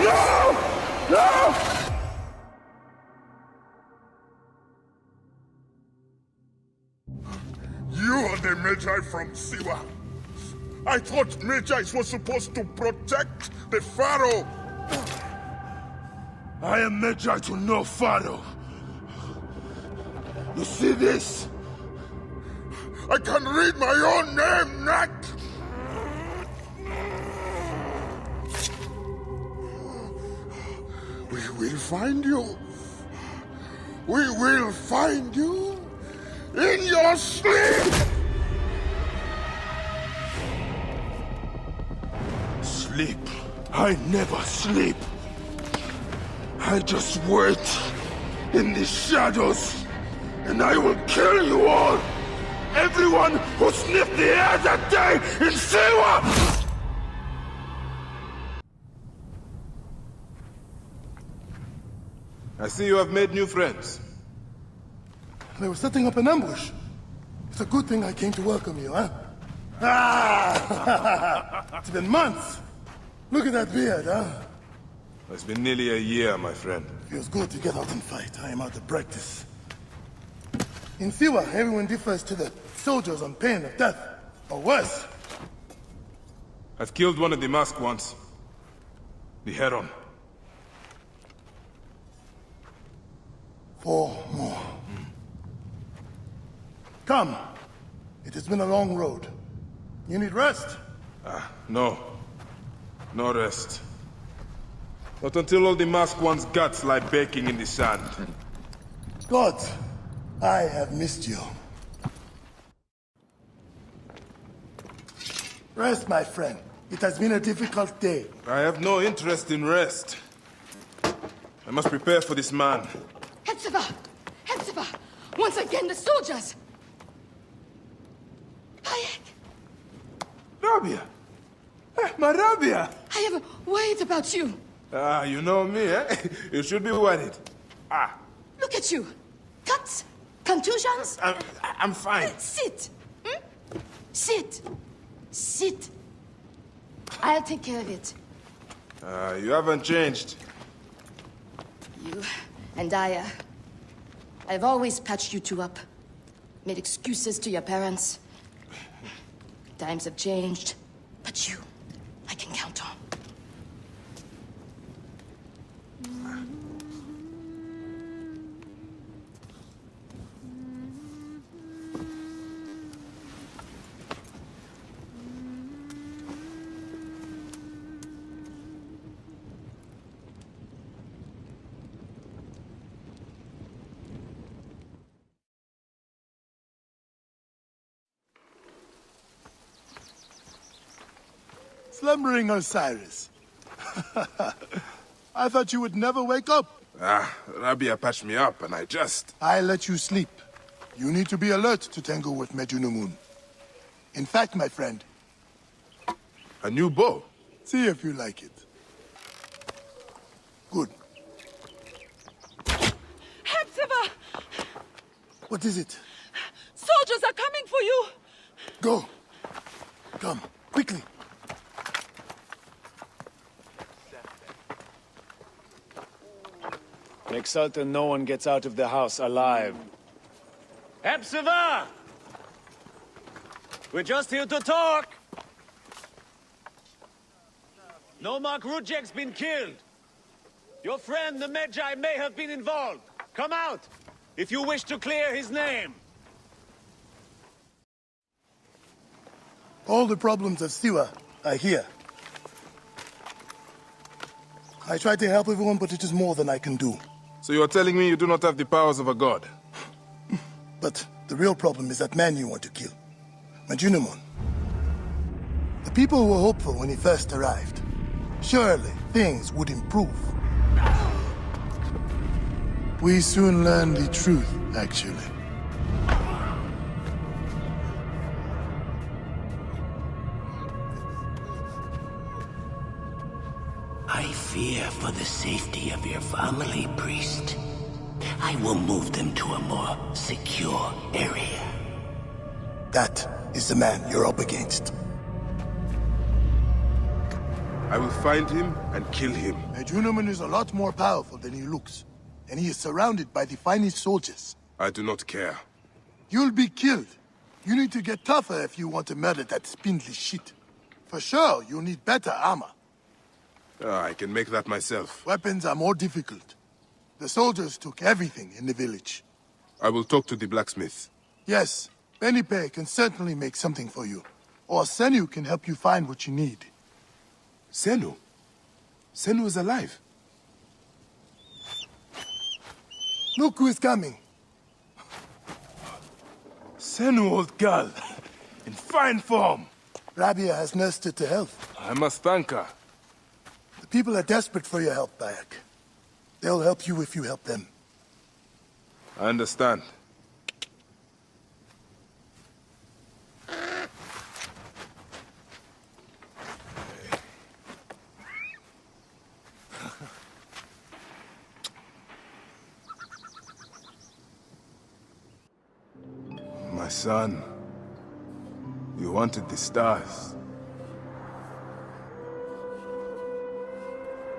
No! No! You are the Magi from Siwa. I thought Magi's were supposed to protect the Pharaoh. I am Magi to no Pharaoh. You see this? I can read my own name, Nak! We will find you. We will find you in your sleep! Sleep? I never sleep. I just wait in the shadows, and I will kill you all! Everyone who sniffed the air that day in Siwa! I see you have made new friends. They were setting up an ambush. It's a good thing I came to welcome you, huh? Ah! It's been months. Look at that beard, huh? It's been nearly a year, my friend. Feels good to get out and fight. I am out of practice. In Siwa, everyone defers to the soldiers on pain of death, or worse. I've killed one of the masked ones. The Heron. 4 more. Come. It has been a long road. You need rest? No. No rest. Not until all the masked one's guts lie baking in the sand. God, I have missed you. Rest, my friend. It has been a difficult day. I have no interest in rest. I must prepare for this man. Hephzibah! Hephzibah! Once again, the soldiers! Bayek! Rabia! My Rabia! I have worried about you. You know me, eh? You should be worried. Look at you. Cuts? Contusions? I'm fine. Sit. Hmm? Sit. Sit. I'll take care of it. You haven't changed. You and I've always patched you two up. Made excuses to your parents. Times have changed, but you, I can count on. Slumbering Osiris. I thought you would never wake up. Rabia patched me up and I let you sleep. You need to be alert to tangle with Medunamun. In fact, my friend, A new bow? see if you like it. Good. Hephzibah! What is it? Soldiers are coming for you! Go. Come, quickly. Make certain no one gets out of the house alive. Hephzibah! We're just here to talk. Nomarch Rudjek's been killed. Your friend, the Magi, may have been involved. Come out, if you wish to clear his name. All the problems of Siwa are here. I tried to help everyone, but it is more than I can do. So you are telling me you do not have the powers of a god? But the real problem is that man you want to kill. Medunamun. The people were hopeful when he first arrived. Surely things would improve. We soon learned the truth, actually. I fear for the safety of your family, priest. I will move them to a more secure area. That is the man you're up against. I will find him and kill him. Medunaman is a lot more powerful than he looks, and he is surrounded by the finest soldiers. I do not care. You'll be killed. You need to get tougher if you want to murder that spindly shit. For sure, you'll need better armor. I can make that myself. Weapons are more difficult. The soldiers took everything in the village. I will talk to the blacksmith. Yes, Benipe can certainly make something for you. Or Senu can help you find what you need. Senu? Senu is alive. Look who is coming. Senu, old girl. In fine form. Rabia has nursed her to health. I must thank her. The people are desperate for your help, Bayek. They'll help you if you help them. I understand. My son, you wanted the stars.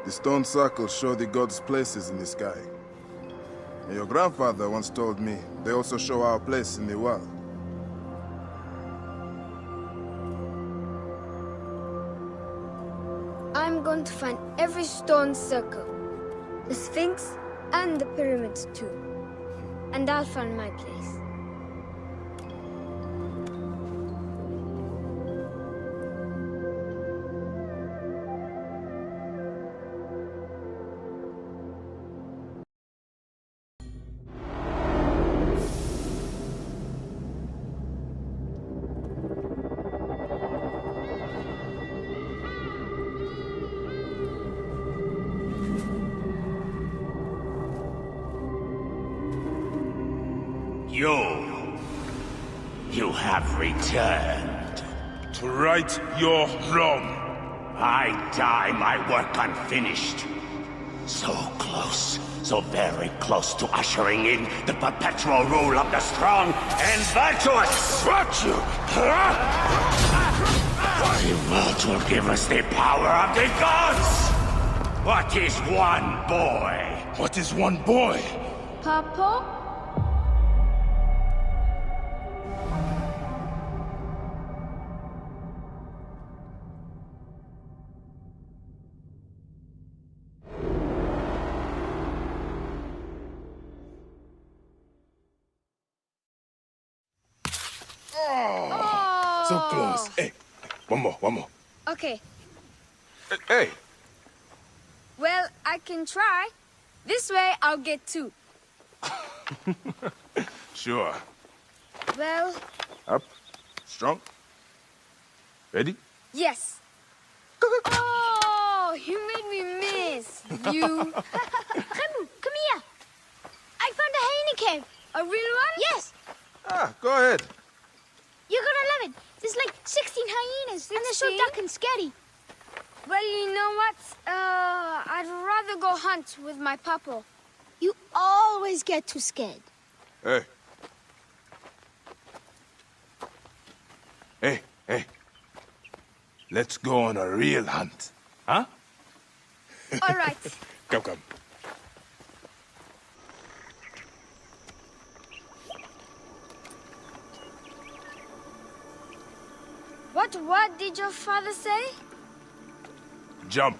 The stone circles show the gods' places in the sky. And your grandfather once told me they also show our place in the world. I'm going to find every stone circle, the Sphinx, and the pyramids too. And I'll find my place. You have returned. To right your wrong. I die my work unfinished. So close, so very close to ushering in the perpetual rule of the strong and virtuous. Virtue! The vault will give us the power of the gods. What is one boy? What is one boy? Papa? So close. Hey, one more. Okay. Hey! Well, I can try. This way, I'll get two. Sure. Well, Up. Strong. Ready? yes. Oh, you made me miss. You. Remu, come here. I found a hyena cave. A real one? Yes, Go ahead. you're gonna love it. There's like 16 hyenas, and they're so 16? dark and scary. Well, you know what? I'd rather go hunt with my papa. You always get too scared. Hey. Hey. Let's go on a real hunt. Huh? All right. Come. What did your father say? Jump.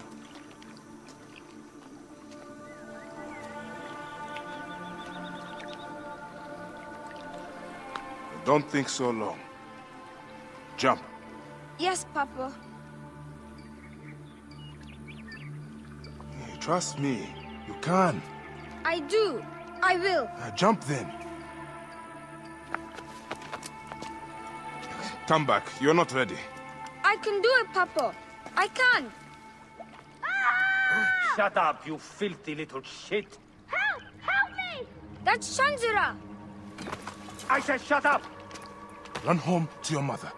Don't think so long. Jump. Yes, Papa. Trust me. You can. I do. I will. Jump then. Come back. You're not ready. I can do it, Papa. I can. Shut up, you filthy little shit. Help! Help me! That's Shanzira. I said shut up! Run home to your mother.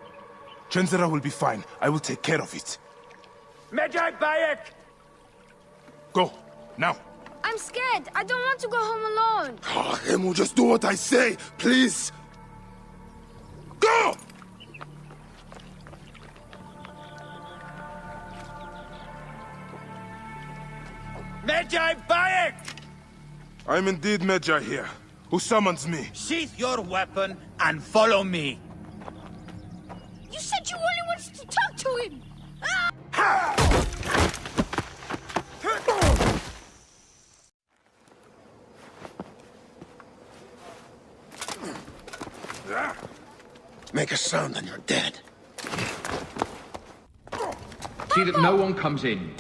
Chenzera will be fine. I will take care of it. Medjay Bayek! Go. Now. I'm scared. I don't want to go home alone. Remu, just do what I say, please. Go! Medjay Bayek! I am indeed Medjay here. Who summons me? Sheath your weapon and follow me. You said you only wanted to talk to him! Make a sound and you're dead. See that no one comes in.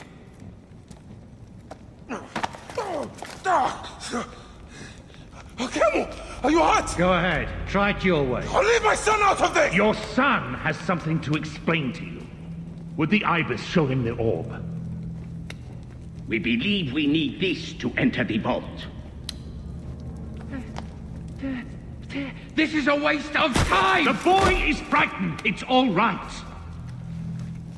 Camel, are you hurt? Go ahead. Try it your way. I'll leave my son out of this! Your son has something to explain to you. Would the Ibis show him the orb? We believe we need this to enter the vault. This is a waste of time! The boy is frightened. It's all right.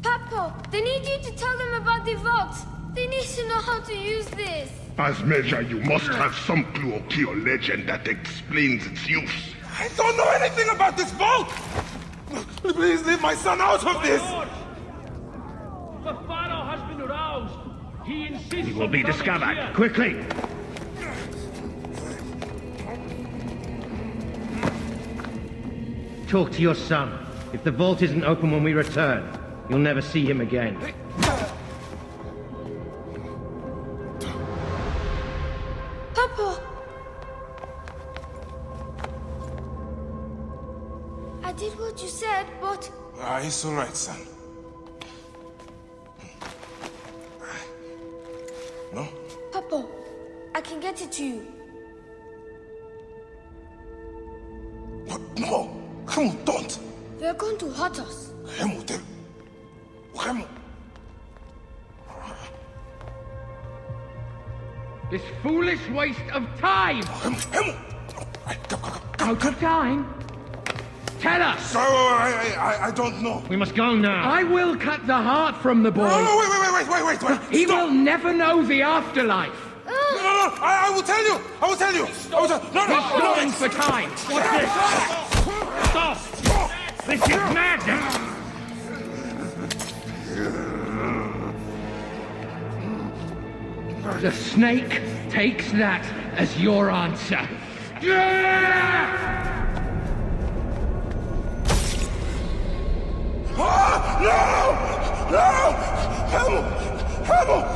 Papa, they need you to tell them about the vault. They need to know how to use this. As Medjay, you must have some clue of your legend that explains its use. I don't know anything about this vault! Please leave my son out of this! The Pharaoh has been aroused. He insists He will be discovered. Quickly! Talk to your son. If the vault isn't open when we return, you'll never see him again. Papa! I did what you said, but... It's all right, son. No? Papa, I can get it to you. No! Camel, don't! They're going to hurt us. Camel, Camel! This foolish waste of time! Camel! Out of time? Tell us! I don't know. We must go now. I will cut the heart from the boy. No, wait. He Stop. will never know the afterlife. No, I will tell you. No. He's going for time. What's this? Stop! This is madness! The snake takes that as your answer. No! Camel!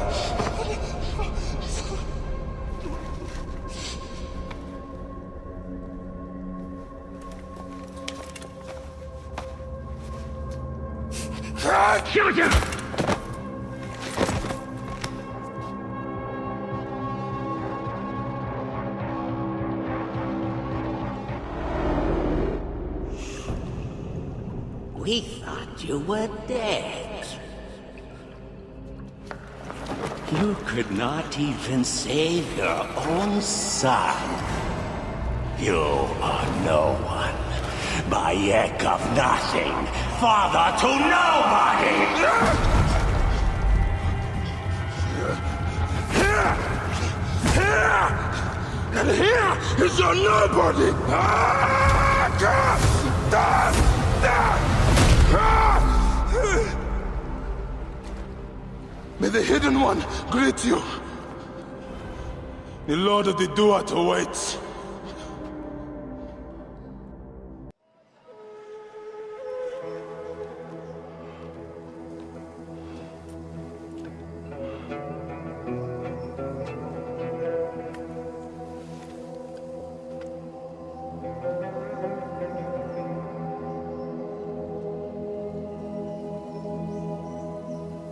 Shoot him! We thought you were dead. You could not even save your own son. You are no one. Bayek of nothing, father to nobody! And here is your nobody! May the Hidden One greet you. The Lord of the Duat awaits.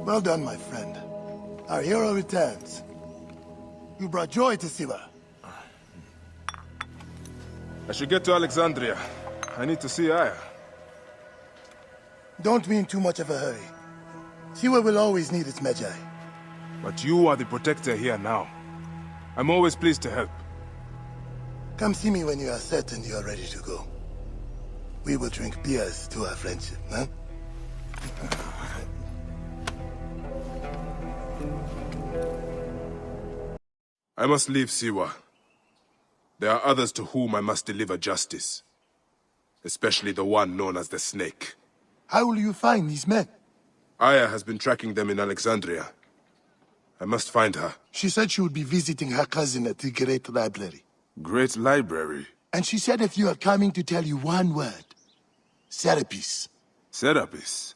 Well done, my friend. Our hero returns. You brought joy to Siwa. I should get to Alexandria. I need to see Aya. Don't be in too much of a hurry. Siwa will always need its Medjay. But you are the protector here now. I'm always pleased to help. Come see me when you are certain you are ready to go. We will drink beers to our friendship, huh? I must leave Siwa. There are others to whom I must deliver justice. Especially the one known as the Snake. How will you find these men? Aya has been tracking them in Alexandria. I must find her. She said she would be visiting her cousin at the Great Library. Great Library. And she said if you are coming to tell you one word, Serapis. Serapis.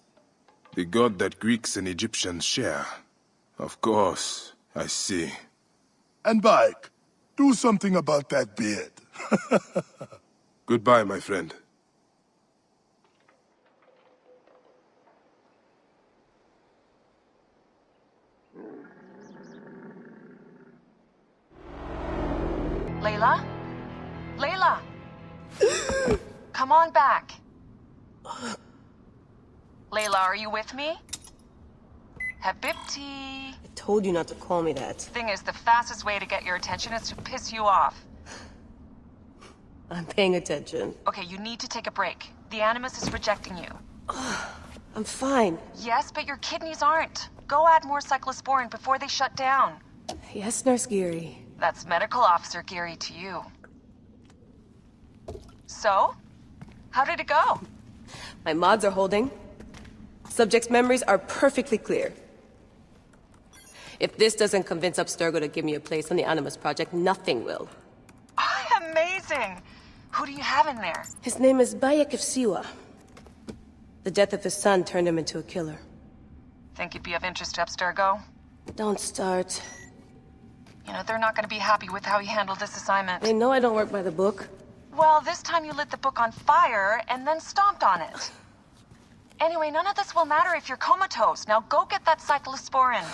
The god that Greeks and Egyptians share. Of course, I see. And Bayek, do something about that beard. Goodbye, my friend. Layla? Layla! Come on back. Layla, are you with me? Habibti. I told you not to call me that. Thing is, the fastest way to get your attention is to piss you off. I'm paying attention. Okay, you need to take a break. The Animus is rejecting you. I'm fine. Yes, but your kidneys aren't. Go add more cyclosporin before they shut down. Yes, Nurse Geary. That's Medical Officer Geary to you. So? How did it go? My mods are holding. Subject's memories are perfectly clear. If this doesn't convince Abstergo to give me a place on the Animus Project, nothing will. Amazing! Who do you have in there? His name is Bayek of Siwa. The death of his son turned him into a killer. Think he'd be of interest to Abstergo? Don't start. You know, they're not gonna be happy with how he handled this assignment. They know I don't work by the book. Well, this time you lit the book on fire and then stomped on it. Anyway, none of this will matter if you're comatose. Now go get that cyclosporin.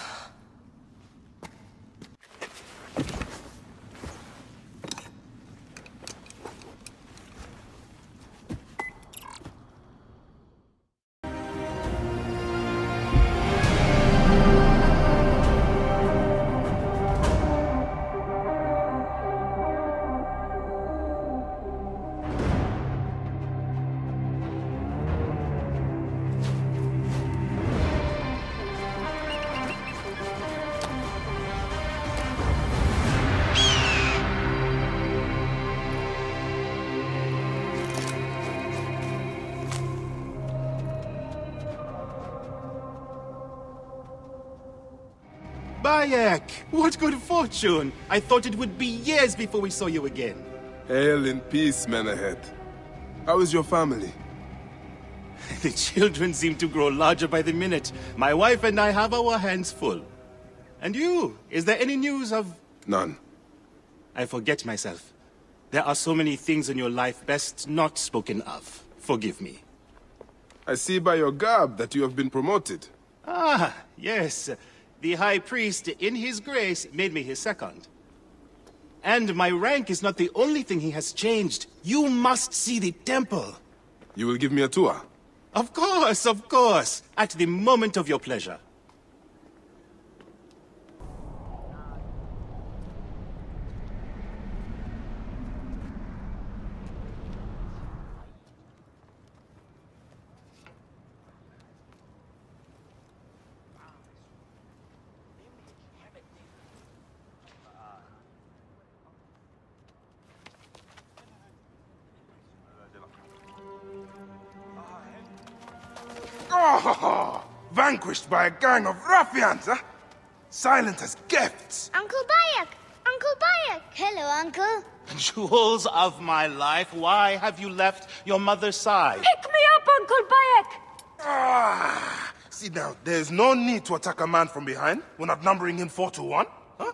Bayek! What good fortune! I thought it would be years before we saw you again. Hail in peace, Menahet. How is your family? The children seem to grow larger by the minute. My wife and I have our hands full. And you? Is there any news of... None. I forget myself. There are so many things in your life best not spoken of. Forgive me. I see by your garb that you have been promoted. Ah, yes. The High Priest, in his grace, made me his second. And my rank is not the only thing he has changed. You must see the temple. You will give me a tour? Of course. At the moment of your pleasure. Oh, vanquished by a gang of ruffians, huh? Silent as gifts. Uncle Bayek! Uncle Bayek! Hello, Uncle. Jewels of my life, why have you left your mother's side? Pick me up, Uncle Bayek! See now, there's no need to attack a man from behind. We're not numbering him 4-1, huh?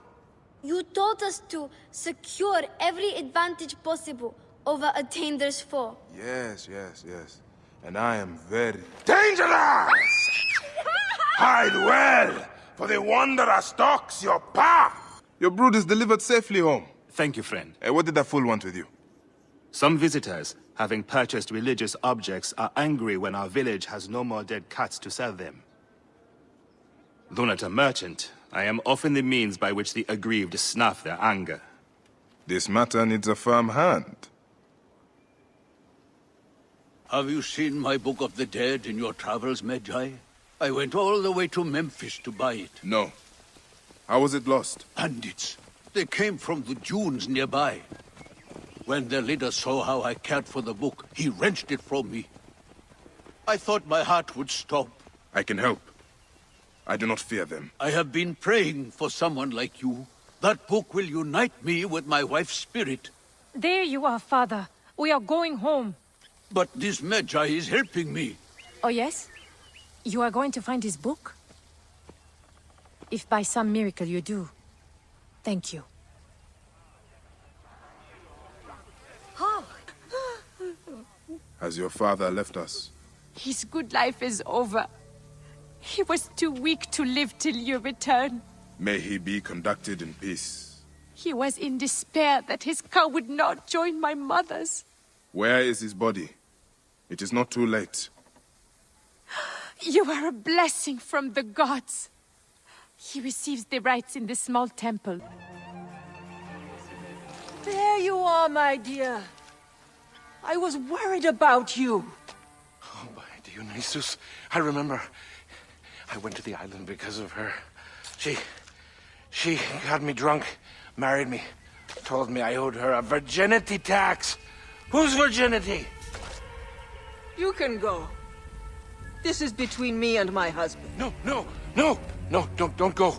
You taught us to secure every advantage possible over a Tainder's foe. Yes. And I am very dangerous! Hide well, for the wanderer stalks your path! Your brood is delivered safely home. Thank you, friend. What did that fool want with you? Some visitors, having purchased religious objects, are angry when our village has no more dead cats to sell them. Though not a merchant, I am often the means by which the aggrieved snuff their anger. This matter needs a firm hand. Have you seen my Book of the Dead in your travels, Medjay? I went all the way to Memphis to buy it. No. How was it lost? Bandits. They came from the dunes nearby. When their leader saw how I cared for the book, he wrenched it from me. I thought my heart would stop. I can help. I do not fear them. I have been praying for someone like you. That book will unite me with my wife's spirit. There you are, Father. We are going home. But this Magi is helping me. Oh, yes? You are going to find his book? If by some miracle you do, thank you. Oh. Has your father left us? His good life is over. He was too weak to live till you return. May he be conducted in peace. He was in despair that his car would not join my mother's. Where is his body? It is not too late. You are a blessing from the gods. He receives the rites in the small temple. There you are, my dear. I was worried about you. Oh, by Dionysus, I remember. I went to the island because of her. She got me drunk, married me, told me I owed her a virginity tax. Whose virginity? You can go. This is between me and my husband. No, don't go.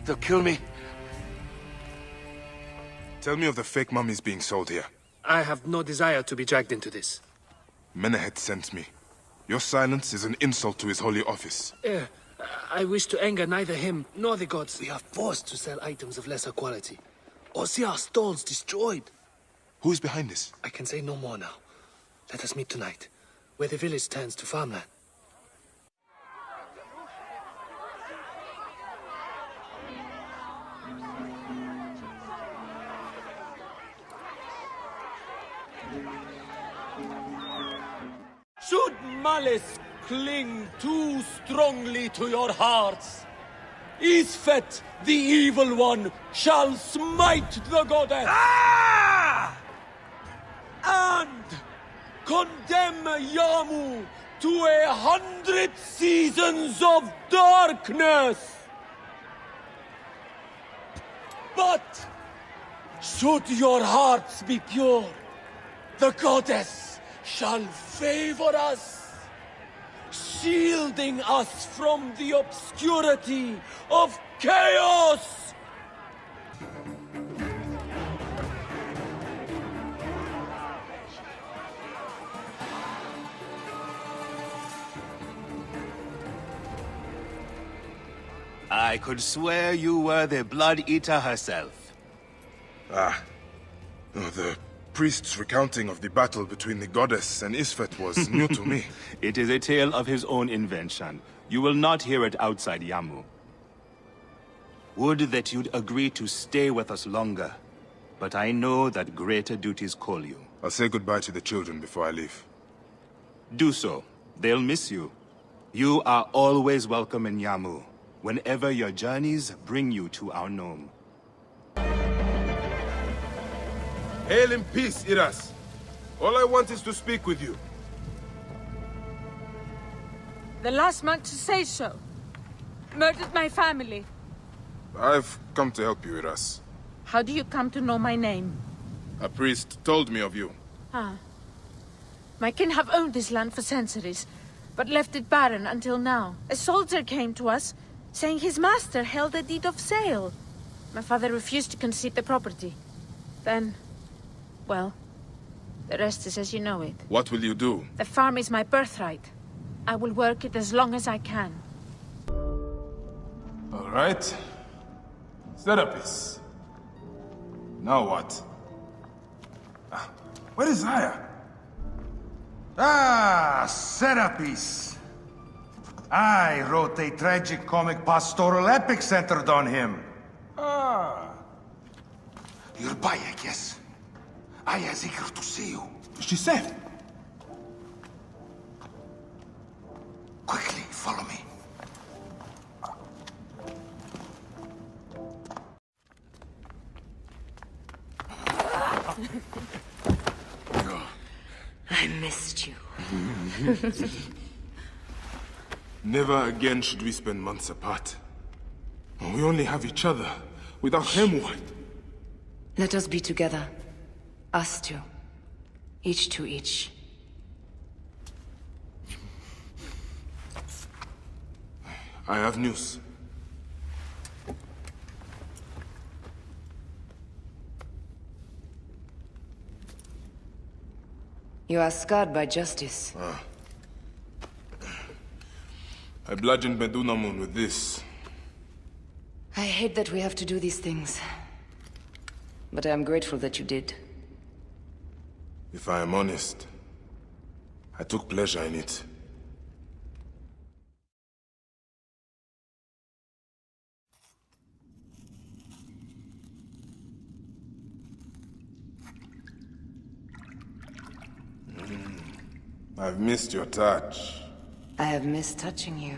They'll kill me. Tell me of the fake mummies being sold here. I have no desire to be dragged into this. Menehet sent me. Your silence is an insult to his holy office. I wish to anger neither him nor the gods. We are forced to sell items of lesser quality, or see our stalls destroyed. Who is behind this? I can say no more now. Let us meet tonight, where the village turns to farmland. Should malice cling too strongly to your hearts, Isfet, the evil one, shall smite the goddess. And condemn Yamu to 100 seasons of darkness. But should your hearts be pure, the goddess shall favor us, shielding us from the obscurity of chaos! I could swear you were the Blood Eater herself. The priest's recounting of the battle between the goddess and Isfet was new to me. It is a tale of his own invention. You will not hear it outside Yamu. Would that you'd agree to stay with us longer, but I know that greater duties call you. I'll say goodbye to the children before I leave. Do so. They'll miss you. You are always welcome in Yamu, whenever your journeys bring you to our gnome. Hail in peace, Iras. All I want is to speak with you. The last monk to say so. Murdered my family. I've come to help you, Iras. How do you come to know my name? A priest told me of you. My kin have owned this land for centuries, but left it barren until now. A soldier came to us, saying his master held a deed of sale. My father refused to concede the property. Then, well, the rest is as you know it. What will you do? The farm is my birthright. I will work it as long as I can. All right. Serapis. Now what? Where is Aya? Serapis. I wrote a tragic comic pastoral epic centered on him. You're by, I guess. Aya's eager to see you. She said. Quickly, follow me. I missed you. Never again should we spend months apart. We only have each other. Without him, what? Let us be together. Us two. Each to each. I have news. You are scarred by justice. I bludgeoned Medunamun with this. I hate that we have to do these things. But I am grateful that you did. If I am honest, I took pleasure in it. I've missed your touch. I have missed touching you.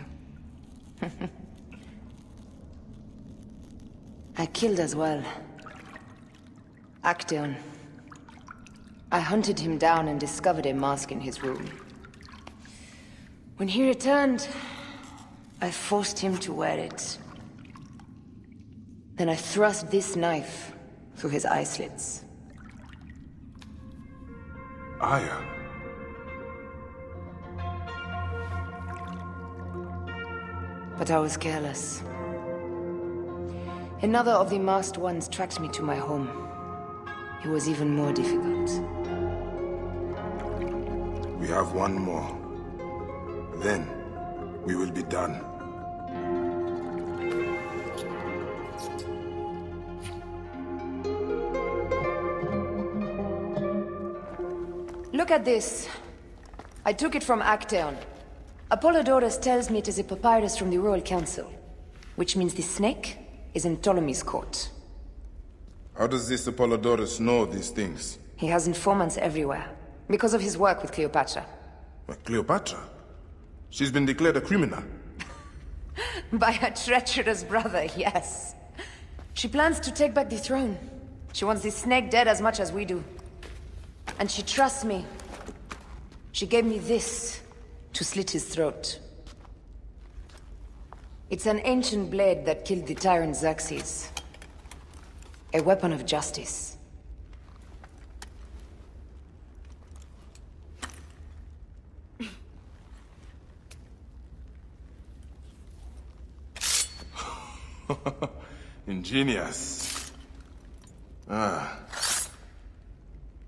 I killed as well. Actaeon. I hunted him down and discovered a mask in his room. When he returned, I forced him to wear it. Then I thrust this knife through his eye slits. Aya. But I was careless. Another of the masked ones tracked me to my home. It was even more difficult. We have one more. Then, we will be done. Look at this. I took it from Actaeon. Apollodorus tells me it is a papyrus from the Royal Council, which means the snake is in Ptolemy's court. How does this Apollodorus know these things? He has informants everywhere, because of his work with Cleopatra. Cleopatra? She's been declared a criminal. By her treacherous brother, yes. She plans to take back the throne. She wants the snake dead as much as we do. And she trusts me. She gave me this to slit his throat. It's an ancient blade that killed the tyrant Xerxes. A weapon of justice. Ingenious. I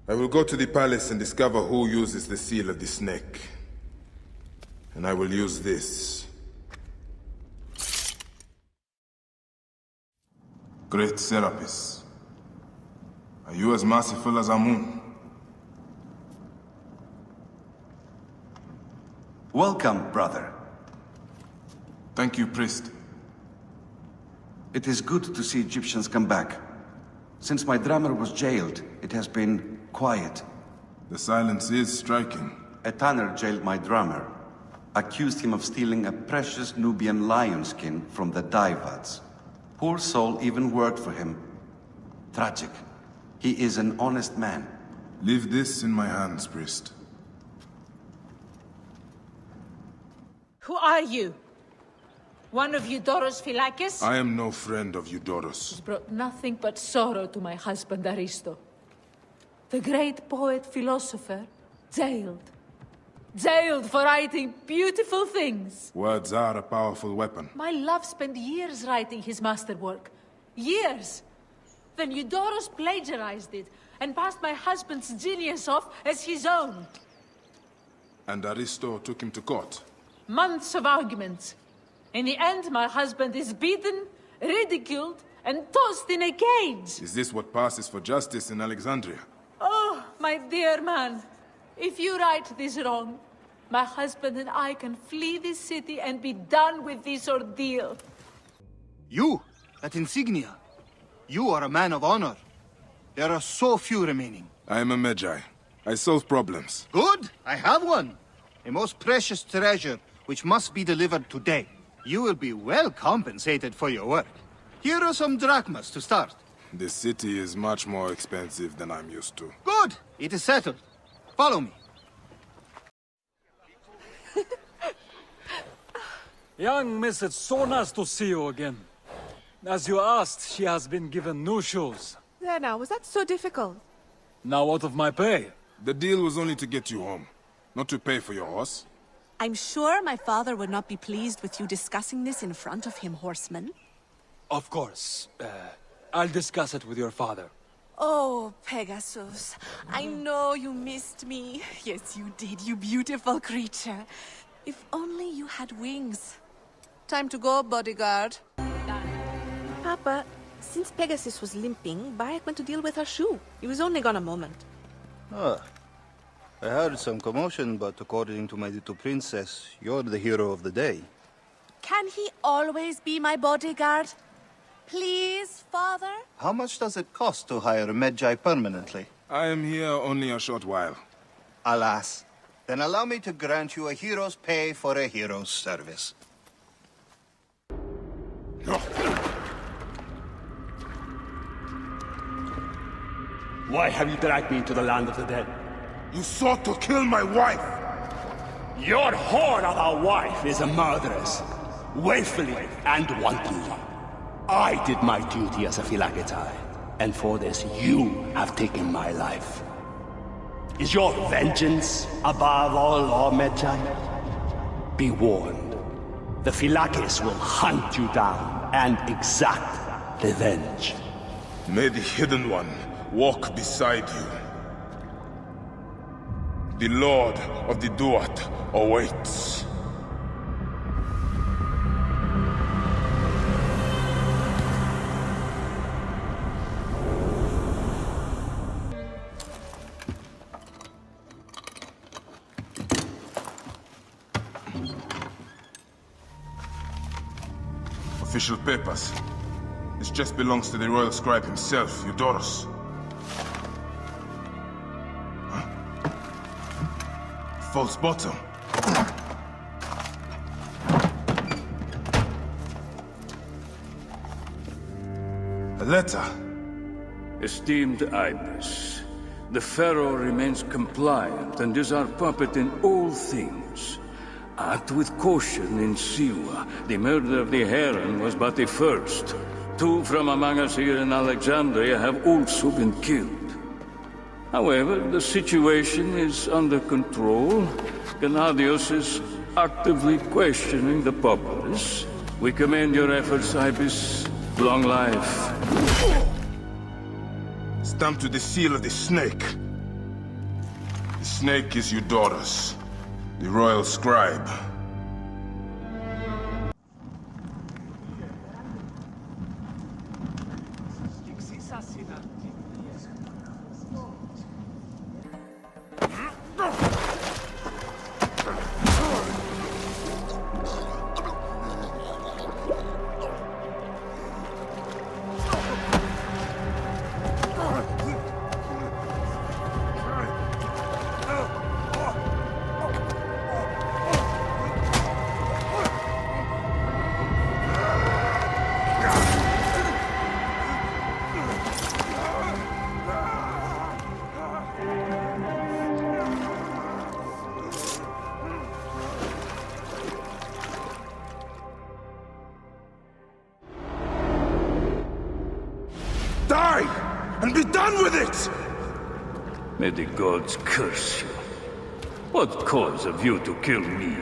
will go to the palace and discover who uses the seal of the snake. And I will use this. Great Serapis, are you as merciful as Amun? Welcome, brother. Thank you, priest. It is good to see Egyptians come back. Since my drummer was jailed, it has been quiet. The silence is striking. A tanner jailed my drummer. Accused him of stealing a precious Nubian lion skin from the Daivads. Poor soul even worked for him. Tragic. He is an honest man. Leave this in my hands, priest. Who are you? One of Eudorus Phylakes? I am no friend of Eudorus. He's brought nothing but sorrow to my husband Aristo. The great poet philosopher, jailed. Jailed for writing beautiful things. Words are a powerful weapon. My love spent years writing his masterwork. Years! Then Eudorus plagiarized it and passed my husband's genius off as his own. And Aristo took him to court. Months of arguments. In the end, my husband is beaten, ridiculed, and tossed in a cage. Is this what passes for justice in Alexandria? Oh, my dear man. If you right this wrong, my husband and I can flee this city and be done with this ordeal. You, that insignia. You are a man of honor. There are so few remaining. I am a Magi. I solve problems. Good, I have one. A most precious treasure, which must be delivered today. You will be well compensated for your work. Here are some drachmas to start. This city is much more expensive than I'm used to. Good, it is settled. Follow me. Young miss, it's so nice to see you again. As you asked, she has been given new shoes. There now, was that so difficult? Now out of my pay. The deal was only to get you home, not to pay for your horse. I'm sure my father would not be pleased with you discussing this in front of him, horseman. Of course. I'll discuss it with your father. Oh, Pegasus, I know you missed me. Yes, you did, you beautiful creature. If only you had wings. Time to go, bodyguard. Papa, since Pegasus was limping, Bayek went to deal with her shoe. He was only gone a moment. Ah, I heard some commotion, but according to my little princess, you're the hero of the day. Can he always be my bodyguard? Please, father? How much does it cost to hire a Medjay permanently? I am here only a short while. Alas. Then allow me to grant you a hero's pay for a hero's service. Why have you dragged me into the land of the dead? You sought to kill my wife! Your whore of a wife is a murderess, willfully and wantonly. I did my duty as a Phylakitai, and for this you have taken my life. Is your vengeance above all law, Medjay? Be warned. The Phylakis will hunt you down and exact revenge. May the Hidden One walk beside you. The Lord of the Duat awaits. Official papers. This chest belongs to the royal scribe himself, Eudorus. Huh? False bottom. A letter. Esteemed Ibis, the Pharaoh remains compliant and is our puppet in all things. Act with caution in Siwa. The murder of the Heron was but the first. 2 from among us here in Alexandria have also been killed. However, the situation is under control. Gennadios is actively questioning the populace. We commend your efforts, Ibis. Long life. Stamped with the seal of the snake. The snake is Eudorus, the royal scribe. Die! And be done with it! May the gods curse you. What cause have you to kill me?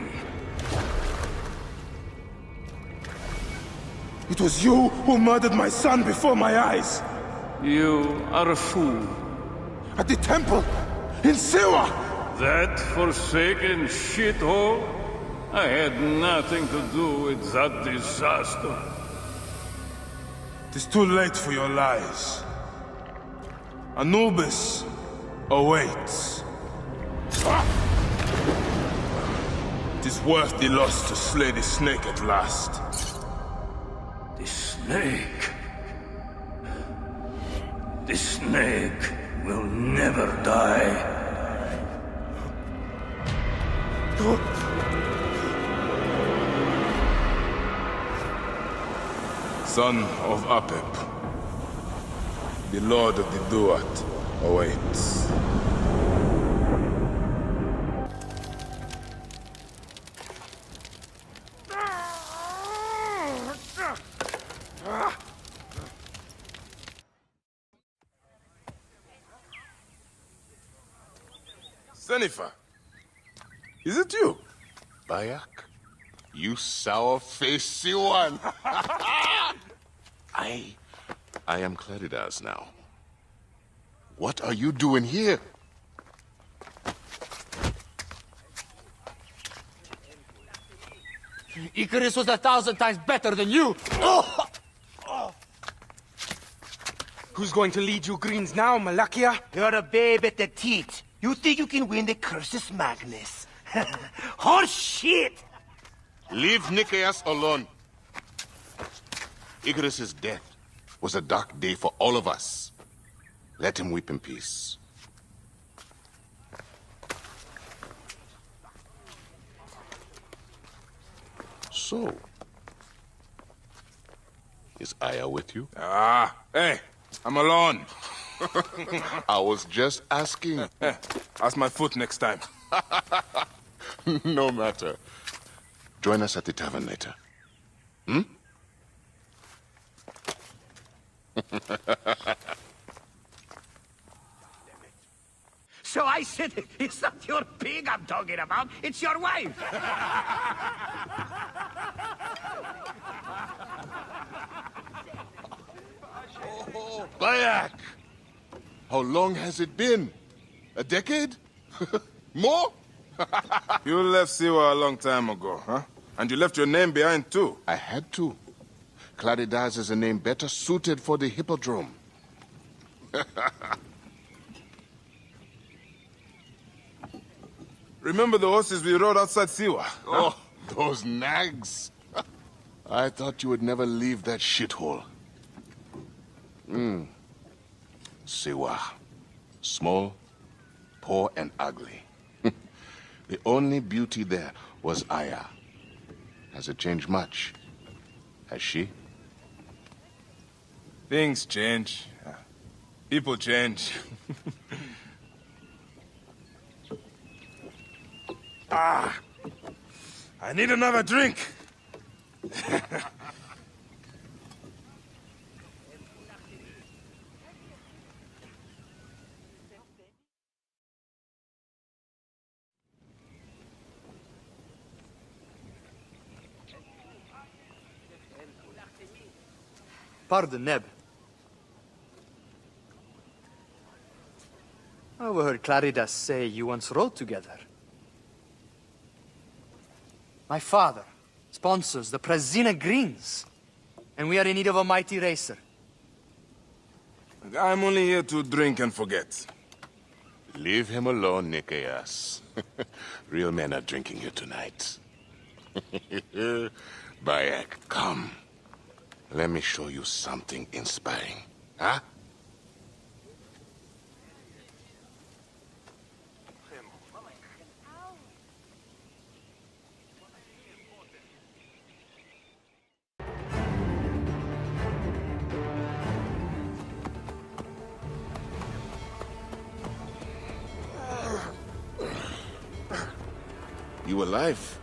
It was you who murdered my son before my eyes! You are a fool. At the temple! In Siwa! That forsaken shithole? I had nothing to do with that disaster. It is too late for your lies. Anubis awaits. It is worth the loss to slay the snake at last. The snake? The snake will never die. Son of Apep, the Lord of the Duat awaits. Sennifer, is it you? Bayek? You sour-faced Siwan! I am Claridas now. What are you doing here? Icarus was 1,000 times better than you! Who's going to lead you Greens now, Malakia? You're a babe at the teat. You think you can win the Cursus Magnus? Horse shit! Leave Nicaeus alone. Icarus's death was a dark day for all of us. Let him weep in peace. So, is Aya with you? Hey, I'm alone. I was just asking. Ask my foot next time. No matter. Join us at the tavern later. Hmm? So I said, it's not your pig I'm talking about, it's your wife. Bayek! How long has it been? A decade? More? You left Siwa a long time ago, huh? And you left your name behind, too. I had to. Claridas is a name better suited for the Hippodrome. Remember the horses we rode outside Siwa? Oh, those nags. I thought you would never leave that shithole. Siwa. Small, poor, and ugly. The only beauty there was Aya. Has it changed much? Has she? Things change. People change. I need another drink. Pardon, Neb. I overheard Claridas say you once rode together. My father sponsors the Prasina Greens, and we are in need of a mighty racer. I'm only here to drink and forget. Leave him alone, Nicaeus. Real men are drinking here tonight. Bayek, come. Let me show you something inspiring. Huh? You alive?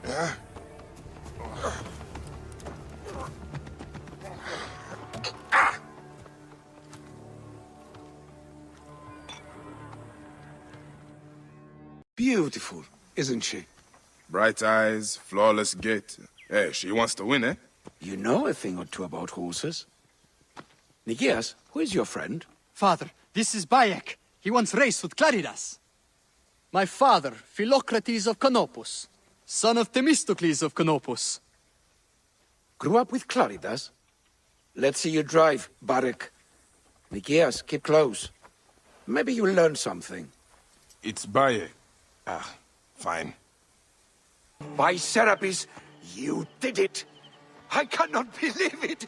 Yeah? Beautiful, isn't she? Bright eyes, flawless gait. Hey, she wants to win, eh? You know a thing or two about horses. Nicaeus, who is your friend? Father, this is Bayek. He once raced with Claridas. My father, Philocrates of Canopus, son of Themistocles of Canopus. Grew up with Claridas? Let's see you drive, Bayek. Nicaeus, keep close. Maybe you'll learn something. It's Bayek. Fine. By Serapis, you did it! I cannot believe it!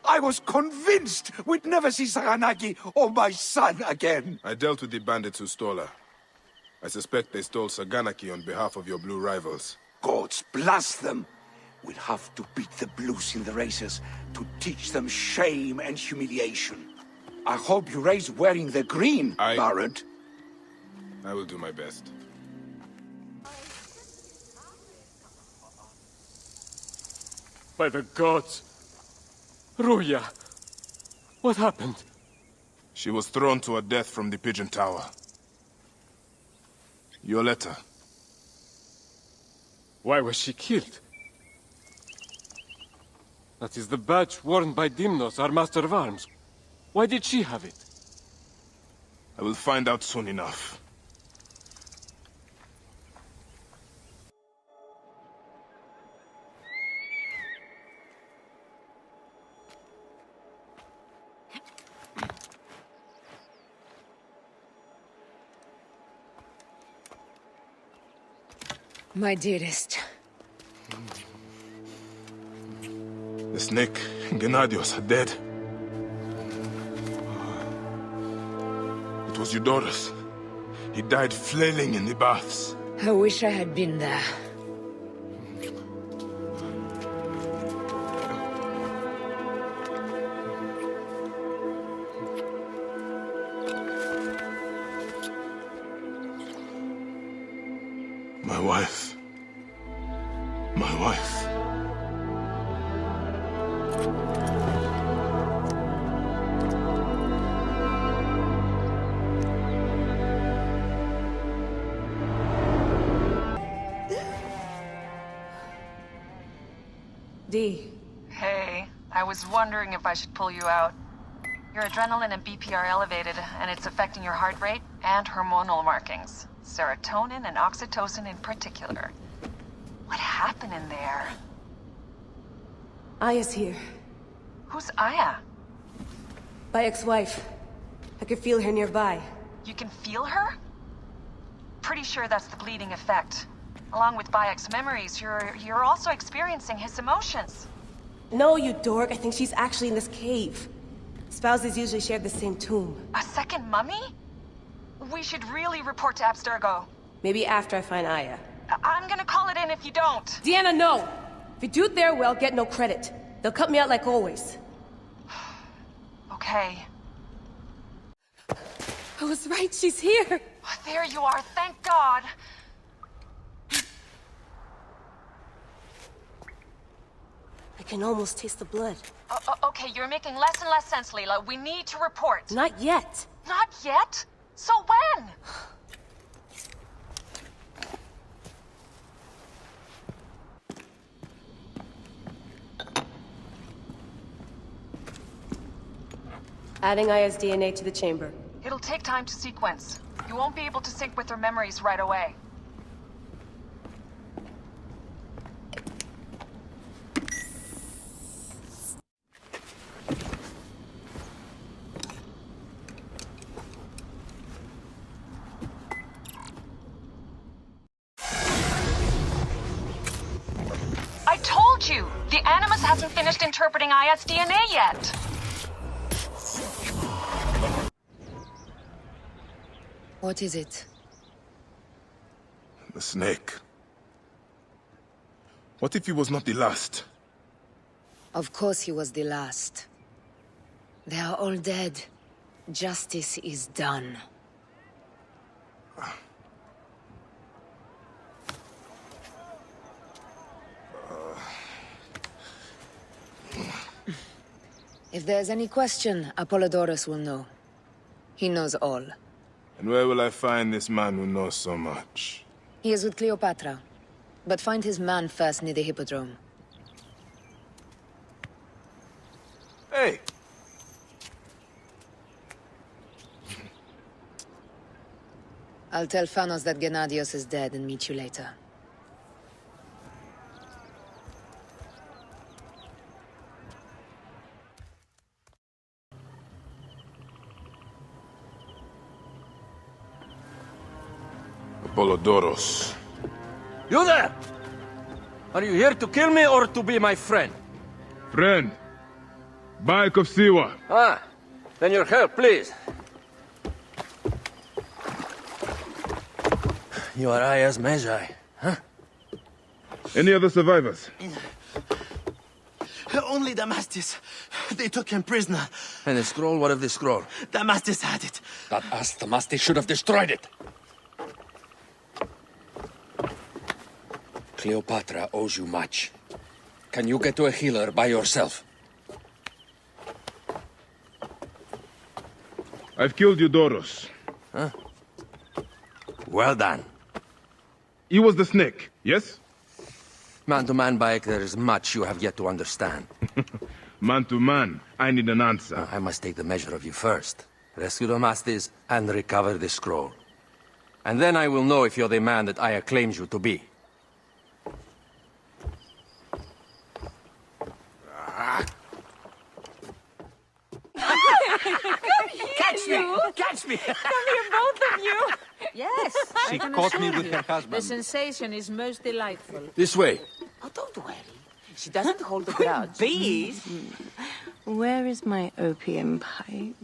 I was convinced we'd never see Saganaki or my son again! I dealt with the bandits who stole her. I suspect they stole Saganaki on behalf of your blue rivals. Gods bless them! We'll have to beat the blues in the races to teach them shame and humiliation. I hope you raise wearing the green, Baron. I will do my best. By the gods. Ruya. What happened? She was thrown to her death from the Pigeon Tower. Your letter. Why was she killed? That is the badge worn by Dimnos, our master of arms. Why did she have it? I will find out soon enough. My dearest. The snake and Gennadios are dead. It was Eudorus. He died flailing in the baths. I wish I had been there. My wife. My wife. Dee. Hey, I was wondering if I should pull you out. Your adrenaline and BP are elevated, and it's affecting your heart rate and hormonal markings. Serotonin and oxytocin in particular. What happened in there? Aya's here. Who's Aya? My ex-wife. I could feel her nearby. You can feel her? Pretty sure that's the bleeding effect. Along with Bayek's memories, you're also experiencing his emotions. No, you dork. I think she's actually in this cave. Spouses usually share the same tomb. A second mummy? We should really report to Abstergo. Maybe after I find Aya. I'm gonna call it in if you don't. Deanna, no! If you do it there, well, get no credit. They'll cut me out like always. Okay. I was right, she's here! Oh, there you are, thank God! I can almost taste the blood. Okay, you're making less and less sense, Leela. We need to report. Not yet. Not yet? So when? Adding Aya's DNA to the chamber. It'll take time to sequence. You won't be able to sync with her memories right away. I told you! The Animus hasn't finished interpreting Aya's DNA yet! What is it? The snake. What if he was not the last? Of course he was the last. They are all dead. Justice is done. If there's any question, Apollodorus will know. He knows all. And where will I find this man who knows so much? He is with Cleopatra. But find his man first near the Hippodrome. Hey! I'll tell Phanos that Gennadios is dead and meet you later. Apollodorus. You there! Are you here to kill me or to be my friend? Friend. Bayek of Siwa. Ah, then your help, please. You are Aya's Magi, huh? Any other survivors? Only Damastis. They took him prisoner. And the scroll? What of the scroll? Damastis had it. That ass Damastis should have destroyed it. Cleopatra owes you much. Can you get to a healer by yourself? I've killed Eudorus. Huh? Well done. He was the snake, yes? Man to man, Bayek, there is much you have yet to understand. Man to man, I need an answer. I must take the measure of you first. Rescue the Masters and recover the scroll. And then I will know if you're the man that Aya claims you to be. Catch me! Catch me! Come here, both of you! Yes, She I can caught me assure with you. her husband. The sensation is most delightful. This way. Oh, don't worry. She doesn't hold a grudge. Bees? Where is my opium pipe?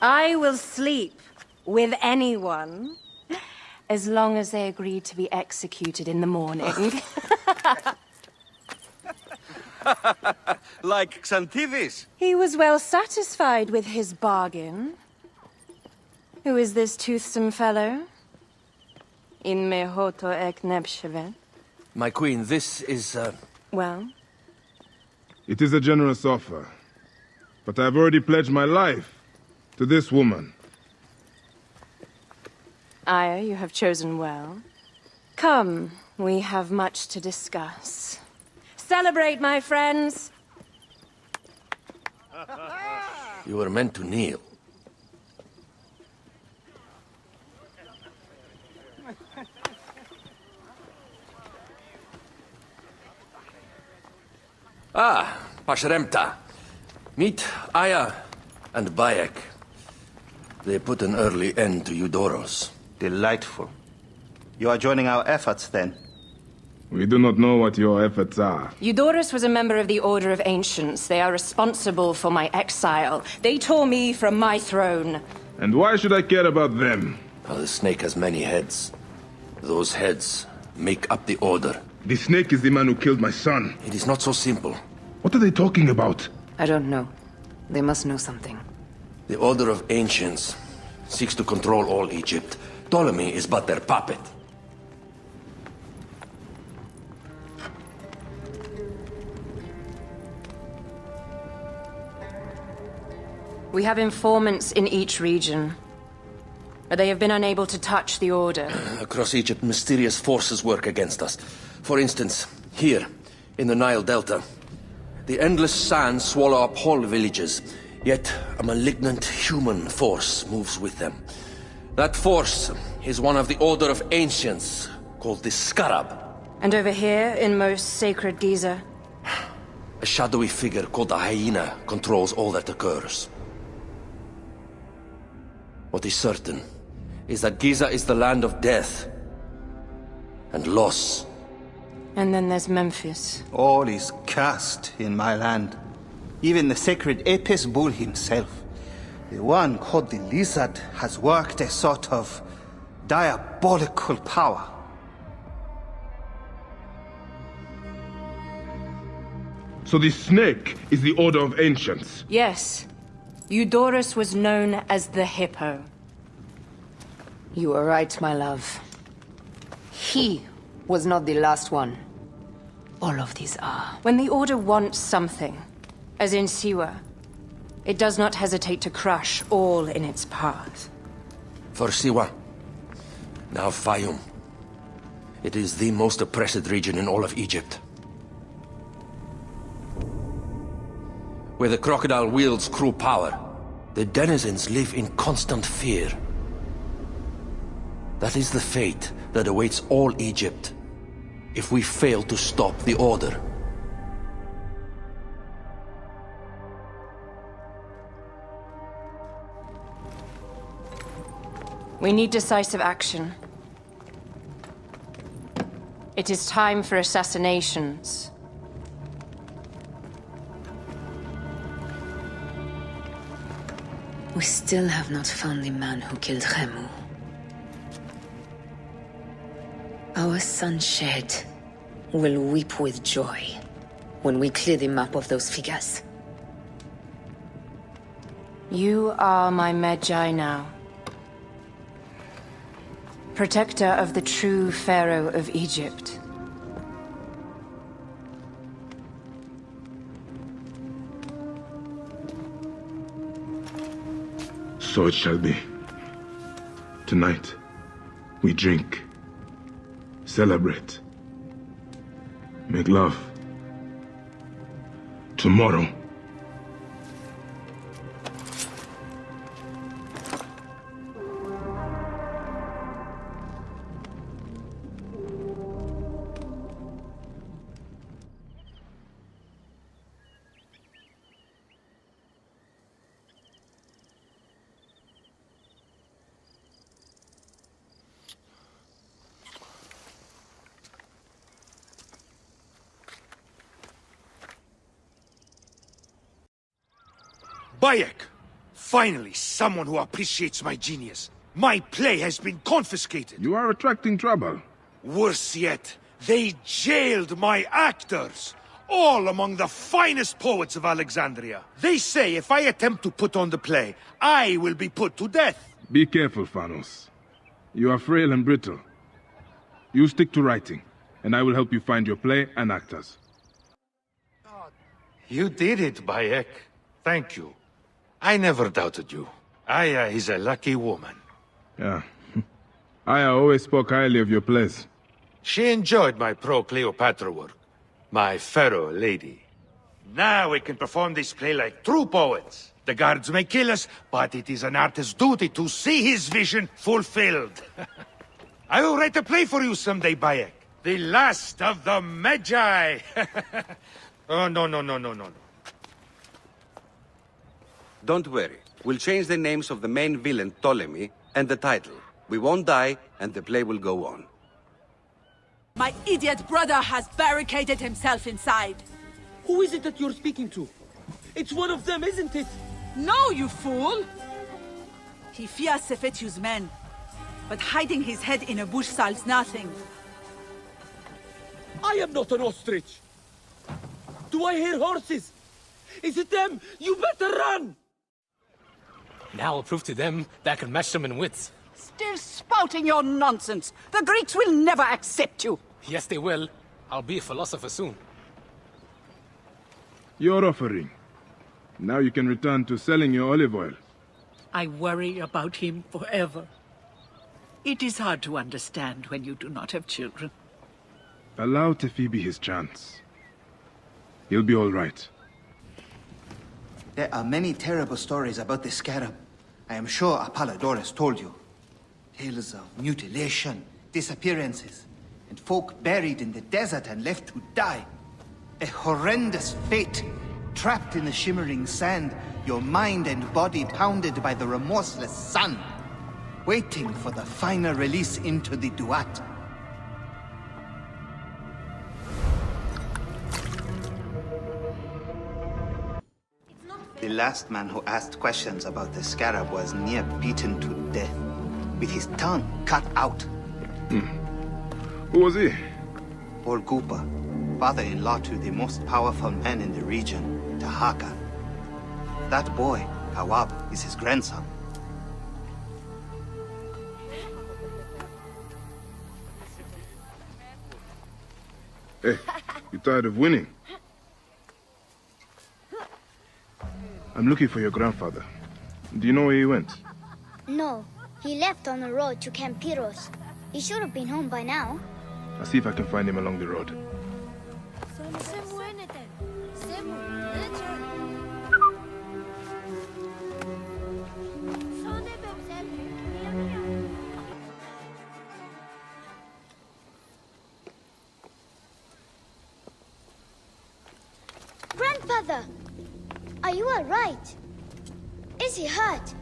I will sleep with anyone as long as they agree to be executed in the morning. Like Xantivis. He was well satisfied with his bargain. Who is this toothsome fellow? In mehoto ek nebshevet. My queen, this is, Well, It is a generous offer. But I've already pledged my life to this woman. Aya, you have chosen well. Come, we have much to discuss. Celebrate, my friends! you were meant to kneel. Ah, Pashremta. Meet Aya and Bayek. They put an early end to Eudoros. Delightful. You are joining our efforts, then? We do not know what your efforts are. Eudorus was a member of the Order of Ancients. They are responsible for my exile. They tore me from my throne. And why should I care about them? Well, the snake has many heads. Those heads make up the Order. The snake is the man who killed my son. It is not so simple. What are they talking about? I don't know. They must know something. The Order of Ancients seeks to control all Egypt. Ptolemy is but their puppet. We have informants in each region. They have been unable to touch the Order. Across Egypt, mysterious forces work against us. For instance, here, in the Nile Delta, the endless sands swallow up whole villages, yet a malignant human force moves with them. That force is one of the Order of Ancients, called the Scarab. And over here, in most sacred Giza? A shadowy figure called the Hyena controls all that occurs. What is certain is that Giza is the land of death and loss. And then there's Memphis. All is cursed in my land. Even the sacred Apis bull himself. The one called the Lizard has worked a sort of diabolical power. So the snake is the Order of Ancients. Yes. Eudorus was known as the Hippo. You are right, my love. He was not the last one. All of these are. When the Order wants something, as in Siwa, it does not hesitate to crush all in its path. For Siwa, now Fayum. It is the most oppressed region in all of Egypt. Where the crocodile wields cruel power, the denizens live in constant fear. That is the fate that awaits all Egypt if we fail to stop the Order. We need decisive action. It is time for assassinations. We still have not found the man who killed Khemu. Our son Shed will weep with joy when we clear the map of those figures. You are my Medjay now. Protector of the true Pharaoh of Egypt. So it shall be. Tonight, we drink, celebrate, make love. Tomorrow, Bayek! Finally, someone who appreciates my genius. My play has been confiscated. You are attracting trouble. Worse yet, they jailed my actors. All among the finest poets of Alexandria. They say if I attempt to put on the play, I will be put to death. Be careful, Phanos. You are frail and brittle. You stick to writing, and I will help you find your play and actors. You did it, Bayek. Thank you. I never doubted you. Aya is a lucky woman. Yeah. Aya always spoke highly of your plays. She enjoyed my pro-Cleopatra work. My pharaoh lady. Now we can perform this play like true poets. The guards may kill us, but it is an artist's duty to see his vision fulfilled. I will write a play for you someday, Bayek. The last of the Magi. Oh, no. Don't worry. We'll change the names of the main villain, Ptolemy, and the title. We won't die, and the play will go on. My idiot brother has barricaded himself inside. Who is it that you're speaking to? It's one of them, isn't it? No, you fool! He fears Sefetu's men, but hiding his head in a bush solves nothing. I am not an ostrich. Do I hear horses? Is it them? You better run! Now I'll prove to them that I can match them in wits. Still spouting your nonsense! The Greeks will never accept you! Yes, they will. I'll be a philosopher soon. Your offering. Now you can return to selling your olive oil. I worry about him forever. It is hard to understand when you do not have children. Allow Tefibi his chance. He'll be all right. There are many terrible stories about the scarab. I am sure Apollodorus told you. Tales of mutilation, disappearances, and folk buried in the desert and left to die. A horrendous fate, trapped in the shimmering sand, your mind and body pounded by the remorseless sun, waiting for the final release into the Duat. The last man who asked questions about the scarab was near beaten to death, with his tongue cut out. Who was he? Orgupa, father-in-law to the most powerful man in the region, Tahaka. That boy, Kawab, is his grandson. Hey, you tired of winning? I'm looking for your grandfather. Do you know where he went? No, he left on the road to Camp Pyros. He should have been home by now. I'll see if I can find him along the road. Grandfather! Are you all right? Is he hurt?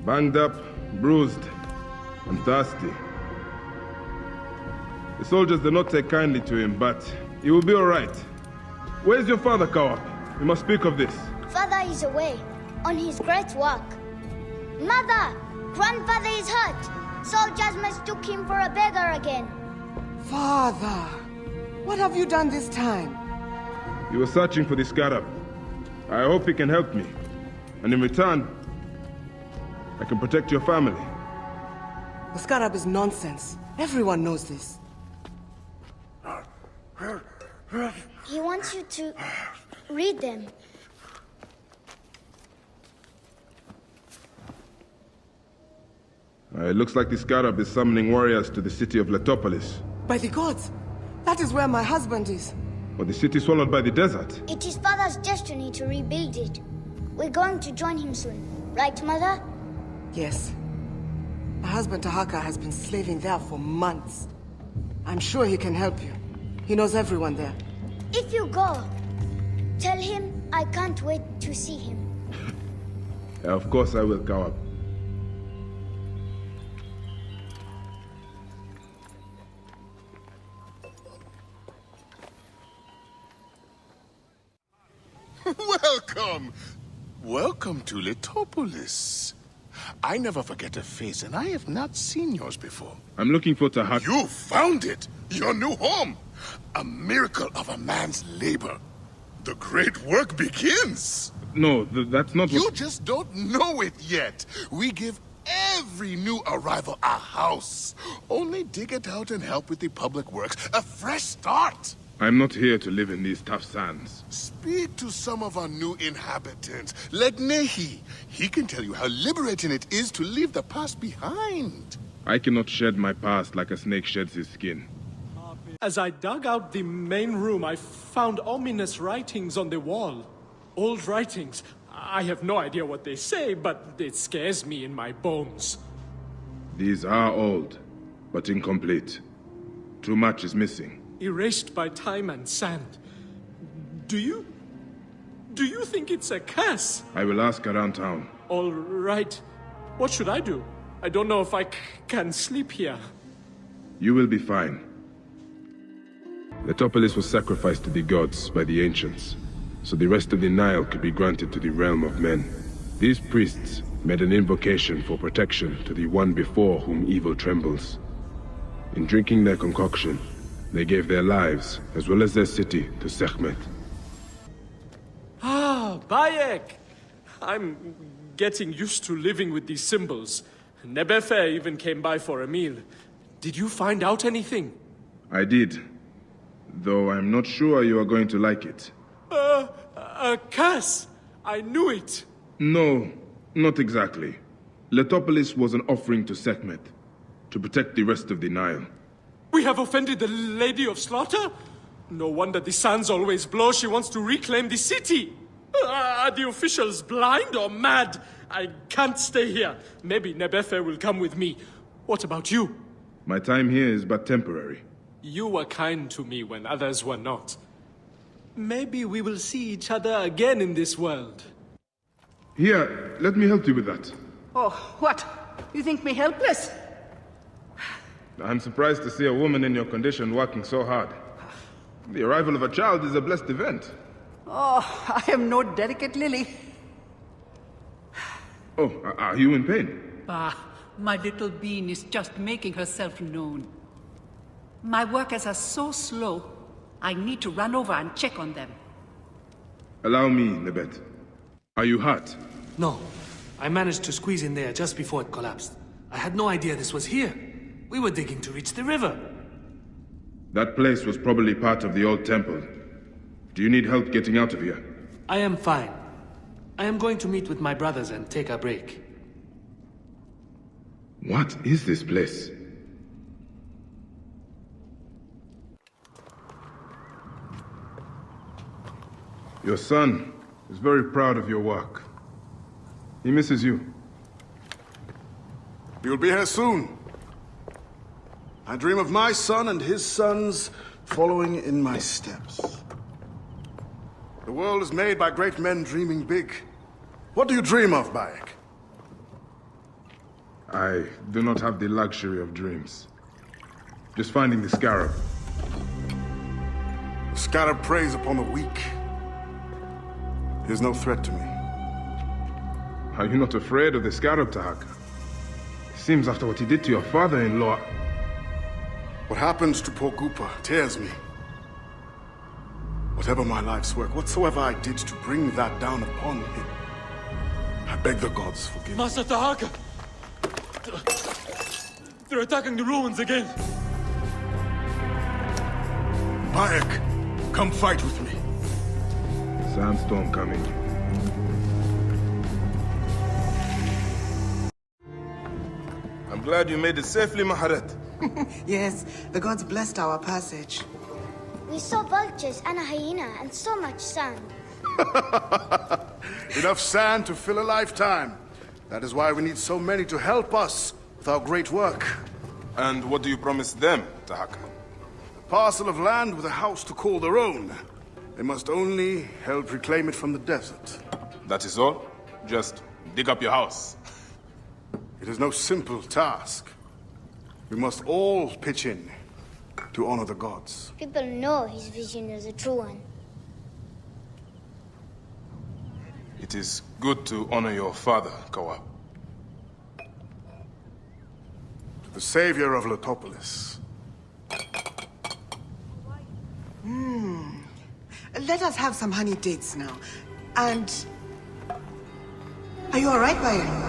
Banged up, bruised, and thirsty. The soldiers do not take kindly to him, but he will be all right. Where's your father, Kawab? We must speak of this. Father is away, on his great work. Mother! Grandfather is hurt! Soldiers mistook him for a beggar again. Father! What have you done this time? He was searching for the scarab. I hope he can help me. And in return, I can protect your family. The scarab is nonsense. Everyone knows this. He wants you to read them. I It looks like the Scarab is summoning warriors to the city of Letopolis. By the gods! That is where my husband is. Or the city swallowed by the desert. It is Father's destiny to rebuild it. We're going to join him soon. Right, Mother? Yes. My husband Tahaka has been slaving there for months. I'm sure he can help you. He knows everyone there. If you go, tell him I can't wait to see him. Of course I will, Kawab. Welcome! Welcome to Letopolis. I never forget a face, and I have not seen yours before. I'm looking for Tahaka. You found it! Your new home! A miracle of a man's labor. The great work begins! No, that's not what... You just don't know it yet. We give every new arrival a house. Only dig it out and help with the public works. A fresh start! I'm not here to live in these tough sands. Speak to some of our new inhabitants, like Nehi. He can tell you how liberating it is to leave the past behind. I cannot shed my past like a snake sheds his skin. As I dug out the main room, I found ominous writings on the wall. Old writings. I have no idea what they say, but it scares me in my bones. These are old, but incomplete. Too much is missing. Erased by time and sand. Do you think it's a curse? I will ask around town. All right. What should I do? I don't know if I can sleep here. You will be fine. Letopolis was sacrificed to the gods by the ancients, so the rest of the Nile could be granted to the realm of men. These priests made an invocation for protection to the one before whom evil trembles. In drinking their concoction, they gave their lives, as well as their city, to Sekhmet. Ah, Bayek! I'm getting used to living with these symbols. Nebefe even came by for a meal. Did you find out anything? I did. Though I'm not sure you are going to like it. A curse! I knew it! No, not exactly. Letopolis was an offering to Sekhmet, to protect the rest of the Nile. We have offended the Lady of Slaughter? No wonder the sands always blow. She wants to reclaim the city. Are the officials blind or mad? I can't stay here. Maybe Nebefe will come with me. What about you? My time here is but temporary. You were kind to me when others were not. Maybe we will see each other again in this world. Here, let me help you with that. Oh, what? You think me helpless? I'm surprised to see a woman in your condition working so hard. The arrival of a child is a blessed event. Oh, I am no delicate lily. Oh, are you in pain? Ah, my little bean is just making herself known. My workers are so slow, I need to run over and check on them. Allow me, Nebet. Are you hurt? No. I managed to squeeze in there just before it collapsed. I had no idea this was here. We were digging to reach the river. That place was probably part of the old temple. Do you need help getting out of here? I am fine. I am going to meet with my brothers and take a break. What is this place? Your son is very proud of your work. He misses you. You'll be here soon. I dream of my son and his sons following in my steps. The world is made by great men dreaming big. What do you dream of, Bayek? I do not have the luxury of dreams. Just finding the Scarab. The Scarab preys upon the weak. He is no threat to me. Are you not afraid of the Scarab, Tahaka? Seems after what he did to your father-in-law... What happens to poor Gupa tears me. Whatever my life's work, whatsoever I did to bring that down upon him, I beg the gods forgive me. Master Tahaka! They're attacking the ruins again! Bayek, come fight with me. Sandstorm coming. glad you made it safely, Maharet. Yes, the gods blessed our passage. We saw vultures and a hyena and so much sand. Enough sand to fill a lifetime. That is why we need so many to help us with our great work. And what do you promise them, Tahaka? A parcel of land with a house to call their own. They must only help reclaim it from the desert. That is all? Just dig up your house. It is no simple task. We must all pitch in to honor the gods. People know his vision is a true one. It is good to honor your father, Kawab. The savior of Letopolis. Let us have some honey dates now. And... Are you alright, Bayek?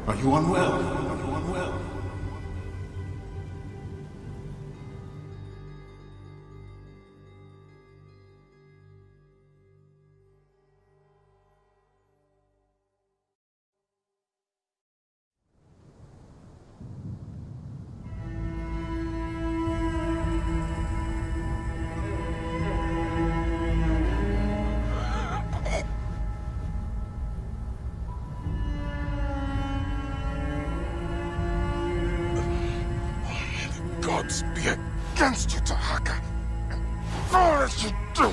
Are you unwell? Gods be against you, Tahaka. And all that you do.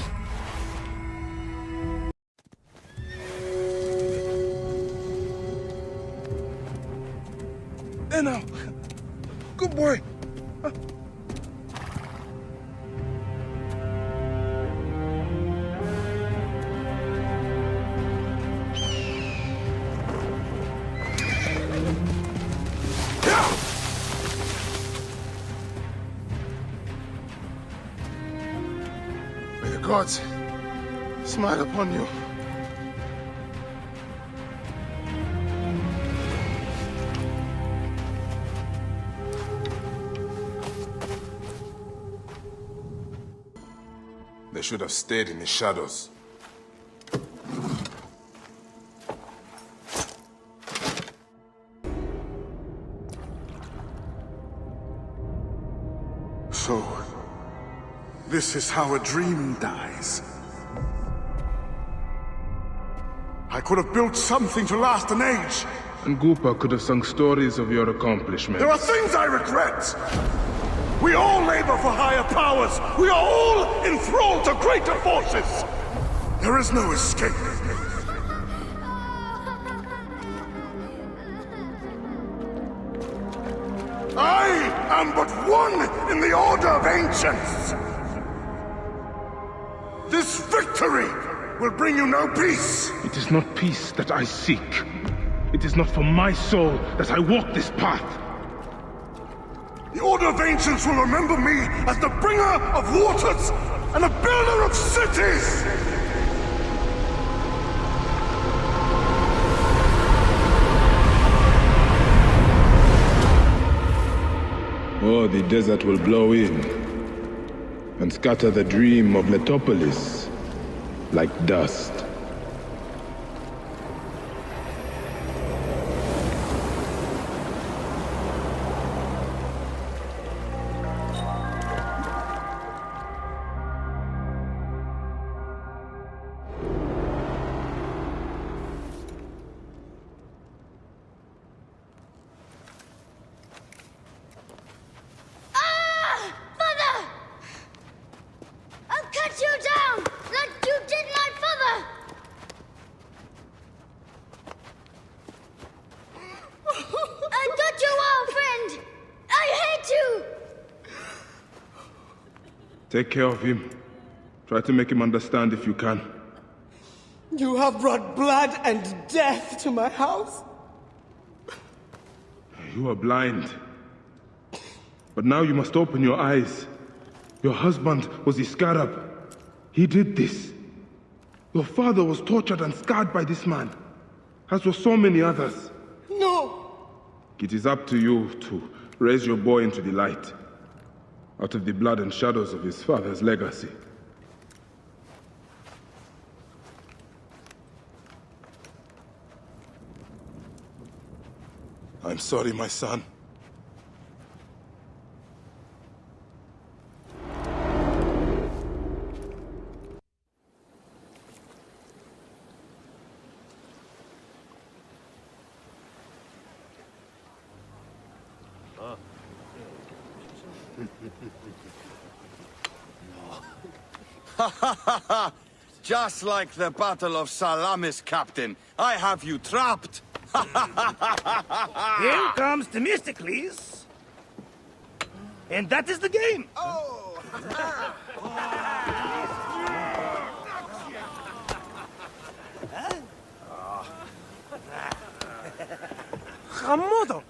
Hey now. Good boy. Gods, smile upon you. They should have stayed in the shadows. So, this is how a dream dies. I could have built something to last an age. And Gupa could have sung stories of your accomplishments. There are things I regret. We all labor for higher powers. We are all enthralled to greater forces. There is no escape. I am but one in the Order of Ancients. This victory will bring you no peace. It is not peace that I seek. It is not for my soul that I walk this path. The Order of Ancients will remember me as the bringer of waters and the builder of cities! Or the desert will blow in and scatter the dream of Letopolis like dust. Take care of him. Try to make him understand if you can. You have brought blood and death to my house. You are blind. But now you must open your eyes. Your husband was Iskarab. He did this. Your father was tortured and scarred by this man, as were so many others. No! It is up to you to raise your boy into the light. out of the blood and shadows of his father's legacy. I'm sorry, my son. Just like the Battle of Salamis, Captain. I have you trapped. Here comes Themistocles. And that is the game. Hamodo!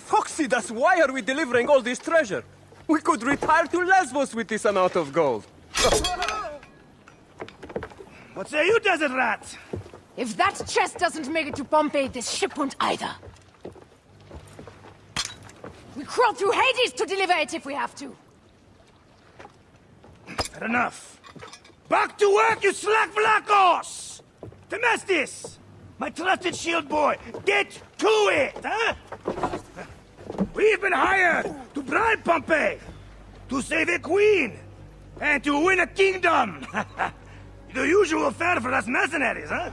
Phoxidas, why are we delivering all this treasure? We could retire to Lesbos with this amount of gold. What say you, desert rat? If that chest doesn't make it to Pompeii, this ship won't either. We crawl through Hades to deliver it if we have to. Fair enough. Back to work, you slack Vlachos! Temestis! My trusted shield boy, get to it, huh? We've been hired to bribe Pompey, to save a queen, and to win a kingdom. The usual fare for us mercenaries, huh?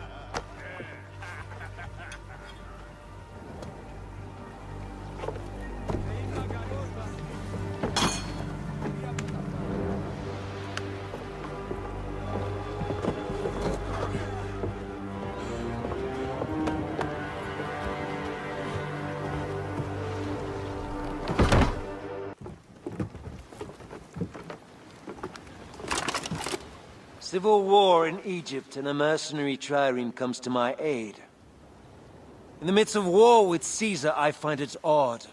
Civil war in Egypt, and a mercenary trireme comes to my aid. In the midst of war with Caesar, I find it odd.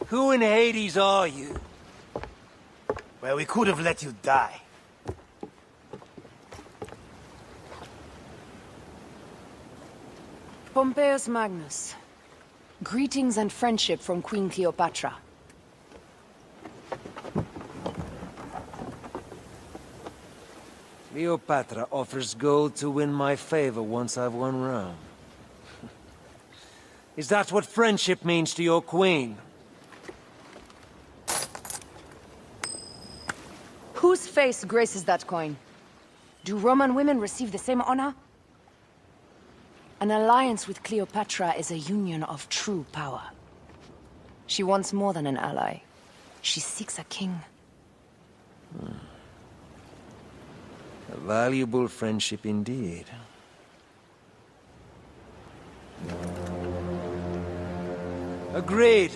Who in Hades are you? Well, we could have let you die. Pompeius Magnus. Greetings and friendship from Queen Cleopatra. Cleopatra offers gold to win my favor once I've won Rome. Is that what friendship means to your queen? Whose face graces that coin? Do Roman women receive the same honor? An alliance with Cleopatra is a union of true power. She wants more than an ally. She seeks a king. A valuable friendship indeed. Agreed.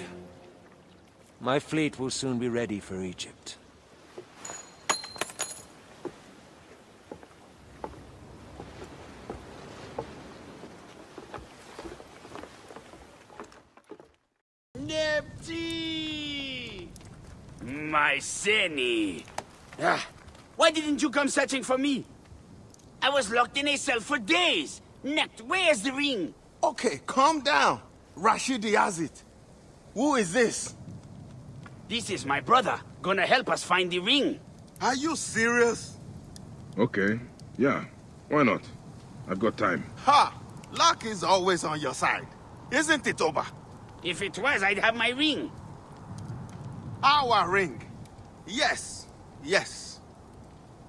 My fleet will soon be ready for Egypt. Nepti! Mycenae! Why didn't you come searching for me? I was locked in a cell for days. Nept, where's the ring? Okay, calm down. Rashidi has it. Who is this? This is my brother. Gonna help us find the ring. Are you serious? Okay, yeah. Why not? I've got time. Ha! Luck is always on your side. Isn't it, Oba? If it was, I'd have my ring. Our ring. Yes. Yes.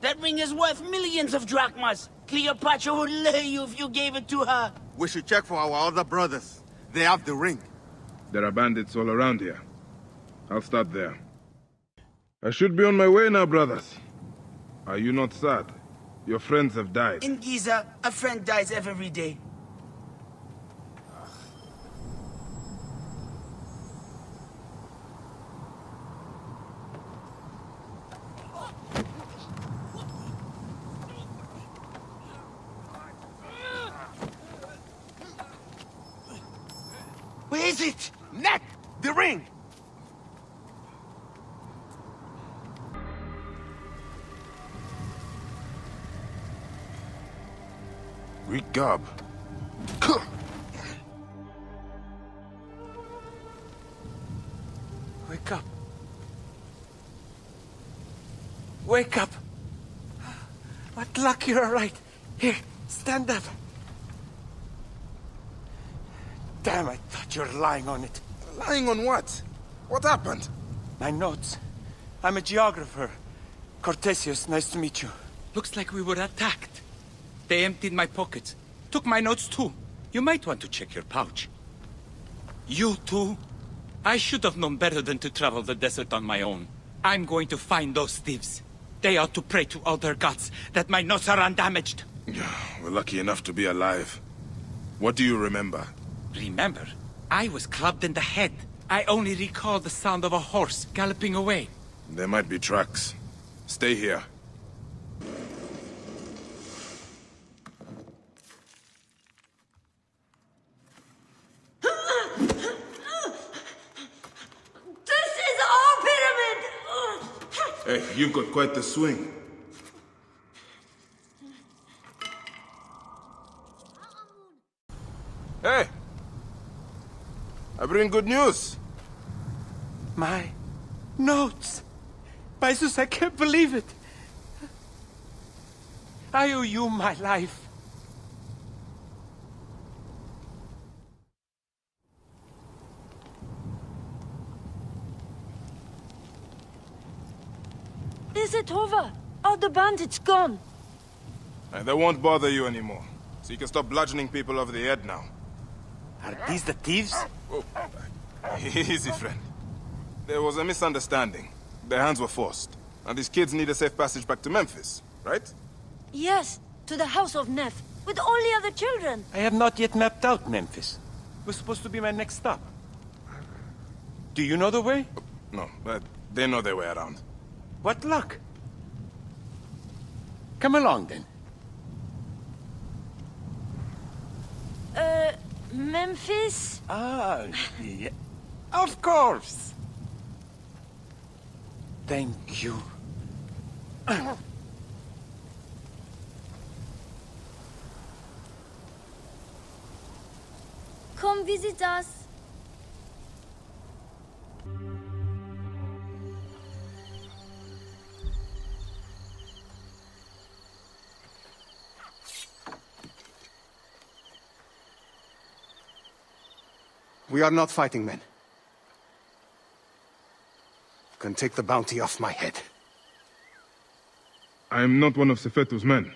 That ring is worth millions of drachmas. Cleopatra would lay you if you gave it to her. We should check for our other brothers. They have the ring. There are bandits all around here. I'll start there. I should be on my way now, brothers. Are you not sad? Your friends have died. In Giza, a friend dies every day. Where is it? Neck! The ring! Rigab. Wake up. Wake up. What luck you're all right. Here, stand up. Damn, I thought you were lying on it. Lying on what? What happened? My notes. I'm a geographer. Cortesius, nice to meet you. Looks like we were attacked. They emptied my pockets. Took my notes too. You might want to check your pouch. You too? I should have known better than to travel the desert on my own. I'm going to find those thieves. They ought to pray to all their gods that my notes are undamaged. We're lucky enough to be alive. What do you remember? Remember, I was clubbed in the head. I only recall the sound of a horse galloping away. There might be tracks. Stay here. This is our pyramid! Hey, you've got quite the swing. Hey! I bring good news. My notes. Jesus, I can't believe it. I owe you my life. Is it over? Are the bandits gone? They won't bother you anymore. So you can stop bludgeoning people over the head now. Are these the thieves? Oh, easy, friend. There was a misunderstanding. Their hands were forced. And these kids need a safe passage back to Memphis, right? Yes, to the house of Neff, with all the other children. I have not yet mapped out Memphis. It was supposed to be my next stop. Do you know the way? No, but they know their way around. What luck. Come along, then. Memphis? Ah, yeah. Of course. Thank you. Come visit us. We are not fighting men. You can take the bounty off my head. I am not one of Sefetu's men.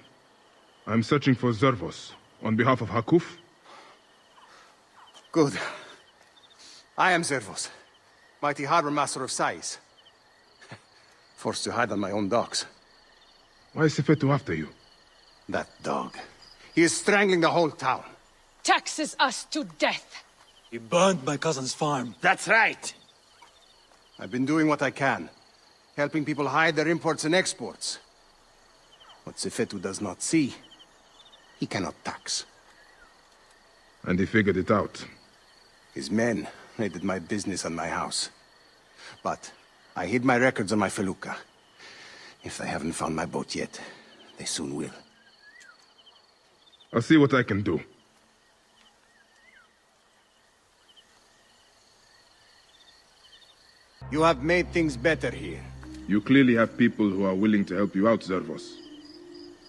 I am searching for Zervos, on behalf of Hakuf. Good. I am Zervos, mighty harbor master of Sais. Forced to hide on my own docks. Why is Sefetu after you? That dog. He is strangling the whole town. Taxes us to death. He burned my cousin's farm. That's right. I've been doing what I can, helping people hide their imports and exports. What Sefetu does not see, he cannot tax. And he figured it out. His men raided my business and my house. But I hid my records on my felucca. If they haven't found my boat yet, they soon will. I'll see what I can do. You have made things better here. You clearly have people who are willing to help you out, Zervos.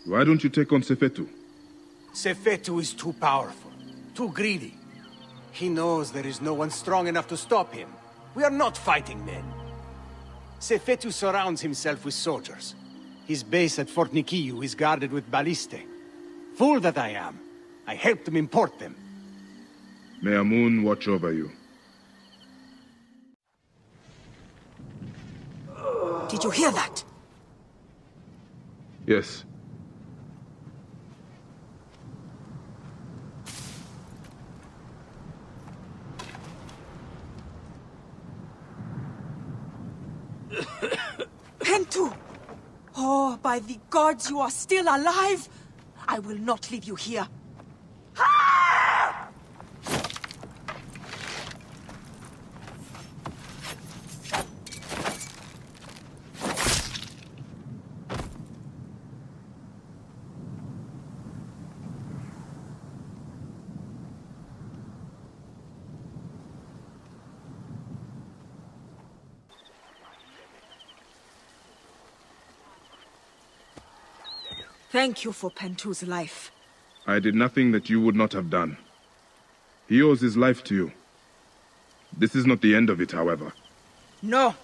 Why don't you take on Sefetu? Sefetu is too powerful, too greedy. He knows there is no one strong enough to stop him. We are not fighting men. Sefetu surrounds himself with soldiers. His base at Fort Nikiu is guarded with ballistae. Fool that I am. I helped him import them. May Amun watch over you. Did you hear that? Yes. Pentu! Oh, by the gods, you are still alive! I will not leave you here. Thank you for Pentu's life. I did nothing that you would not have done. He owes his life to you. This is not the end of it, however. No.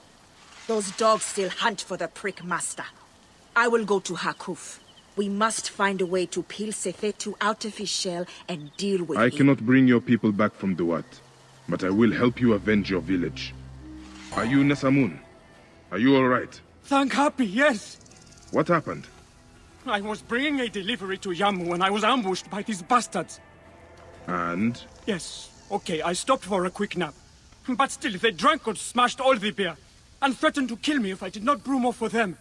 Those dogs still hunt for the prick master. I will go to Hakuf. We must find a way to peel Sefetu out of his shell and deal with I him. cannot bring your people back from Duat, but I will help you avenge your village. Are you Nesamun? Are you all right? Thank Happy, yes. What happened? I was bringing a delivery to Yamu when I was ambushed by these bastards. And? Yes, okay, I stopped for a quick nap. But still, they drank and smashed all the beer, and threatened to kill me if I did not brew more for them.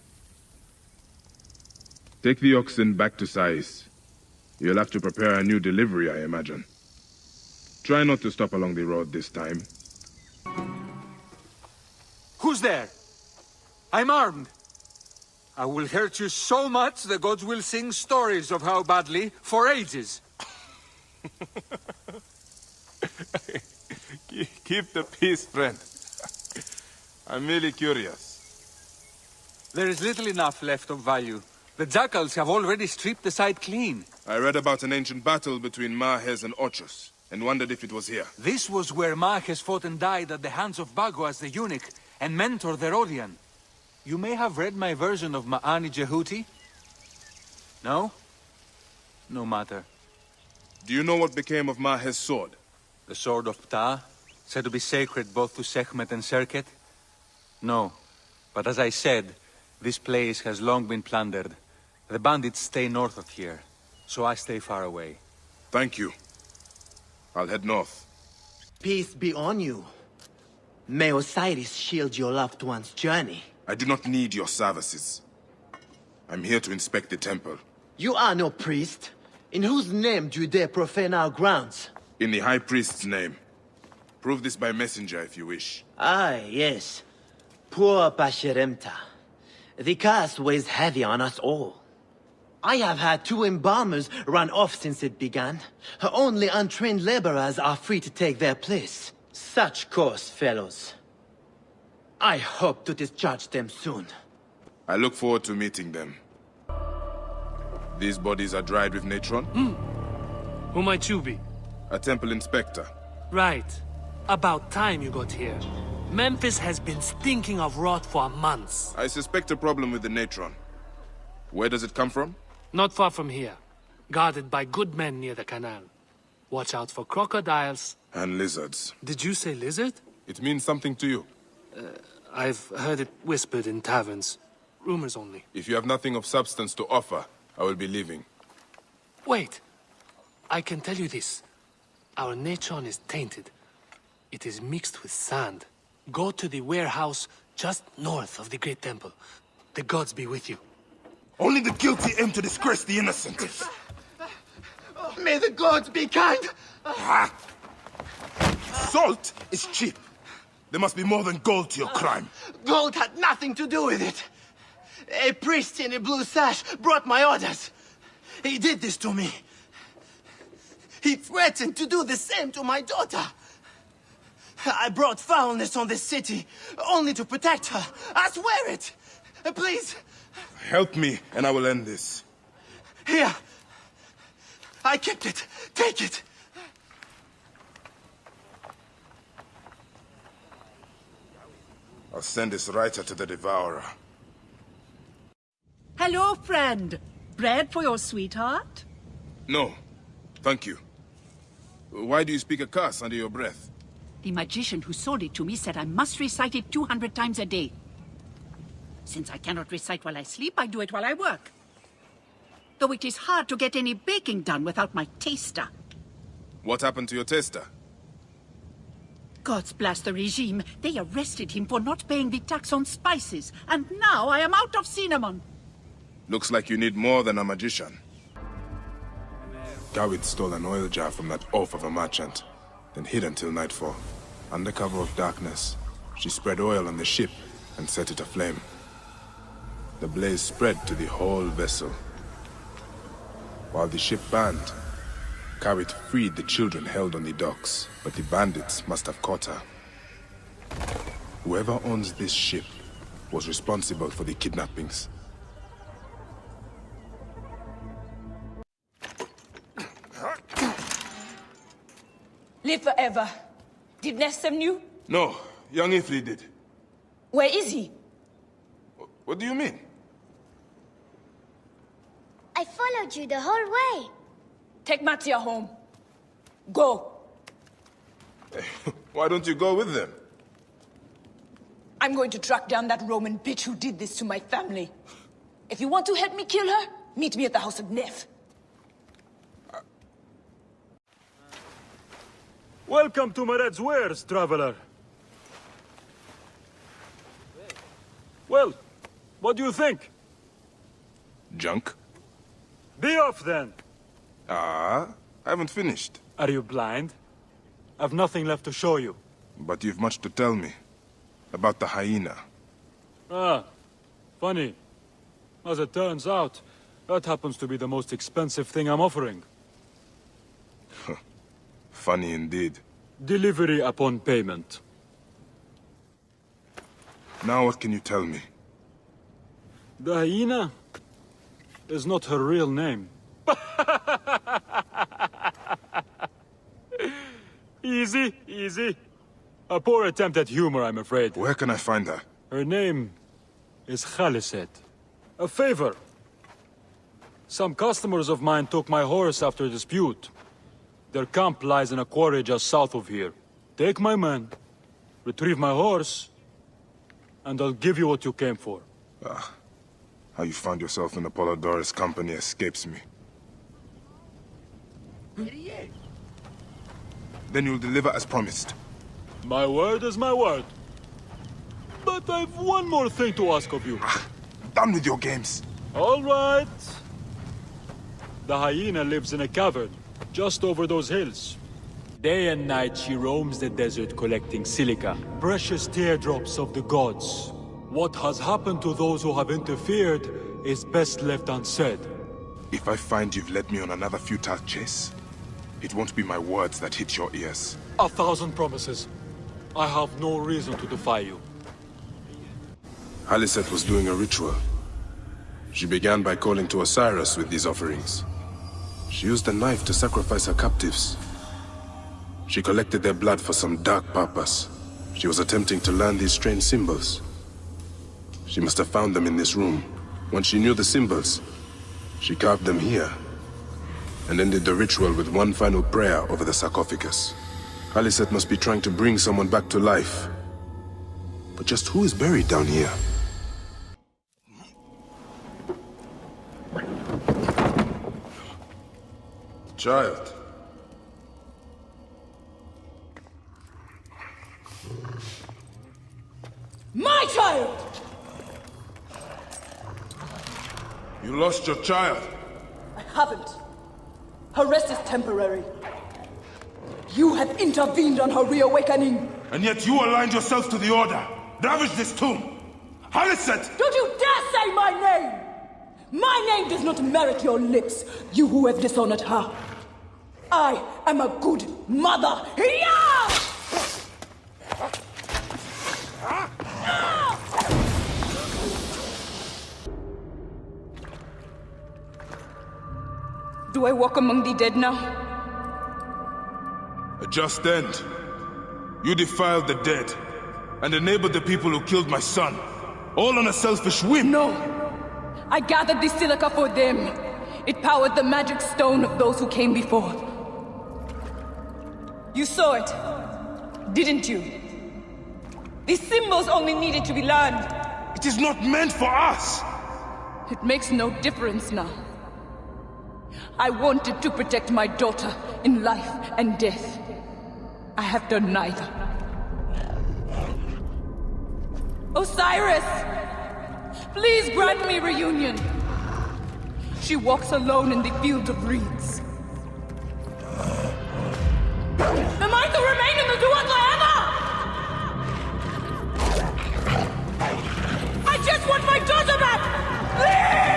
Take the oxen back to Sais. You'll have to prepare a new delivery, I imagine. Try not to stop along the road this time. Who's there? I'm armed. I will hurt you so much the gods will sing stories of how badly for ages. Keep the peace, friend. I'm merely curious. There is little enough left of value. The jackals have already stripped the site clean. I read about an ancient battle between Mahes and Ochus, and wondered if it was here. This was where Mahes fought and died at the hands of Bagoas the eunuch, and mentor the Rodian. You may have read my version of Ma'ani Jehuti? No? No matter. Do you know what became of Mahes' sword? The sword of Ptah? Said to be sacred both to Sekhmet and Serket? No. But as I said, this place has long been plundered. The bandits stay north of here, so I stay far away. Thank you. I'll head north. Peace be on you. May Osiris shield your loved one's journey. I do not need your services. I'm here to inspect the temple. You are no priest. In whose name do you dare profane our grounds? In the High Priest's name. Prove this by messenger if you wish. Ah, yes. Poor Pasheremta. The curse weighs heavy on us all. I have had 2 embalmers run off since it began. Only untrained laborers are free to take their place. Such coarse fellows. I hope to discharge them soon. I look forward to meeting them. These bodies are dried with natron? Who might you be? A temple inspector. Right. About time you got here. Memphis has been stinking of rot for months. I suspect a problem with the natron. Where does it come from? Not far from here. Guarded by good men near the canal. Watch out for crocodiles. And lizards. Did you say lizard? It means something to you. I've heard it whispered in taverns. Rumors only. If you have nothing of substance to offer, I will be leaving. Wait. I can tell you this. Our natron is tainted. It is mixed with sand. Go to the warehouse just north of the Great Temple. The gods be with you. Only the guilty aim to disgrace the innocent. May the gods be kind! Salt is cheap. There must be more than gold to your crime. Gold had nothing to do with it. A priest in a blue sash brought my orders. He did this to me. He threatened to do the same to my daughter. I brought foulness on this city, only to protect her. I swear it! Please! Help me, and I will end this. Here! I kept it. Take it! I'll send this writer to the Devourer. Hello, friend. Bread for your sweetheart? No, thank you. Why do you speak a curse under your breath? The magician who sold it to me said I must recite it 200 times a day. Since I cannot recite while I sleep, I do it while I work. Though it is hard to get any baking done without my taster. What happened to your taster? Gods blast the regime. They arrested him for not paying the tax on spices, and now I am out of cinnamon. Looks like you need more than a magician. Gawit stole an oil jar from that oaf of a merchant, then hid until nightfall. Under cover of darkness, she spread oil on the ship and set it aflame. The blaze spread to the whole vessel. While the ship burned, Gawit freed the children held on the docks, but the bandits must have caught her. Whoever owns this ship was responsible for the kidnappings. Live forever. Did Ness send you? No, young Ifli did. Where is he? What do you mean? I followed you the whole way. Take Matia home. Go. Why don't you go with them? I'm going to track down that Roman bitch who did this to my family. If you want to help me kill her, meet me at the house of Nef. Welcome to Mared's wares, traveler. Well, what do you think? Junk? Be off then. I haven't finished. Are you blind? I've nothing left to show you. But you've much to tell me. About the hyena. Ah, funny. As it turns out, that happens to be the most expensive thing I'm offering. Funny indeed. Delivery upon payment. Now what can you tell me? The hyena is not her real name. Easy, easy. A poor attempt at humor, I'm afraid. Where can I find her? Her name is Khaliset. A favor. Some customers of mine took my horse after a dispute. Their camp lies in a quarry just south of here. Take my men, retrieve my horse, and I'll give you what you came for. How you found yourself in Apollodorus' company escapes me. Then you'll deliver as promised. My word is my word. But I've one more thing to ask of you. Done with your games. All right. The hyena lives in a cavern, just over those hills. Day and night she roams the desert collecting silica, precious teardrops of the gods. What has happened to those who have interfered is best left unsaid. If I find you've led me on another futile chase, it won't be my words that hit your ears. 1,000 promises. I have no reason to defy you. Khaliset was doing a ritual. She began by calling to Osiris with these offerings. She used a knife to sacrifice her captives. She collected their blood for some dark purpose. She was attempting to learn these strange symbols. She must have found them in this room. Once she knew the symbols, she carved them here, and ended the ritual with one final prayer over the sarcophagus. Khaliset must be trying to bring someone back to life. But just who is buried down here? Child. My child! You lost your child. I haven't. Her rest is temporary. You have intervened on her reawakening. And yet you aligned yourself to the Order. Ravage this tomb. Khaliset! Don't you dare say my name! My name does not merit your lips, you who have dishonored her. I am a good mother. Yeah! Do I walk among the dead now? A just end. You defiled the dead, and enabled the people who killed my son. All on a selfish whim. No. I gathered the silica for them. It powered the magic stone of those who came before. You saw it, didn't you? These symbols only needed to be learned. It is not meant for us! It makes no difference now. I wanted to protect my daughter in life and death. I have done neither. Osiris! Please grant me reunion. She walks alone in the fields of reeds. Am I to remain in the Duat forever? I just want my daughter back! Please!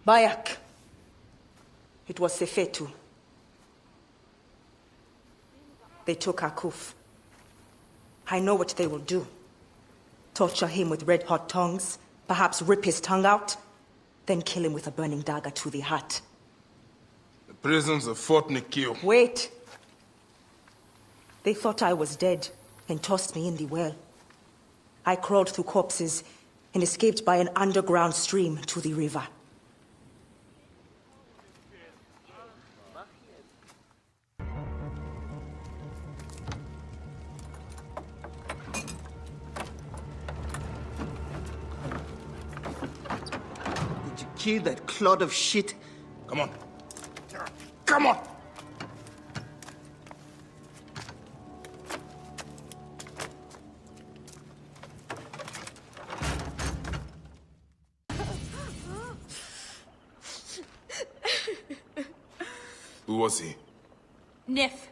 Bayek. It was Sefetu. They took Hakuf. I know what they will do. Torture him with red-hot tongues, perhaps rip his tongue out, then kill him with a burning dagger to the heart. The prisons of Fort Nikio. Wait. They thought I was dead and tossed me in the well. I crawled through corpses and escaped by an underground stream to the river. Did you kill that clod of shit? Come on. Come on! Who was he? Nef.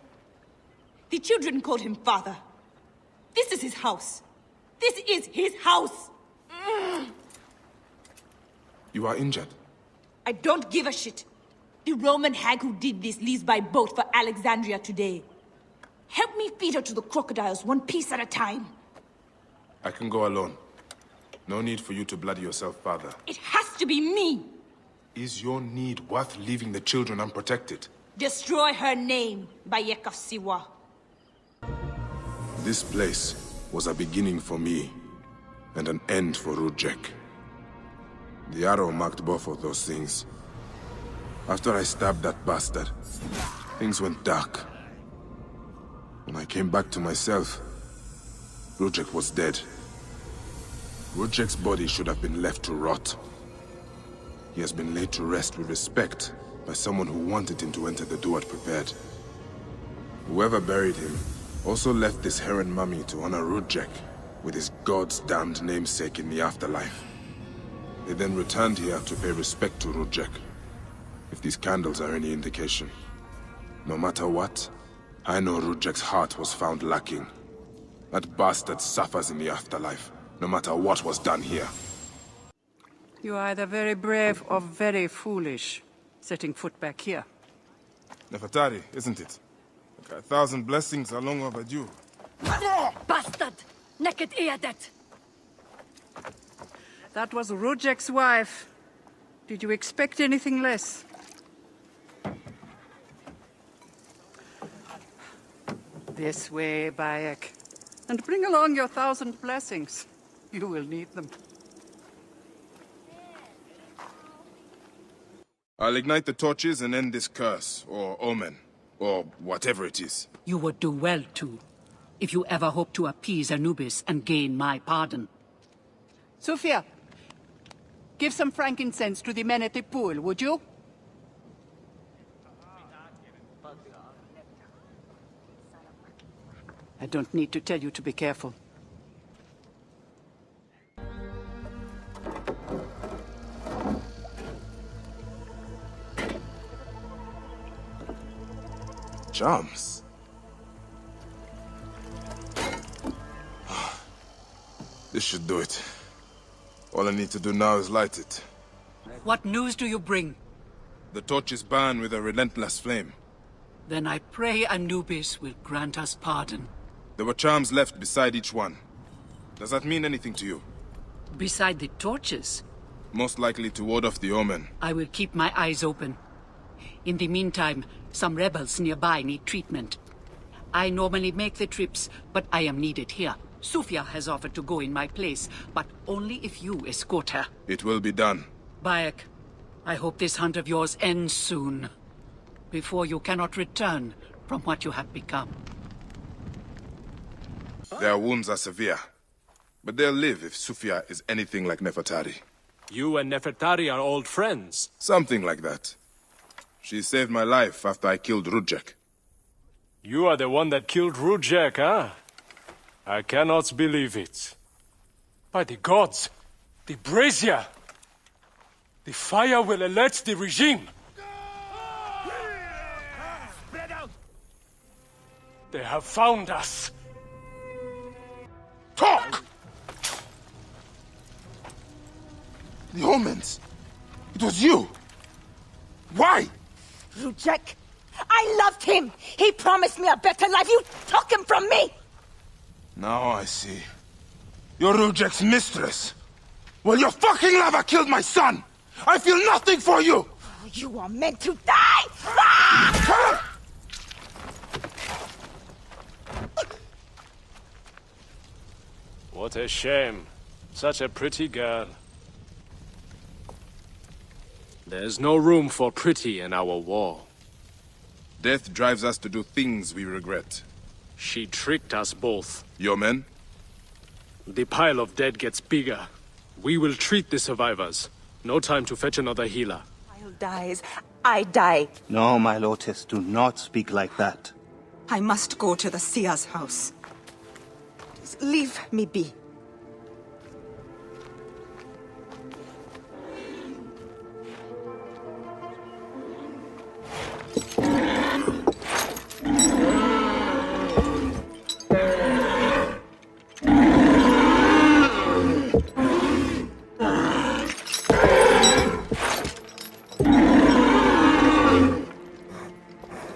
The children called him father. This is his house. This is his house! You are injured. I don't give a shit. The Roman hag who did this leaves by boat for Alexandria today. Help me feed her to the crocodiles, one piece at a time. I can go alone. No need for you to bloody yourself, father. It has to be me! Is your need worth leaving the children unprotected? Destroy her name, Bayek of Siwa. This place was a beginning for me, and an end for Rudjek. The arrow marked both of those things. After I stabbed that bastard, things went dark. When I came back to myself, Rudjek was dead. Rudjek's body should have been left to rot. He has been laid to rest with respect by someone who wanted him to enter the Duat prepared. Whoever buried him also left this Heron mummy to honor Rudjek with his god's damned namesake in the afterlife. They then returned here to pay respect to Rudjek, if these candles are any indication. No matter what, I know Rudjek's heart was found lacking. That bastard suffers in the afterlife, no matter what was done here. You are either very brave or very foolish, setting foot back here. Nefertari, isn't it? 1,000 blessings are long overdue. Bastard! Naked Eadet! That was Rudjek's wife. Did you expect anything less? This way, Bayek. And bring along your 1,000 blessings. You will need them. I'll ignite the torches and end this curse, or omen, or whatever it is. You would do well to, if you ever hope to appease Anubis and gain my pardon. Sophia, give some frankincense to the men at the pool, would you? I don't need to tell you to be careful. Charms. This should do it. All I need to do now is light it. What news do you bring? The torches burn with a relentless flame. Then I pray Anubis will grant us pardon. There were charms left beside each one. Does that mean anything to you? Beside the torches? Most likely to ward off the omen. I will keep my eyes open. In the meantime, some rebels nearby need treatment. I normally make the trips, but I am needed here. Sufia has offered to go in my place, but only if you escort her. It will be done. Bayek, I hope this hunt of yours ends soon, before you cannot return from what you have become. Their wounds are severe, but they'll live if Sufia is anything like Nefertari. You and Nefertari are old friends. Something like that. She saved my life after I killed Rudjek. You are the one that killed Rudjek, huh? I cannot believe it. By the gods, the brazier! The fire will alert the regime! They have found us! Talk! The omens! It was you! Why? Rujek, I loved him. He promised me a better life. You took him from me. Now I see. You're Rujek's mistress. Well, your fucking lover killed my son. I feel nothing for you. You are meant to die. Ah! What a shame. Such a pretty girl. There's no room for pretty in our war. Death drives us to do things we regret. She tricked us both. Your men? The pile of dead gets bigger. We will treat the survivors. No time to fetch another healer. Child dies. I die. No, my Lotus, do not speak like that. I must go to the Seer's house. Just leave me be.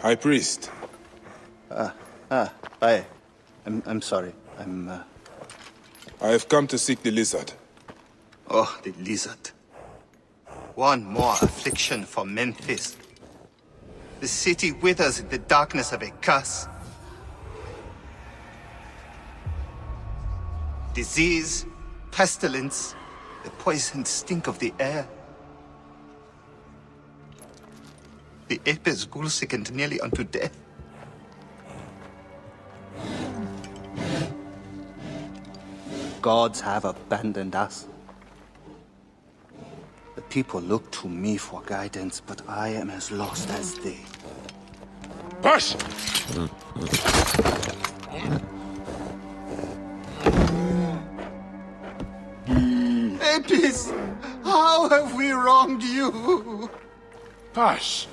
High Priest. I'm sorry. I have come to seek the lizard. Oh, the lizard. One more affliction for Memphis. The city withers in the darkness of a curse. Disease, pestilence, the poisoned stink of the air. The Apis ghoul sickened nearly unto death. Gods have abandoned us. The people look to me for guidance, but I am as lost as they. Push! Apis, how have we wronged you? Hush!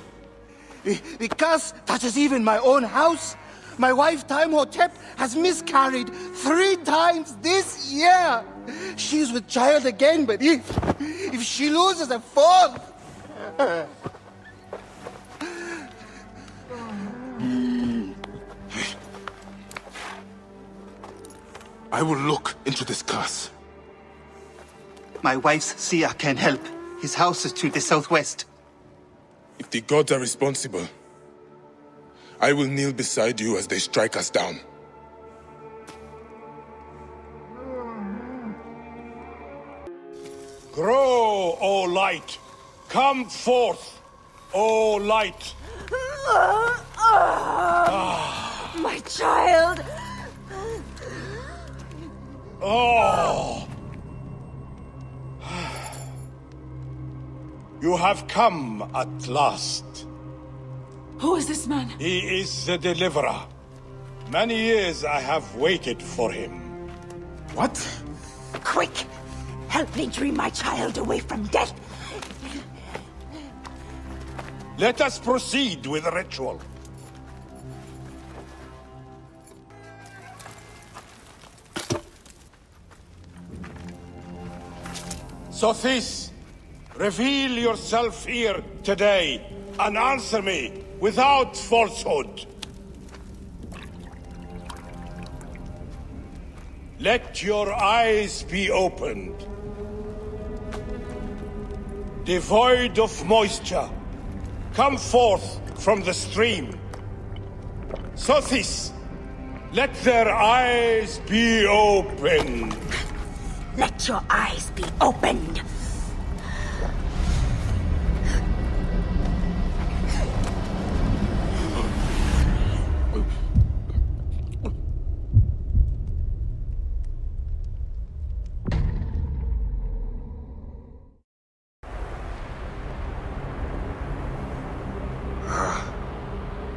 The curse touches even my own house. My wife, Timehotep, has miscarried 3 times this year. She's with child again, but if she loses a 4th... I will look into this curse. My wife's seer can help. His house is to the southwest. If the gods are responsible, I will kneel beside you as they strike us down. Grow, O light! Come forth, O light! My child! Oh! You have come at last. Who is this man? He is the deliverer. Many years I have waited for him. What? Quick! Help me dream my child away from death! Let us proceed with the ritual. Sothis, reveal yourself here today and answer me without falsehood. Let your eyes be opened. Devoid of moisture, come forth from the stream. Sothis, let their eyes be opened. Let your eyes be opened.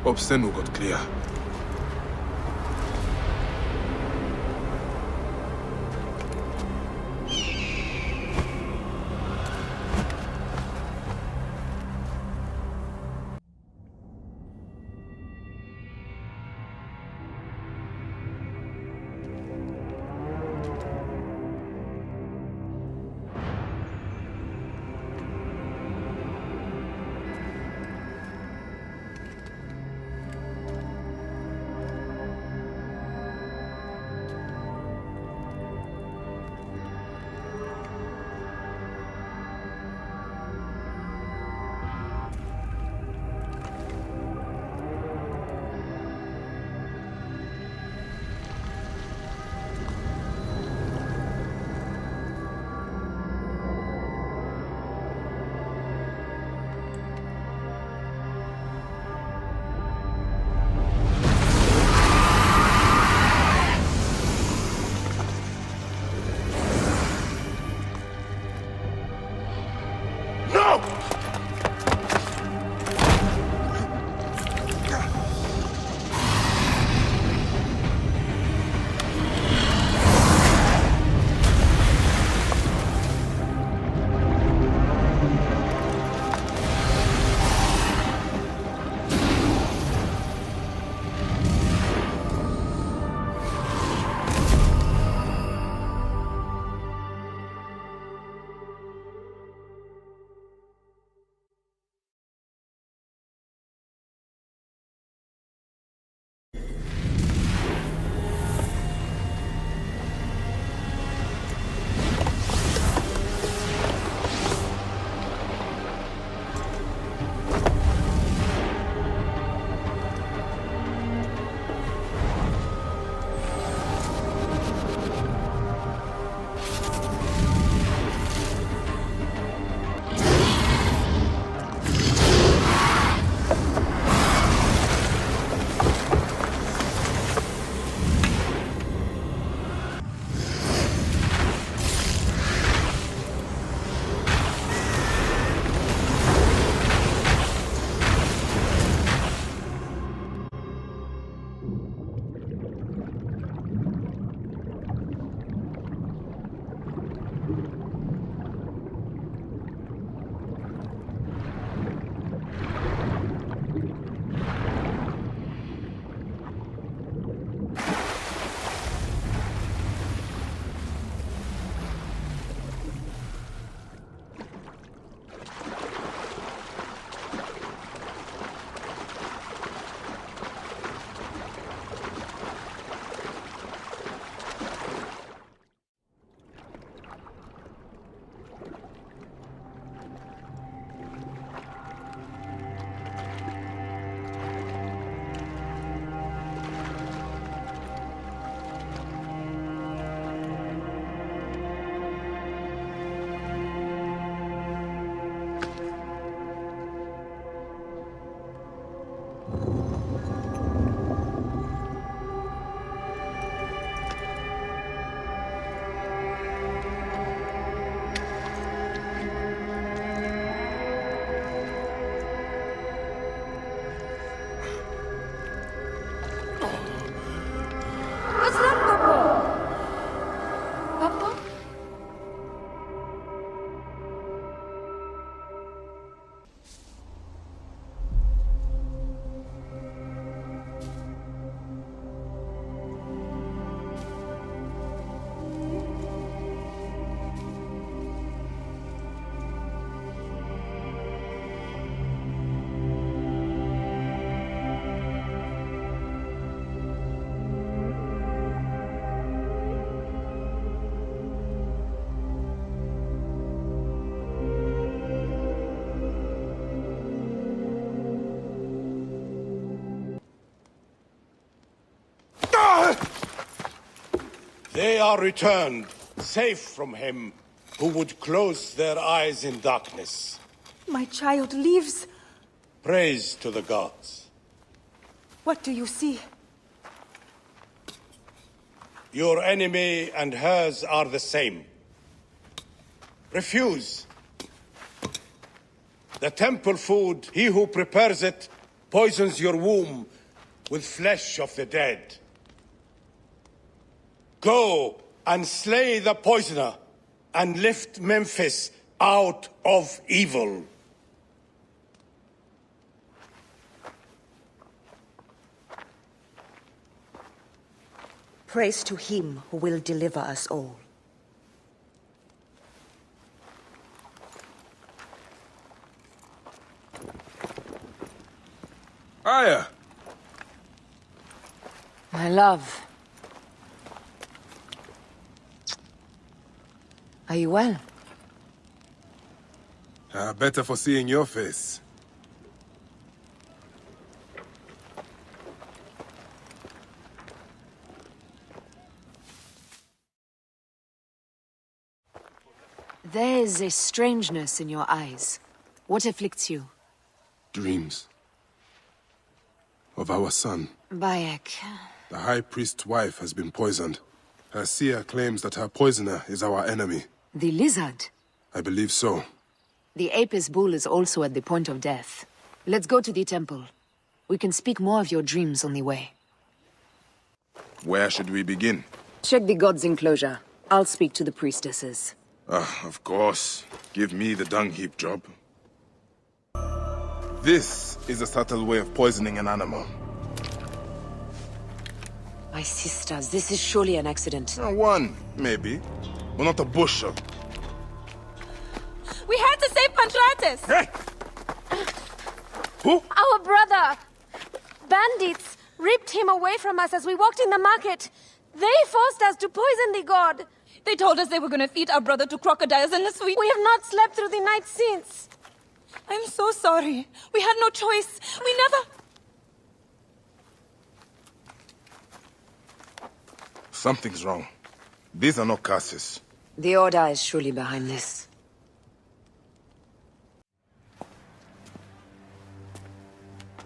Hope Senu got clear. They are returned, safe from him who would close their eyes in darkness. My child lives. Praise to the gods. What do you see? Your enemy and hers are the same. Refuse. The temple food, he who prepares it, poisons your womb with flesh of the dead. Go and slay the poisoner, and lift Memphis out of evil. Praise to him who will deliver us all. Aya! My love. Are you well? Better for seeing your face. There's a strangeness in your eyes. What afflicts you? Dreams. Of our son. Bayek. The High Priest's wife has been poisoned. Her seer claims that her poisoner is our enemy. The lizard? I believe so. The Apis bull is also at the point of death. Let's go to the temple. We can speak more of your dreams on the way. Where should we begin? Check the god's enclosure. I'll speak to the priestesses. Of course. Give me the dung heap job. This is a subtle way of poisoning an animal. My sisters, this is surely an accident. One, maybe. But not a bushel. We had to save Pantratus! Hey! Who? Our brother! Bandits ripped him away from us as we walked in the market. They forced us to poison the god. They told us they were going to feed our brother to crocodiles unless we have not slept through the night since. I'm so sorry. We had no choice. We never... Something's wrong. These are not curses. The Order is surely behind this.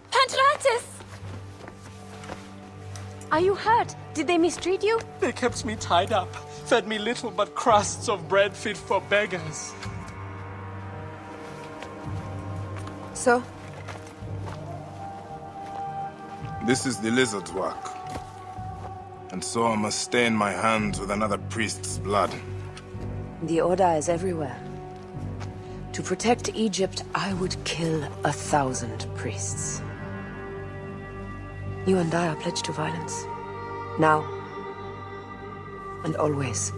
Pantratus! Are you hurt? Did they mistreat you? They kept me tied up, fed me little but crusts of bread fit for beggars. So? This is the lizard's work. And so I must stain my hands with another priest's blood. The Order is everywhere. To protect Egypt, I would kill 1,000 priests. You and I are pledged to violence. Now. And always.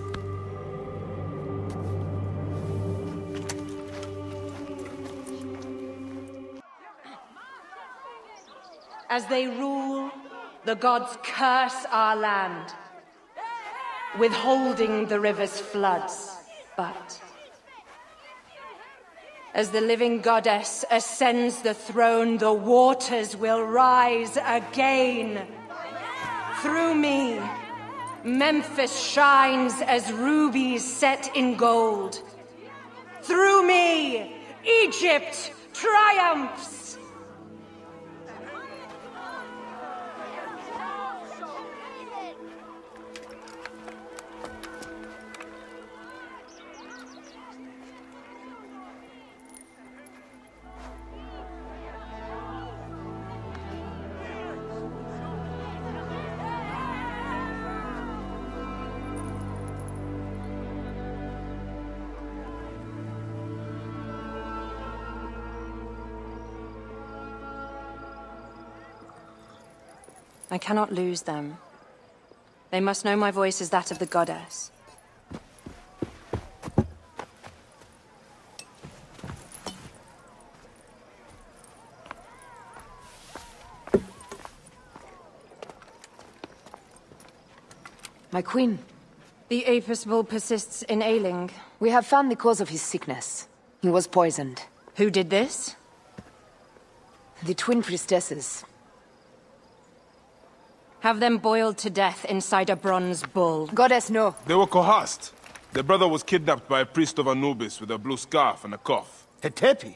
As they rule, the gods curse our land, withholding the river's floods. But as the living goddess ascends the throne, the waters will rise again. Through me, Memphis shines as rubies set in gold. Through me, Egypt triumphs. I cannot lose them. They must know my voice is that of the goddess. My queen. The Apis bull persists in ailing. We have found the cause of his sickness. He was poisoned. Who did this? The twin priestesses. Have them boiled to death inside a bronze bull. Goddess, no. They were coerced. Their brother was kidnapped by a priest of Anubis with a blue scarf and a cough. Hetepi?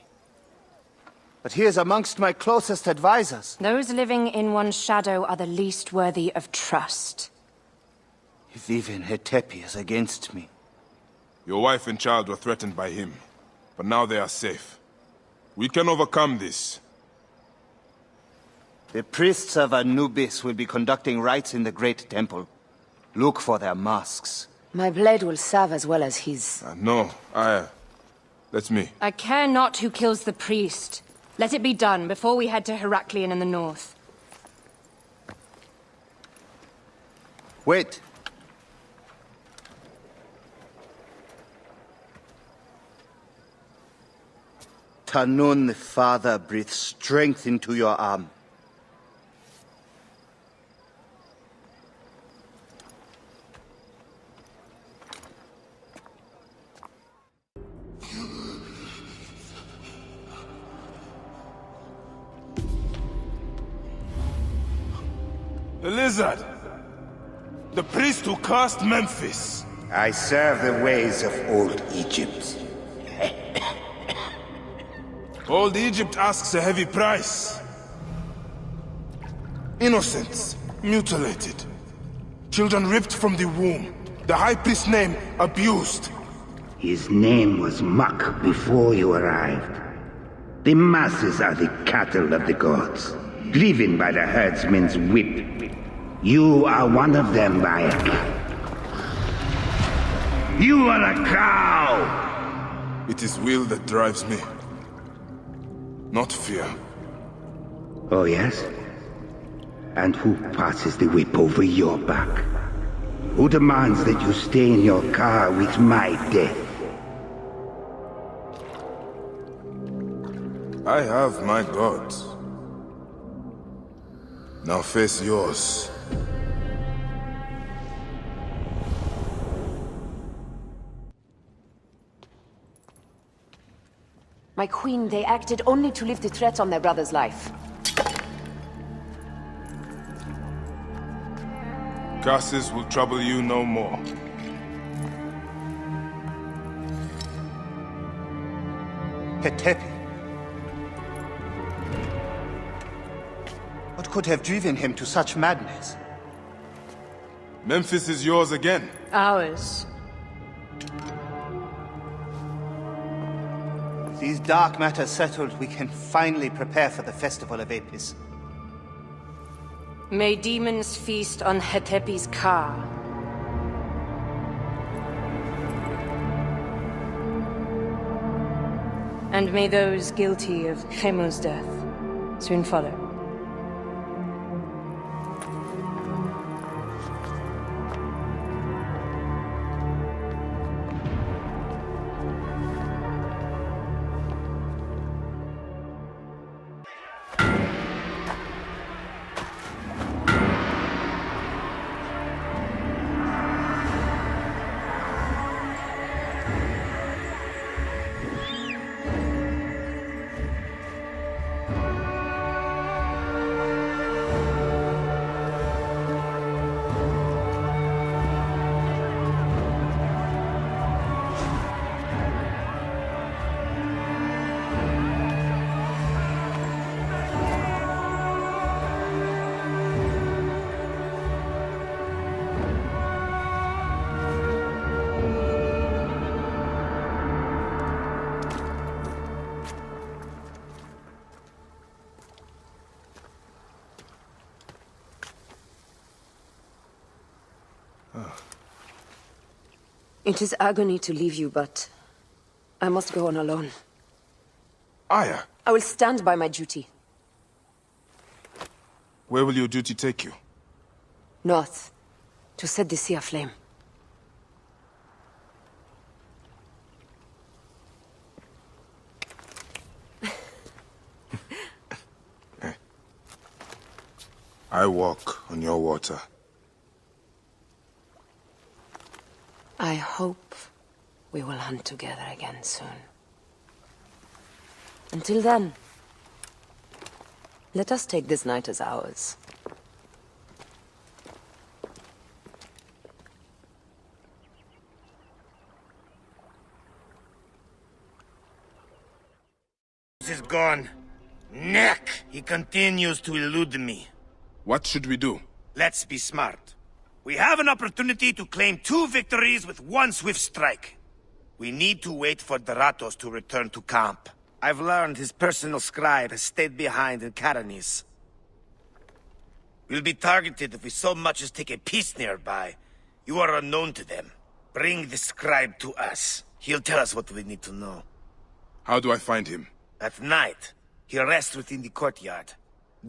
But he is amongst my closest advisors. Those living in one's shadow are the least worthy of trust. If even Hetepi is against me. Your wife and child were threatened by him, but now they are safe. We can overcome this. The priests of Anubis will be conducting rites in the Great Temple. Look for their masks. My blade will serve as well as his. No, that's me. I care not who kills the priest. Let it be done before we head to Heraklion in the north. Wait. Tanun the Father breathes strength into your arm. The lizard! The priest who cursed Memphis! I serve the ways of old Egypt. Old Egypt asks a heavy price. Innocents, mutilated. Children ripped from the womb. The high priest's name abused. His name was Muck before you arrived. The masses are the cattle of the gods, driven by the herdsman's whip. You are one of them, Bayek. You are a cow! It is will that drives me. Not fear. Oh, yes? And who passes the whip over your back? Who demands that you stay in your car with my death? I have my gods. Now face yours. My queen, they acted only to lift the threat on their brother's life. Curses will trouble you no more. Hetepi. What could have driven him to such madness? Memphis is yours again. Ours. These dark matters settled, we can finally prepare for the festival of Apis. May demons feast on Hetepi's car. And may those guilty of Chemu's death soon follow. It is agony to leave you, but I must go on alone. Aya, I will stand by my duty. where will your duty take you? North, to set the sea aflame. I walk on your water. I hope we will hunt together again soon. Until then, let us take this night as ours. is gone. Neck! He continues to elude me. What should we do? Let's be smart. We have an opportunity to claim 2 victories with 1 swift strike. We need to wait for Doratos to return to camp. I've learned his personal scribe has stayed behind in Karanis. We'll be targeted if we so much as take a piece nearby. You are unknown to them. Bring the scribe to us. He'll tell us what we need to know. How do I find him? At night, he rests within the courtyard.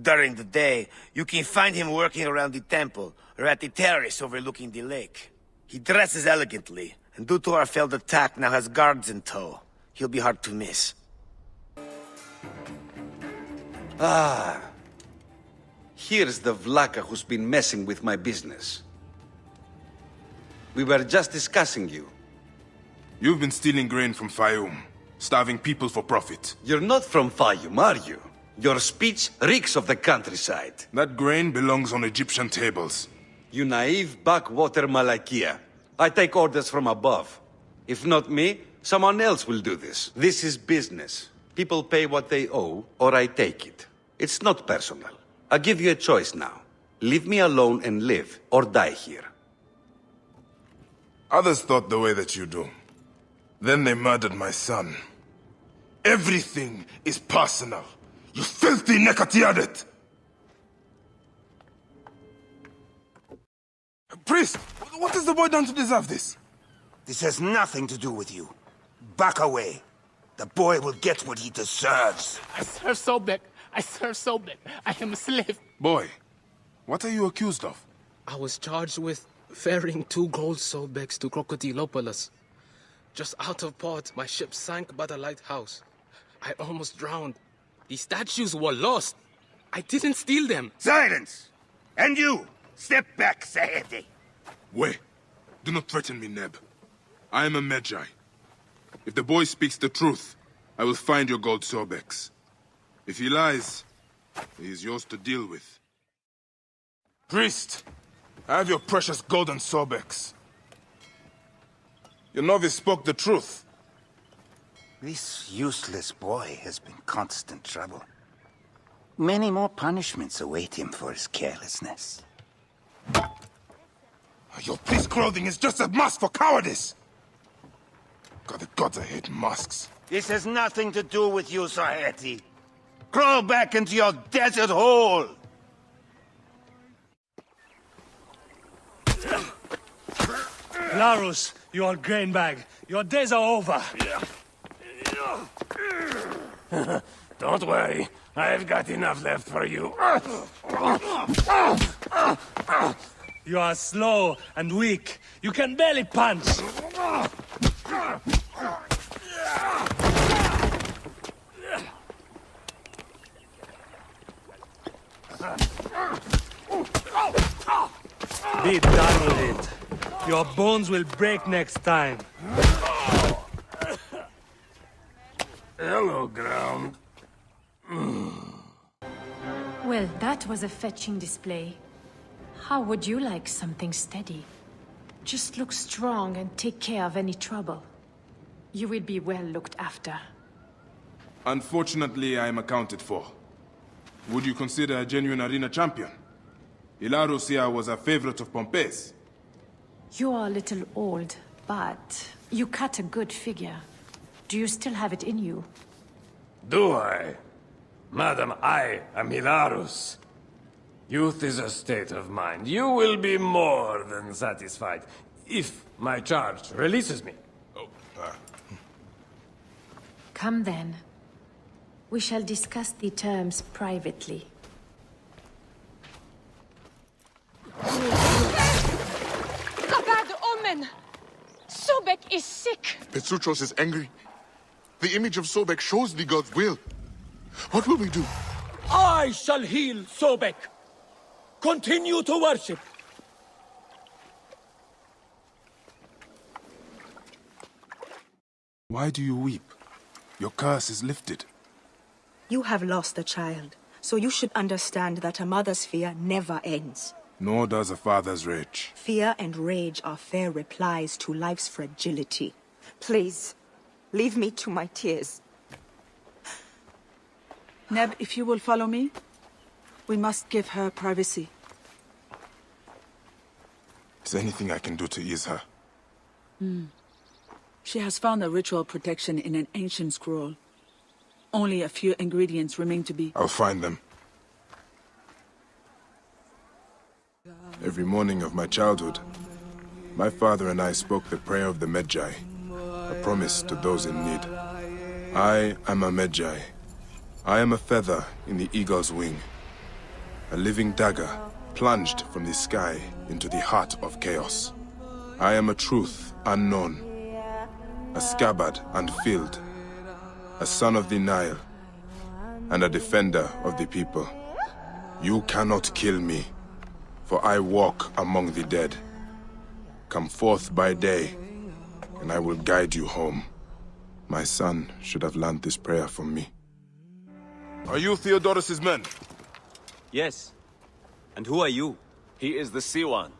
During the day, you can find him working around the temple, or at the terrace overlooking the lake. He dresses elegantly, and due to our failed attack, now has guards in tow. He'll be hard to miss. Ah. Here's the Vlaka who's been messing with my business. We were just discussing you. You've been stealing grain from Fayum, starving people for profit. You're not from Fayum, are you? Your speech reeks of the countryside. That grain belongs on Egyptian tables. You naive backwater Malakia. I take orders from above. If not me, someone else will do this. This is business. People pay what they owe, or I take it. It's not personal. I give you a choice now. Leave me alone and live, or die here. Others thought the way that you do. Then they murdered my son. Everything is personal. You filthy Nekatiadet! Priest, what has the boy done to deserve this? This has nothing to do with you. Back away. The boy will get what he deserves. I serve Sobek. I serve Sobek. I am a slave. Boy, what are you accused of? I was charged with ferrying 2 gold Sobeks to Crocodilopolis. Just out of port, my ship sank by the lighthouse. I almost drowned. The statues were lost. I didn't steal them. Silence! And you! Step back, Saeti. Wait. Do not threaten me, Neb. I am a Medjay. If the boy speaks the truth, I will find your gold Sobeks. If he lies, he is yours to deal with. Priest, I have your precious golden Sobeks. Your novice spoke the truth. This useless boy has been constant trouble. Many more punishments await him for his carelessness. Your priest clothing is just a mask for cowardice! God, the gods, I hate masks. This has nothing to do with you, Saeti. Crawl back into your desert hole! Larus, you old grain bag. Your days are over. Don't worry. I've got enough left for you. You are slow and weak. You can barely punch. Be done with it. Your bones will break next time. Hello, ground. Well, that was a fetching display. How would you like something steady? Just look strong and take care of any trouble. You will be well looked after. Unfortunately, I am accounted for. Would you consider a genuine arena champion? Hilarus here was a favorite of Pompey's. You are a little old, but you cut a good figure. Do you still have it in you? Do I? Madam, I am Hilarus. Youth is a state of mind. You will be more than satisfied if my charge releases me. Come then. We shall discuss the terms privately. A bad omen! Sobek is sick! Petruchos is angry. The image of Sobek shows the god's will. What will we do? I shall heal Sobek. Continue to worship. Why do you weep? Your curse is lifted. You have lost a child, so you should understand that a mother's fear never ends. Nor does a father's rage. Fear and rage are fair replies to life's fragility. Please, leave me to my tears. Neb, if you will follow me, we must give her privacy. Is there anything I can do to ease her? She has found a ritual protection in an ancient scroll. Only a few ingredients remain to be... I'll find them. Every morning of my childhood, my father and I spoke the prayer of the Medjay, a promise to those in need. I am a Medjay. I am a feather in the eagle's wing. A living dagger plunged from the sky into the heart of chaos. I am a truth unknown. A scabbard unfilled. A son of the Nile. And a defender of the people. You cannot kill me, for I walk among the dead. Come forth by day, and I will guide you home. My son should have learned this prayer from me. Are you Theodorus's men? Yes. And who are you? He is the Siwan.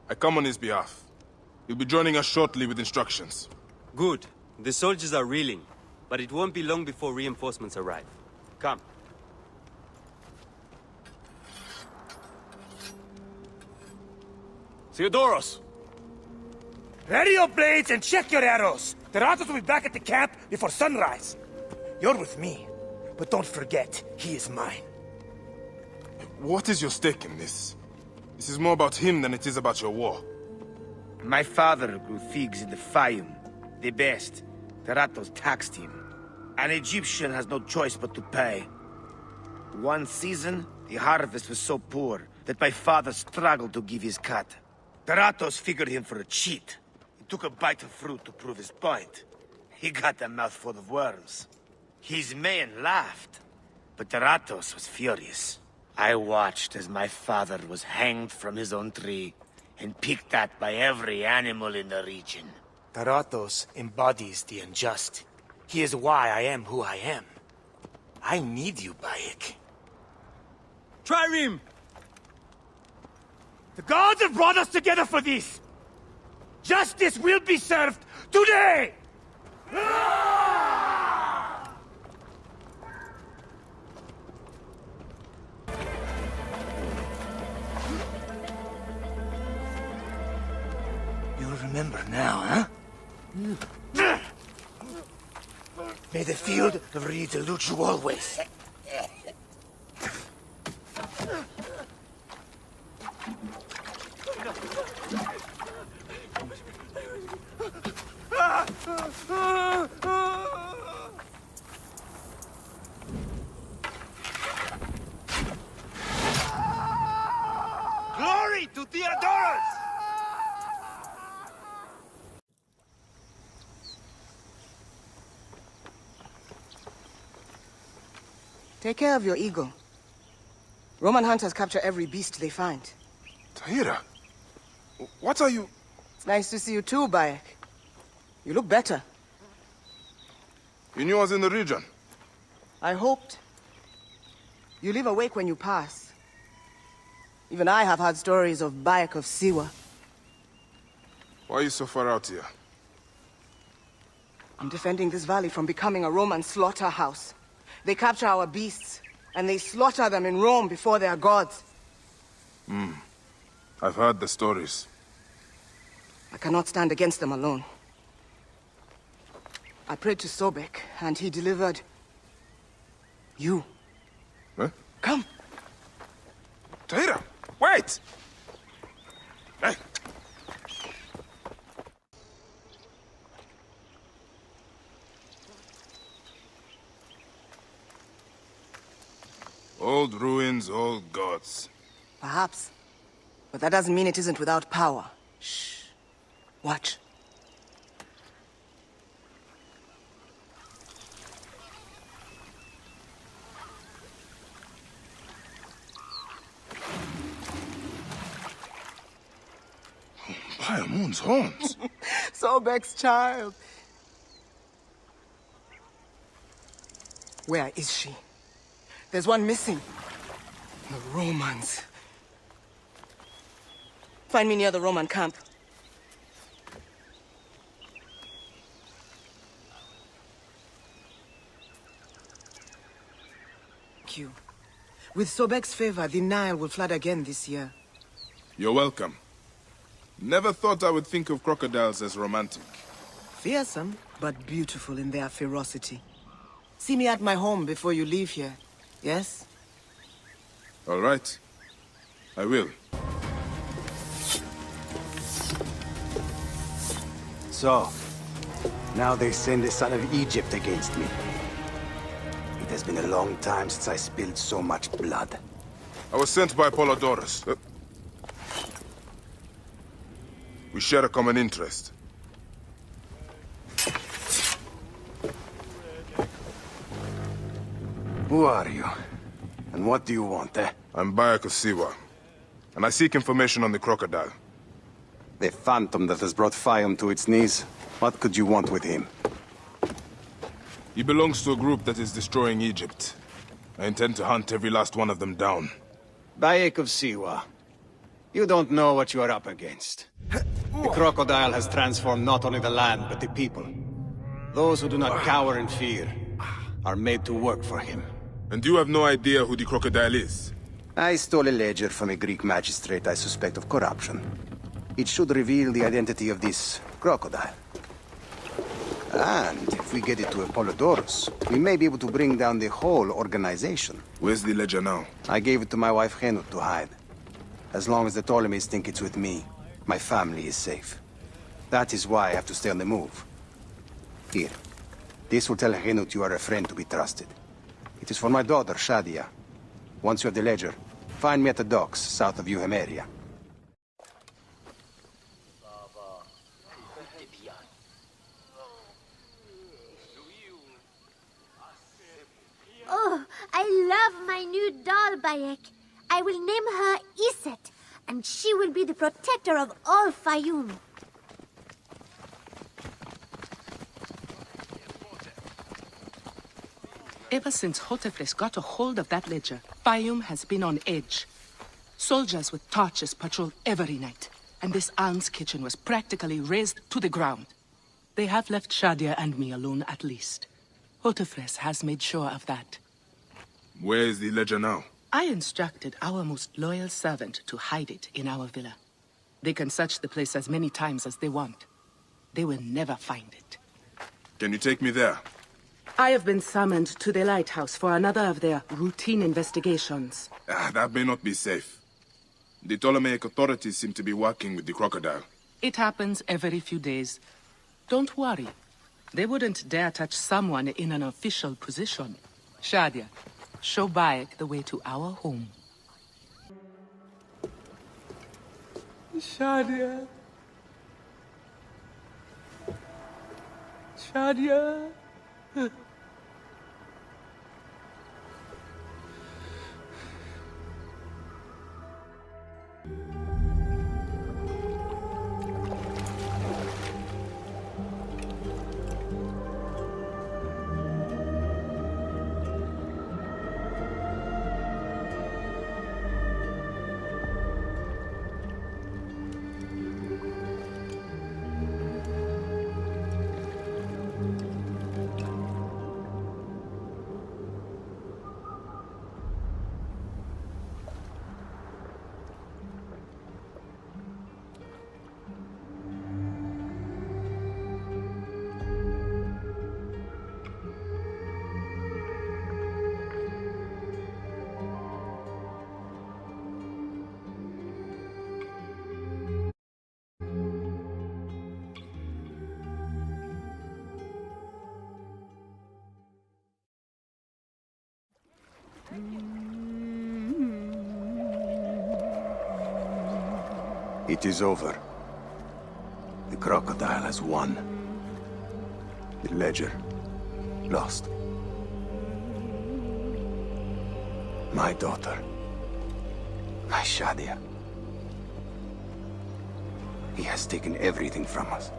I come on his behalf. He'll be joining us shortly with instructions. Good. The soldiers are reeling, but it won't be long before reinforcements arrive. Come. Theodorus! Ready your blades and check your arrows. The Ratos will be back at the camp before sunrise. You're with me, but don't forget, he is mine. What is your stake in this? This is more about him than it is about your war. My father grew figs in the Fayum, the best. The Ratos taxed him. An Egyptian has no choice but to pay. One season, the harvest was so poor that my father struggled to give his cut. The Ratos figured him for a cheat. He took a bite of fruit to prove his point. He got a mouthful of worms. His men laughed, but the Ratos was furious. I watched as my father was hanged from his own tree and picked at by every animal in the region. The Ratos embodies the unjust. He is why I am who I am. I need you, Bayek. Trireme! The gods have brought us together for this! Justice will be served today! You'll remember now, huh? May the field of reeds elude you always. Glory to Theodorus! Take care of your ego. Roman hunters capture every beast they find. Tahira, what are you... It's nice to see you too, Bayek. You look better. You knew I was in the region? I hoped. You live awake when you pass. Even I have heard stories of Bayek of Siwa. Why are you so far out here? I'm defending this valley from becoming a Roman slaughterhouse. They capture our beasts, and they slaughter them in Rome before their gods. I've heard the stories. I cannot stand against them alone. I prayed to Sobek, and he delivered... you. Huh? Come. Tahira, wait! Hey. Old ruins, old gods. Perhaps. But that doesn't mean it isn't without power. Shh. Watch. Payamun's horns. Sobek's child. Where is she? There's one missing. The Romans. Find me near the Roman camp. Thank you. With Sobek's favor, the Nile will flood again this year. You're welcome. Never thought I would think of crocodiles as romantic. Fearsome, but beautiful in their ferocity. See me at my home before you leave here, yes? All right. I will. So, now they send the son of Egypt against me. It has been a long time since I spilled so much blood. I was sent by Polydorus. We share a common interest. Who are you? And what do you want, eh? I'm Bayek of Siwa, and I seek information on the crocodile. The phantom that has brought Fayum to its knees. What could you want with him? He belongs to a group that is destroying Egypt. I intend to hunt every last one of them down. Bayek of Siwa. You don't know what you are up against. The crocodile has transformed not only the land, but the people. Those who do not cower in fear are made to work for him. And you have no idea who the crocodile is? I stole a ledger from a Greek magistrate I suspect of corruption. It should reveal the identity of this crocodile. And if we get it to Apollodorus, we may be able to bring down the whole organization. Where's the ledger now? I gave it to my wife Henut to hide. As long as the Ptolemies think it's with me, my family is safe. That is why I have to stay on the move. Here. This will tell Henut you are a friend to be trusted. It is for my daughter, Shadia. Once you have the ledger, find me at the docks south of Euhemeria. Oh, I love my new doll, Bayek. I will name her Iset, and she will be the protector of all Fayum. Ever since Hotefres got a hold of that ledger, Fayum has been on edge. Soldiers with torches patrol every night, and this alms kitchen was practically razed to the ground. They have left Shadia and me alone at least. Hotefres has made sure of that. Where is the ledger now? I instructed our most loyal servant to hide it in our villa. They can search the place as many times as they want. They will never find it. Can you take me there? I have been summoned to the lighthouse for another of their routine investigations. That may not be safe. The Ptolemaic authorities seem to be working with the crocodile. It happens every few days. Don't worry. They wouldn't dare touch someone in an official position. Shadia, show Bayek the way to our home. Shadia. Shadia. It is over. The crocodile has won. The ledger lost. My daughter. My Shadia. He has taken everything from us.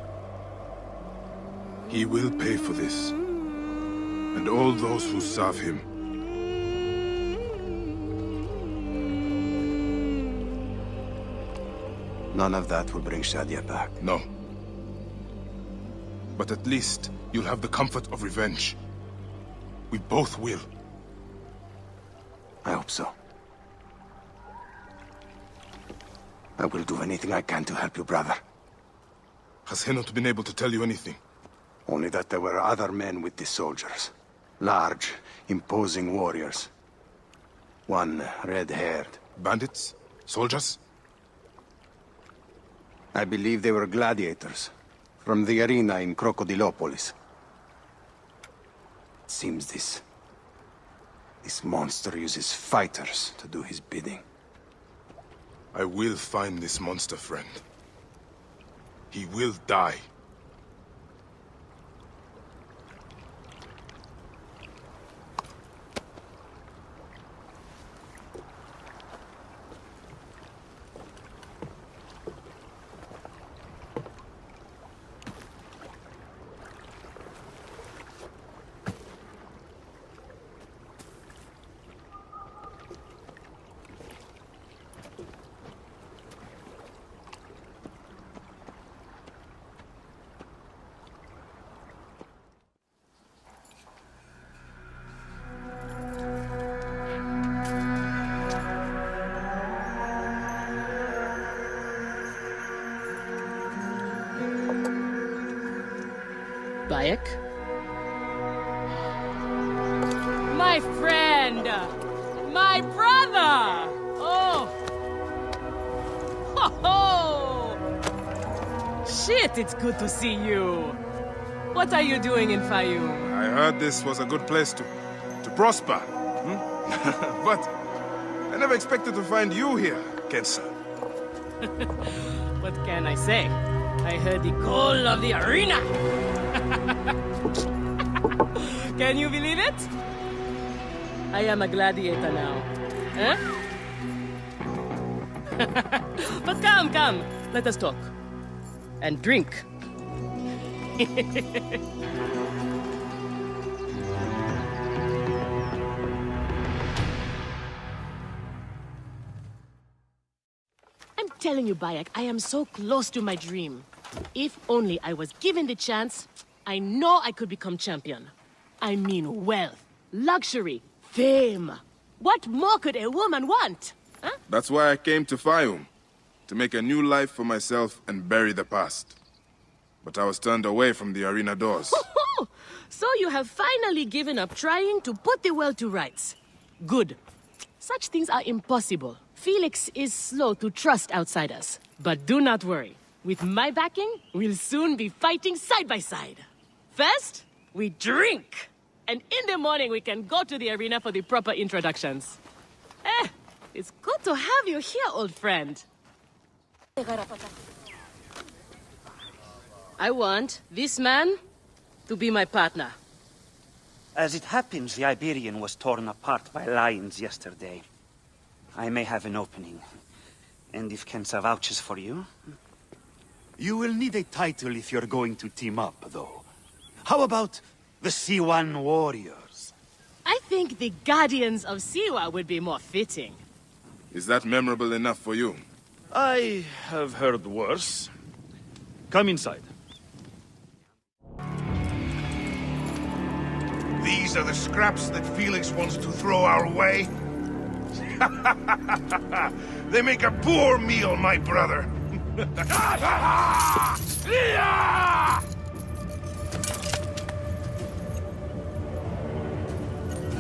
He will pay for this. And all those who serve him. None of that will bring Shadia back. No. But at least you'll have the comfort of revenge. We both will. I hope so. I will do anything I can to help you, brother. Has he not been able to tell you anything? Only that there were other men with the soldiers. Large, imposing warriors. One red-haired. Bandits? Soldiers? I believe they were gladiators. From the arena in Crocodilopolis. It seems this monster uses fighters to do his bidding. I will find this monster, friend. He will die. Bayek? My friend! My brother! Oh! Ho ho! Shit, it's good to see you. What are you doing in Fayum? I heard this was a good place to prosper. But I never expected to find you here, Kensa. What can I say? I heard the call of the arena! Can you believe it? I am a gladiator now. Huh? But come, let us talk. And drink. I'm telling you, Bayek, I am so close to my dream. If only I was given the chance, I know I could become champion. I mean wealth, luxury, fame. What more could a woman want? Huh? That's why I came to Fayum. To make a new life for myself and bury the past. But I was turned away from the arena doors. So you have finally given up trying to put the world to rights. Good. Such things are impossible. Felix is slow to trust outsiders. But do not worry. With my backing, we'll soon be fighting side by side. First, we drink. And in the morning, we can go to the arena for the proper introductions. It's good to have you here, old friend. I want this man to be my partner. As it happens, the Iberian was torn apart by lions yesterday. I may have an opening. And if Kensa vouches for you... You will need a title if you're going to team up, though. How about the Siwan Warriors? I think the Guardians of Siwa would be more fitting. Is that memorable enough for you? I have heard worse. Come inside. These are the scraps that Felix wants to throw our way? They make a poor meal, my brother.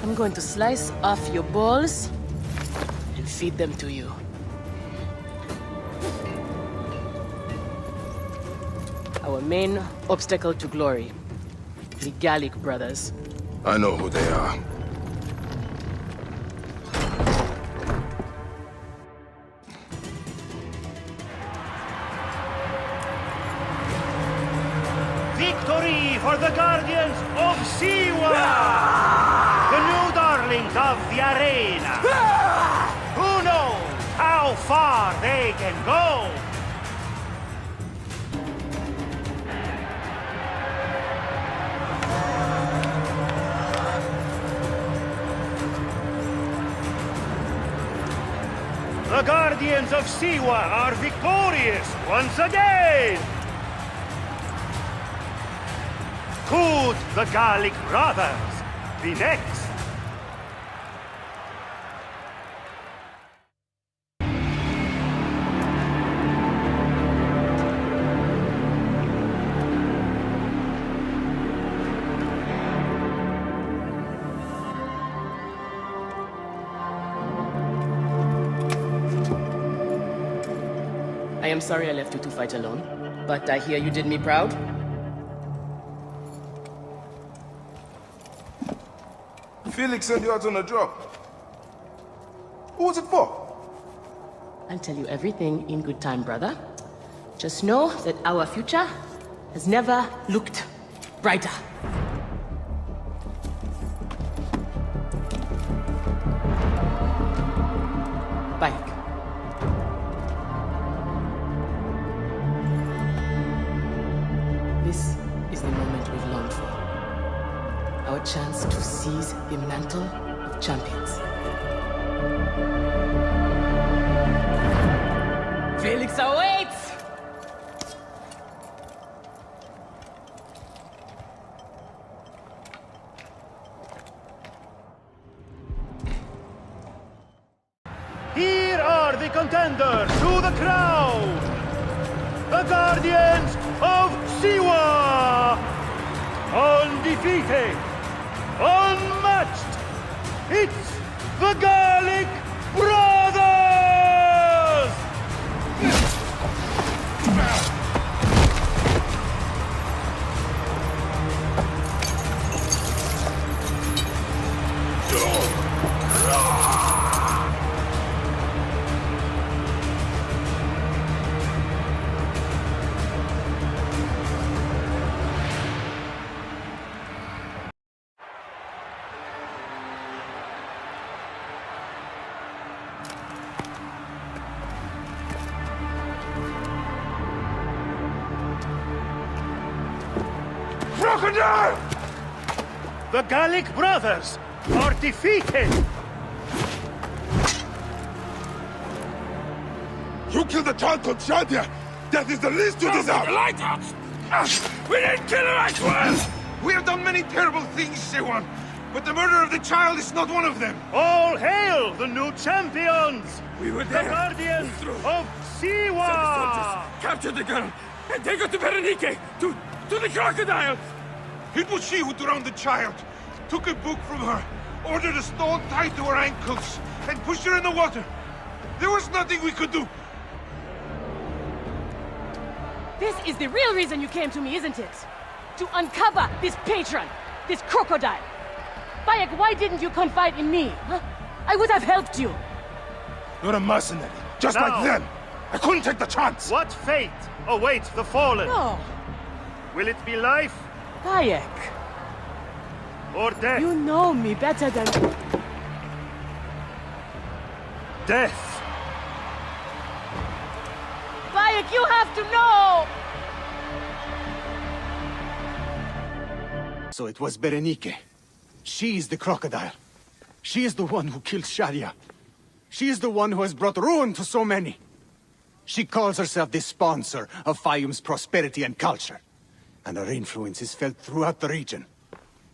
I'm going to slice off your balls and feed them to you. Our main obstacle to glory, the Gallic brothers. I know who they are. Victory for the Guardians of Siwa! The new darlings of the arena! Who knows how far they can go? The Guardians of Siwa are victorious once again! Could the Gallic brothers be next? I am sorry I left you to fight alone, but I hear you did me proud. Felix sent you out on a job. Who was it for? I'll tell you everything in good time, brother. Just know that our future has never looked brighter. Bayek. This is the moment we've longed for. Our chance to seize the mantle of champions. Felix awaits! Here are the contenders to the crown! The Guardians of Siwa! Undefeated! Unmatched! It's the Garlic Brothers! Crocodile! The Gallic brothers are defeated! You killed a child called Shadia! That is the least you deserve! The lighthouse! We didn't kill her, I swear! We have done many terrible things, Siwan, but the murder of the child is not one of them! All hail the new champions! We were The there! Guardians of Siwa! Captured the girl and take her to Berenike! To the crocodile! It was she who drowned the child, took a book from her, ordered a stone tied to her ankles, and pushed her in the water. There was nothing we could do. This is the real reason you came to me, isn't it? To uncover this patron, this crocodile. Bayek, why didn't you confide in me? Huh? I would have helped you. You're a mercenary, just Now. like them. I couldn't take the chance. What fate awaits the fallen? No. Will it be life Bayek, or death? you know me better than... Death! Bayek, you have to know! So it was Berenike. She is the crocodile. She is the one who killed Shadia. She is the one who has brought ruin to so many. She calls herself the sponsor of Fayum's prosperity and culture. And her influence is felt throughout the region.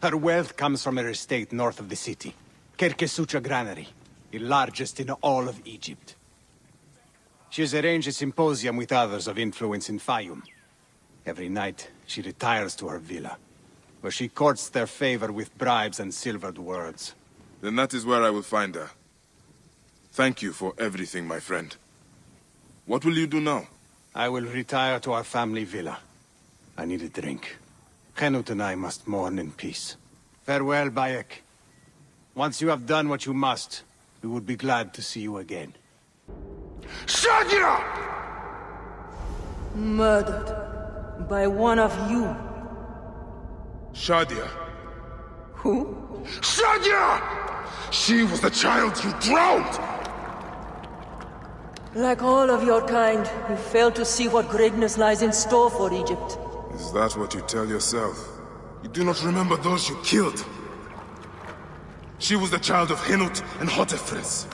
Her wealth comes from her estate north of the city. Kerkesucha Granary, the largest in all of Egypt. She has arranged a symposium with others of influence in Fayum. Every night, she retires to her villa, where she courts their favor with bribes and silvered words. Then that is where I will find her. Thank you for everything, my friend. What will you do now? I will retire to our family villa. I need a drink. Henut and I must mourn in peace. Farewell, Bayek. Once you have done what you must, we would be glad to see you again. Shadia! Murdered by one of you. Shadia. Who? Shadia! She was the child you drowned! Like all of your kind, you fail to see what greatness lies in store for Egypt. Is that what you tell yourself? You do not remember those you killed. She was the child of Henut and Hotefres.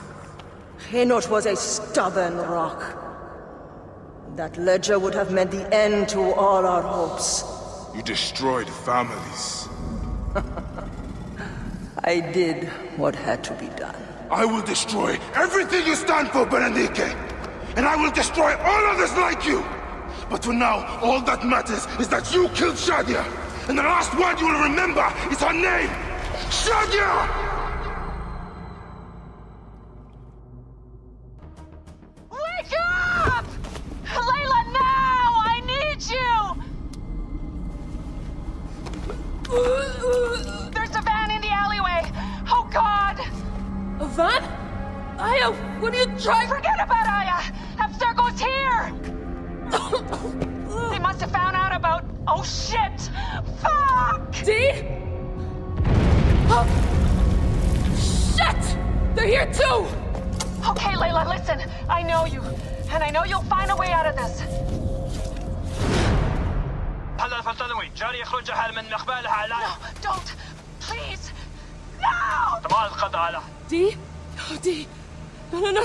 Henot was a stubborn rock. That ledger would have meant the end to all our hopes. You destroyed families. I did what had to be done. I will destroy everything you stand for, Berenike! And I will destroy all others like you! But for now, all that matters is that you killed Shadia! And the last word you will remember is her name! Shadia! Wake up! There's a van in the alleyway! Oh, God! A van? Aya, what are you trying? Forget about Aya! Abstergo's here! They must have found out about... Oh, shit! Fuck! Dee? Oh. Shit! They're here too! Okay, Layla, listen. I know you. And I know you'll find a way out of this. No, don't. Please. No! Dee? Oh, Dee. No.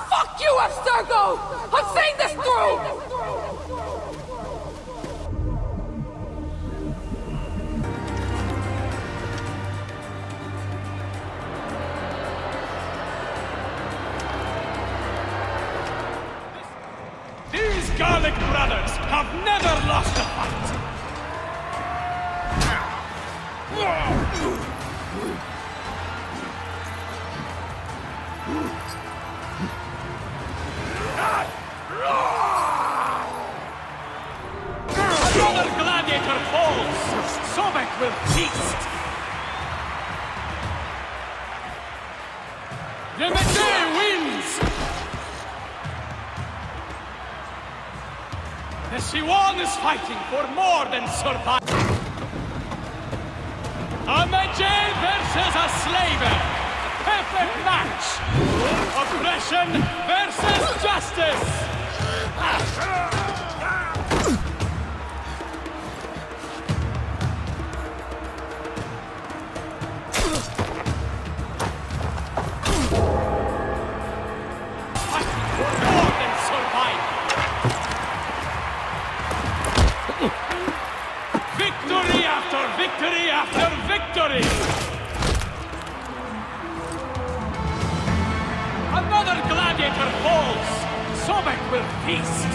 Fuck you, Abstergo! I'm saying this through! These garlic brothers have never lost a fight! Another gladiator falls! Sobek will feast! Yemete wins! The Siwan is fighting for more than survival. A Medjay versus a slaver. Perfect match. Oppression versus justice. Fighting for more than survival. Victory after victory after victory! Another gladiator falls! Sobek will feast!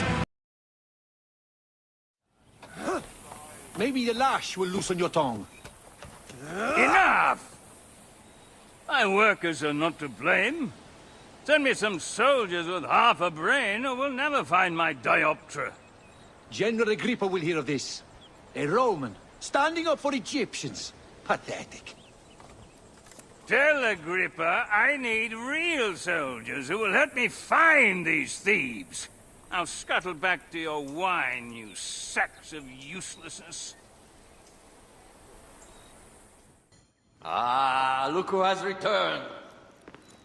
Maybe the lash will loosen your tongue. Enough! My workers are not to blame. Send me some soldiers with half a brain, or we'll never find my dioptra. General Agrippa will hear of this. A Roman, standing up for Egyptians. Pathetic. Tell Agrippa I need real soldiers who will help me find these thieves. Now scuttle back to your wine, you sacks of uselessness. Ah, look who has returned.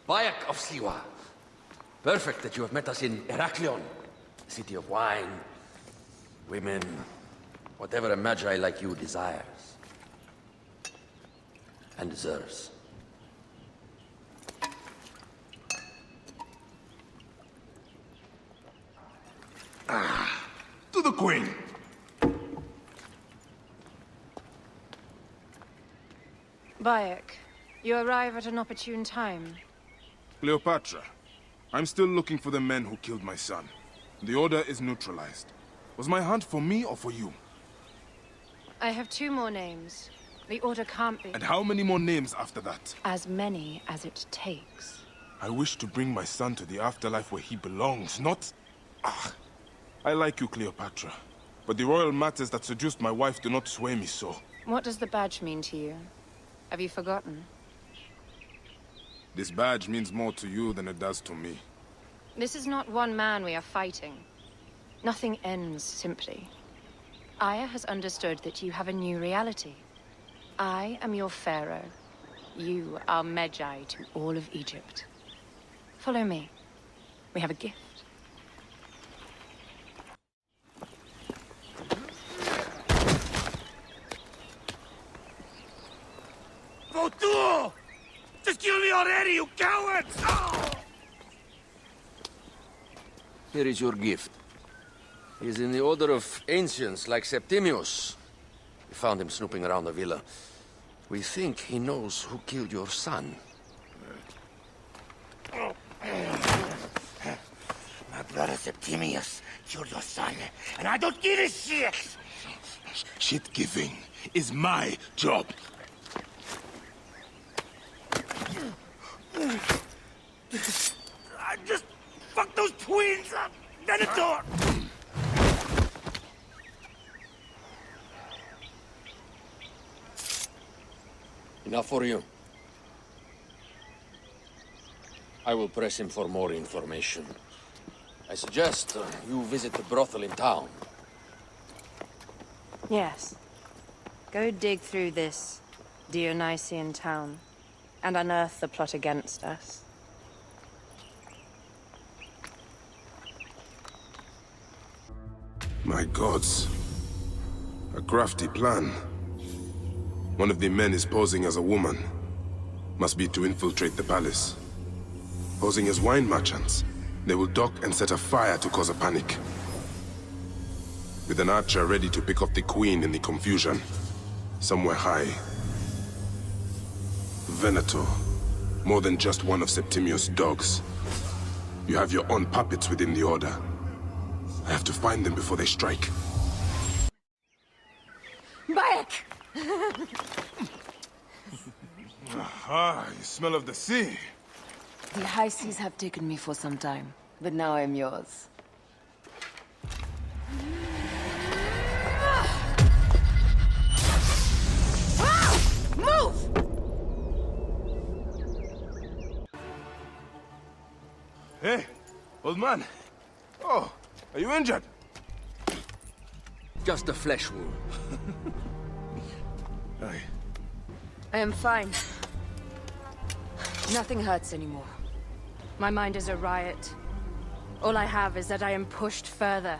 Bayek of Siwa. Perfect that you have met us in Heraklion, the city of wine, women, whatever a Magi like you desires. And deserves. To the Queen. Bayek, you arrive at an opportune time. Cleopatra, I'm still looking for the men who killed my son. The order is neutralized. Was my hunt for me or for you? I have 2 more names. The order can't be... And how many more names after that? As many as it takes. I wish to bring my son to the afterlife where he belongs, not... I like you, Cleopatra. But the royal matters that seduced my wife do not sway me so. What does the badge mean to you? Have you forgotten? This badge means more to you than it does to me. This is not one man we are fighting. Nothing ends simply. Aya has understood that you have a new reality. I am your pharaoh. You are Medjay to all of Egypt. Follow me. We have a gift. Votuo! Just kill me already, you cowards! Oh! Here is your gift. He is in the order of ancients like Septimius. We found him snooping around the villa. We think he knows who killed your son. My brother Septimius killed your son, and I don't give a shit! Shit-giving is my job. Just fuck those twins up. Venator! Enough for you. I will press him for more information. I suggest you visit the brothel in town. Yes. Go dig through this Dionysian town and unearth the plot against us. My gods. A crafty plan. One of the men is posing as a woman. Must be to infiltrate the palace. Posing as wine merchants, they will dock and set a fire to cause a panic. With an archer ready to pick off the queen in the confusion. Somewhere high. Venator. More than just one of Septimius' dogs. You have your own puppets within the Order. I have to find them before they strike. Bayek! Aha, you smell of the sea. The high seas have taken me for some time, but now I'm yours. Move! Hey, old man. Oh, are you injured? Just a flesh wound. Aye. I am fine. Nothing hurts anymore. My mind is a riot. All I have is that I am pushed further.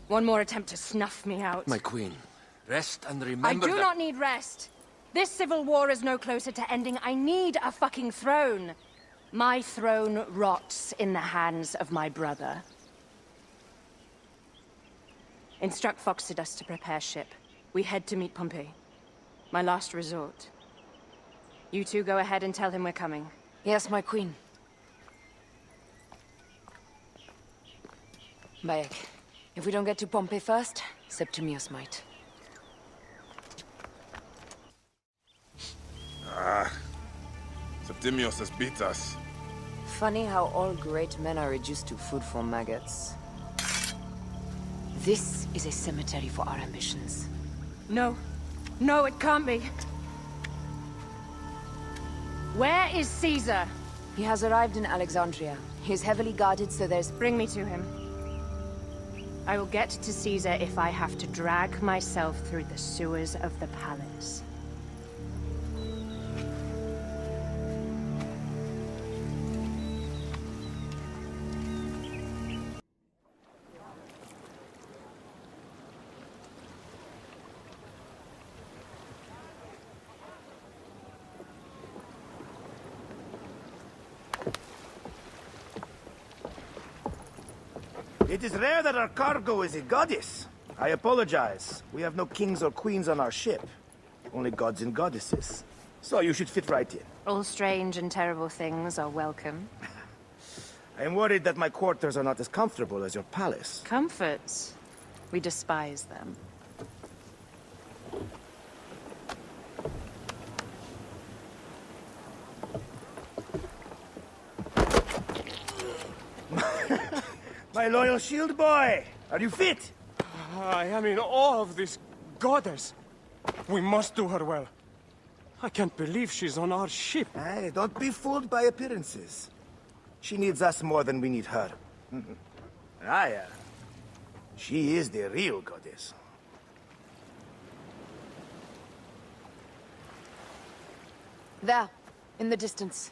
One more attempt to snuff me out. My queen, rest and I remember do that... not need rest. This civil war is no closer to ending. I need a fucking throne. My throne rots in the hands of my brother. Instruct Phoxidas to prepare ship. We head to meet Pompey. My last resort. You two go ahead and tell him we're coming. Yes, my queen. Bayek, if we don't get to Pompey first, Septimius might. Ah, Septimius has beat us. Funny how all great men are reduced to food for maggots. This is a cemetery for our ambitions. No. No, it can't be. Where is Caesar? He has arrived in Alexandria. He is heavily guarded, so there's... Bring me to him. I will get to Caesar if I have to drag myself through the sewers of the palace. It is rare that our cargo is a goddess. I apologize. We have no kings or queens on our ship. Only gods and goddesses. So you should fit right in. All strange and terrible things are welcome. I am worried that my quarters are not as comfortable as your palace. Comforts? We despise them. My loyal shield boy! Are you fit? I am in awe of this goddess. We must do her well. I can't believe she's on our ship. Hey, don't be fooled by appearances. She needs us more than we need her. Aya. She is the real goddess. There, in the distance.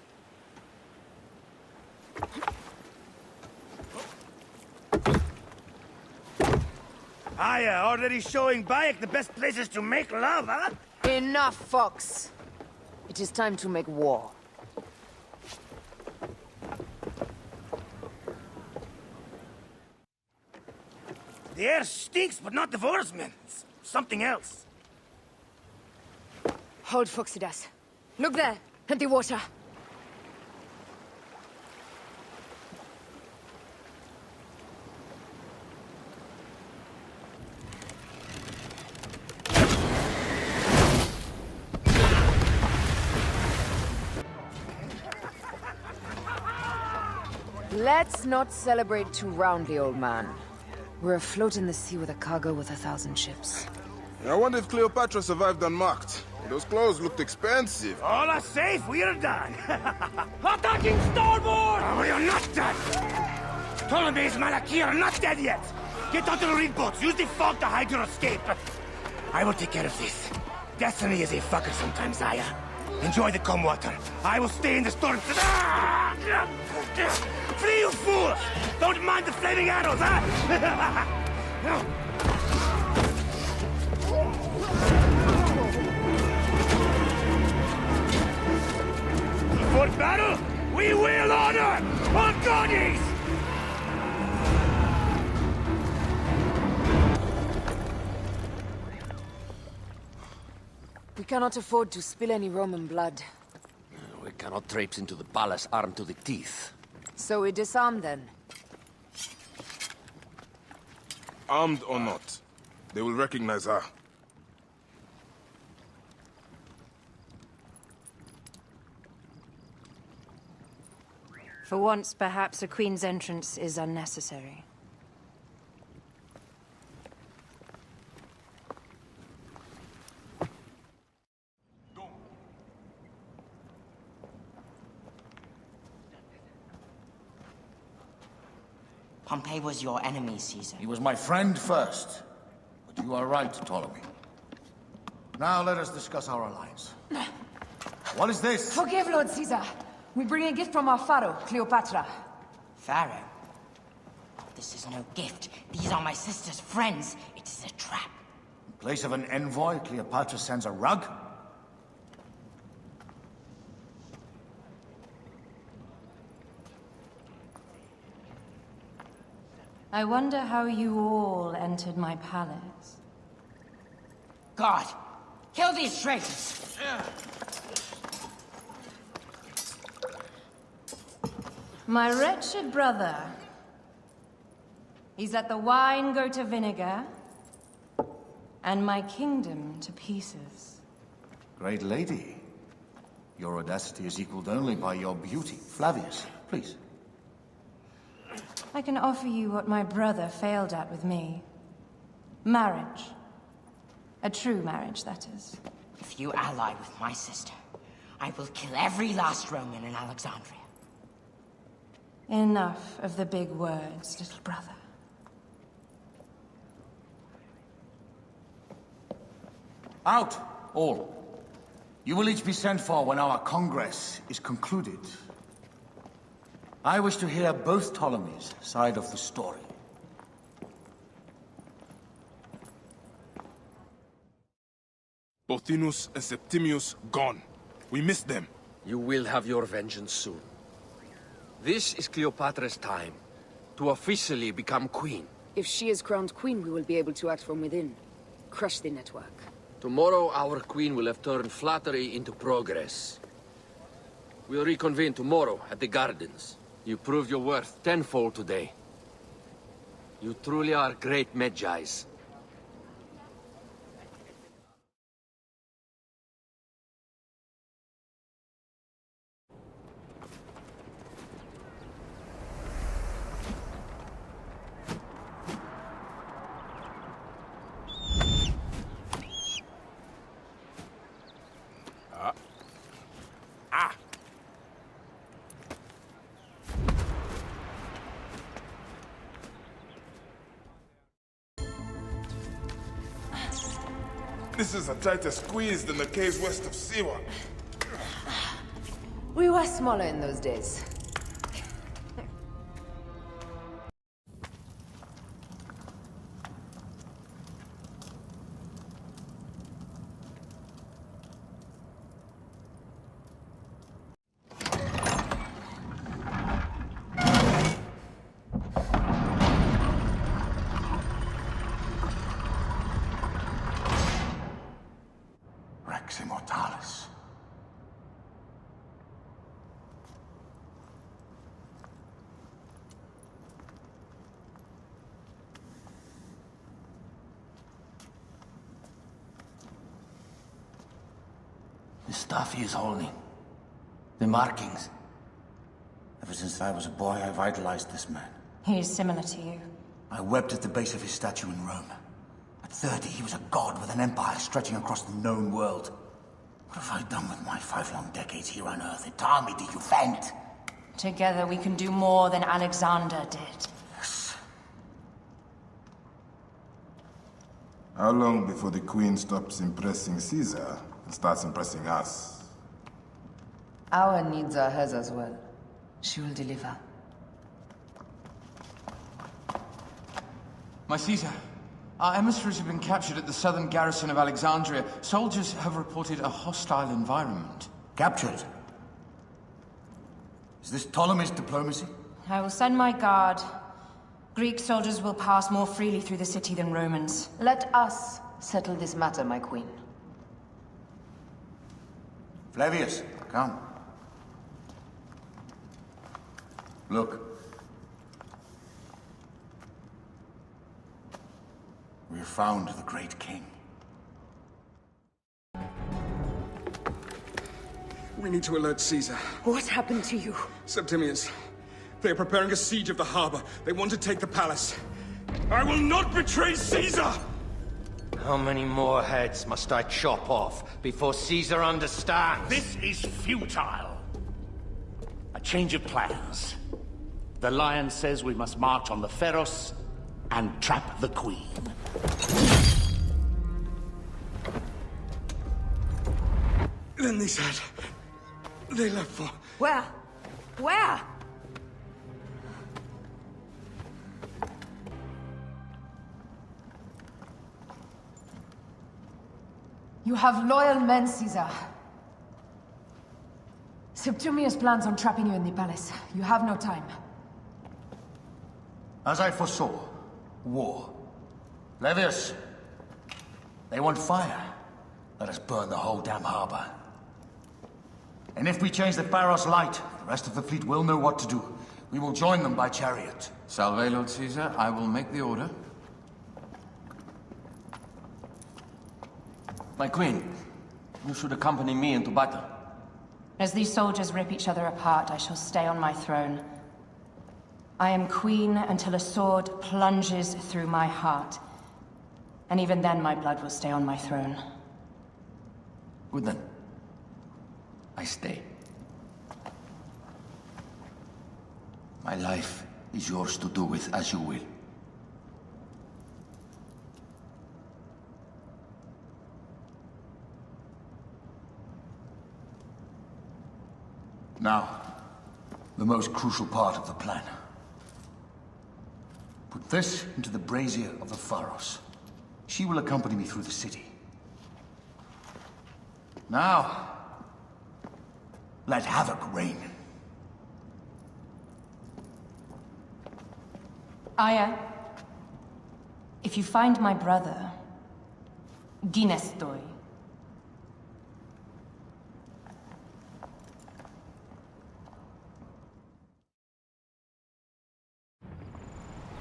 Aya, already showing Bayek the best places to make love, huh? Enough, Fox. It is time to make war. The air stinks, but not divorcement. It's something else. Hold, Phoxidas. Look there, at the water. Let's not celebrate too roundly, old man. We're afloat in the sea with a cargo with 1,000 ships. I wonder if Cleopatra survived unmarked. Those clothes looked expensive. All are safe, we're done. Attacking starboard! Oh, you're not done! Ptolemy's Malaki are not dead yet! Get onto the reed boats, use the fog to hide your escape. I will take care of this. Destiny is a fucker sometimes, Aya. Enjoy the calm water. I will stay in the storm. Flee, you fools! Don't mind the flaming arrows, huh? For battle, we will honor our goddess! We cannot afford to spill any Roman blood. We cannot traipse into the palace armed to the teeth. So we disarm then. Armed or not, they will recognize her. For once, perhaps a queen's entrance is unnecessary. Pompey was your enemy, Caesar. He was my friend first. But you are right, Ptolemy. Now let us discuss our alliance. What is this? Forgive, Lord Caesar. We bring a gift from our pharaoh, Cleopatra. Pharaoh? This is no gift. These are my sister's friends. It is a trap. In place of an envoy, Cleopatra sends a rug? I wonder how you all entered my palace. God, kill these traitors! My wretched brother. He's let the wine go to vinegar, and my kingdom to pieces. Great lady. Your audacity is equaled only by your beauty. Flavius, please. I can offer you what my brother failed at with me. Marriage. A true marriage, that is. If you ally with my sister, I will kill every last Roman in Alexandria. Enough of the big words, little brother. Out, all. You will each be sent for when our congress is concluded. I wish to hear both Ptolemy's side of the story. Pothinus and Septimius gone. We missed them. You will have your vengeance soon. This is Cleopatra's time to officially become queen. If she is crowned queen, we will be able to act from within. Crush the network. Tomorrow, our queen will have turned flattery into progress. We'll reconvene tomorrow at the gardens. You proved your worth tenfold today. You truly are great Medjais. This is a tighter squeeze than the caves west of Siwa. We were smaller in those days. Rex Immortalis. The stuff he is holding. The markings. Ever since I was a boy, I've idolized this man. He is similar to you. I wept at the base of his statue in Rome. At 30, he was a god with an empire stretching across the known world. What have I done with my 5 long decades here on Earth? It army to defend. Together we can do more than Alexander did. How long before the Queen stops impressing Caesar and starts impressing us? Our needs are hers as well. She will deliver. My Caesar, our emissaries have been captured at the southern garrison of Alexandria. Soldiers have reported a hostile environment. Captured? Is this Ptolemy's diplomacy? I will send my guard. Greek soldiers will pass more freely through the city than Romans. Let us settle this matter, my queen. Flavius, come. Look. We have found the great king. We need to alert Caesar. What happened to you? Septimius. They are preparing a siege of the harbor. They want to take the palace. I will not betray Caesar! How many more heads must I chop off before Caesar understands? This is futile. A change of plans. The Lion says we must march on the Pharos and trap the Queen. Then they said... they left for... Where? Where? You have loyal men, Caesar. Septimius plans on trapping you in the palace. You have no time. As I foresaw, war. Flavius, they want fire. Let us burn the whole damn harbor. And if we change the Pharos light, the rest of the fleet will know what to do. We will join them by chariot. Salve, Lord Caesar. I will make the order. My queen, you should accompany me into battle. As these soldiers rip each other apart, I shall stay on my throne. I am queen until a sword plunges through my heart. And even then my blood will stay on my throne. Good then. I stay. My life is yours to do with as you will. Now, the most crucial part of the plan. Put this into the brazier of the Pharos. She will accompany me through the city. Now, let havoc reign. Aya, if you find my brother, Ginestoi.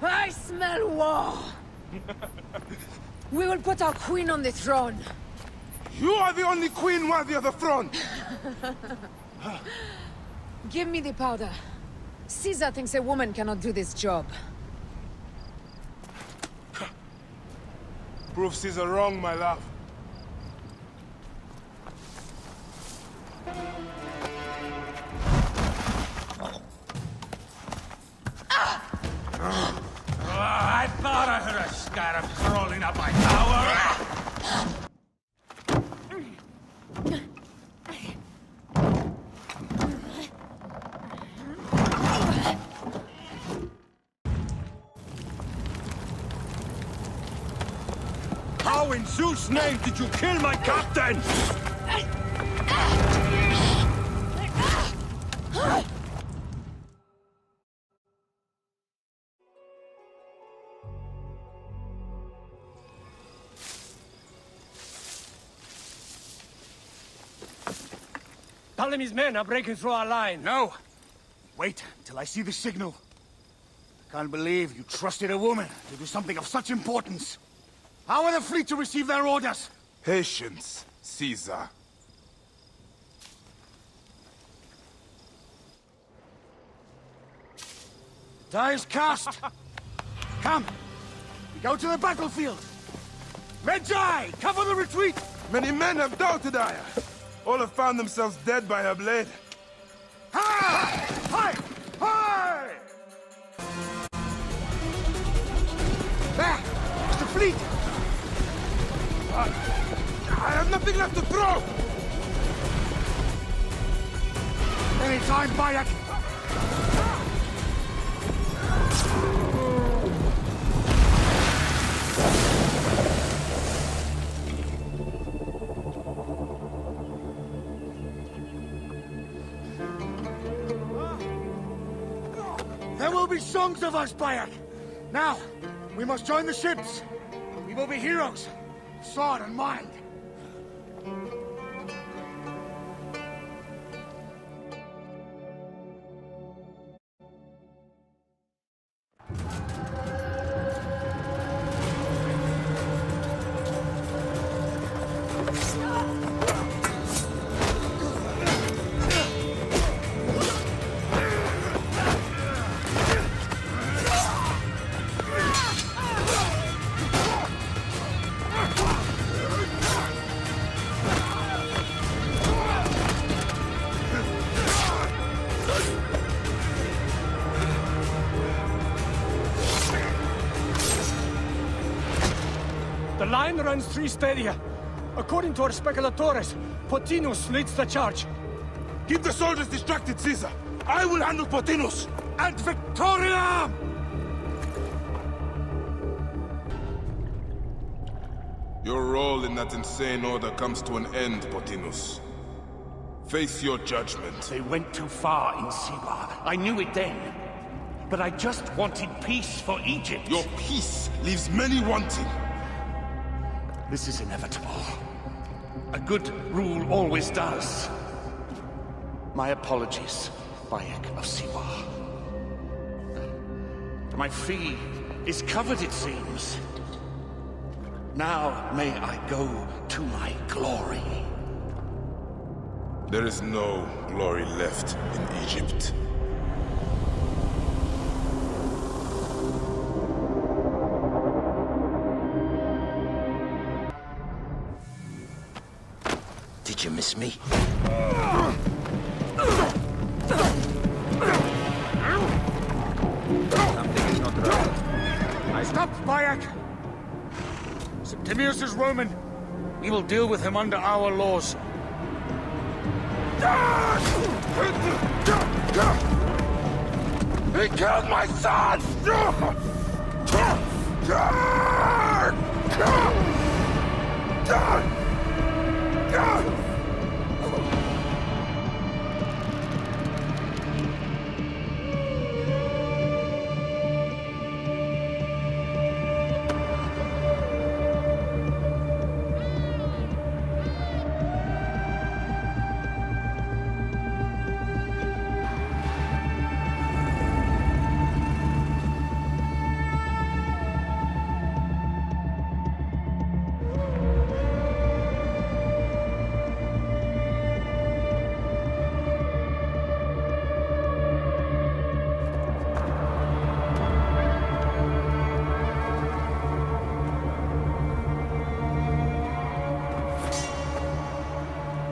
I smell war! We will put our queen on the throne. You are the only queen worthy of the throne! Give me the powder. Caesar thinks a woman cannot do this job. Prove Caesar wrong, my love. I thought I heard a scarab crawling up my tower! How in Zeus' name did you kill my captain? Ptolemy's men are breaking through our line. No! Wait till I see the signal. I can't believe you trusted a woman to do something of such importance. How are the fleet to receive their orders? Patience, Caesar. Die is cast. Come, we go to the battlefield. Medjay, cover the retreat. Many men have doubted Aya. All have found themselves dead by her blade. Hi! Hi! Hi! There! It's the fleet! I have nothing left to throw! Anytime, Bayek! There will be songs of us, Bayek! Now, we must join the ships! We will be heroes, sword and mind! The line runs 3 stadia. According to our speculatores, Potinus leads the charge. Keep the soldiers distracted, Caesar. I will handle Potinus. And Victoria! Your role in that insane order comes to an end, Potinus. Face your judgment. They went too far in Siwa. I knew it then. But I just wanted peace for Egypt. Your peace leaves many wanting. This is inevitable. A good rule always does. My apologies, Bayek of Siwa. My fee is covered, it seems. Now may I go to my glory. There is no glory left in Egypt. Did you miss me? Something is not right. Stop, Bayek! Septimius is Roman. We will deal with him under our laws. He killed my son!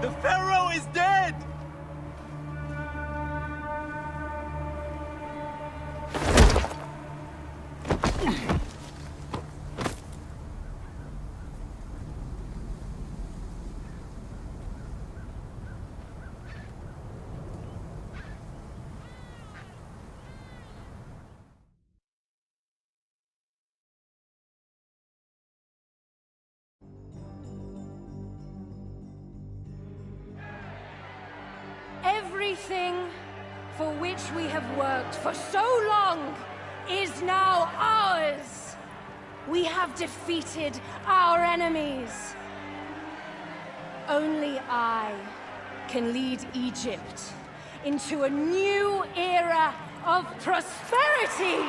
The Pharaoh is dead! Everything for which we have worked for so long is now ours. We have defeated our enemies. Only I can lead Egypt into a new era of prosperity.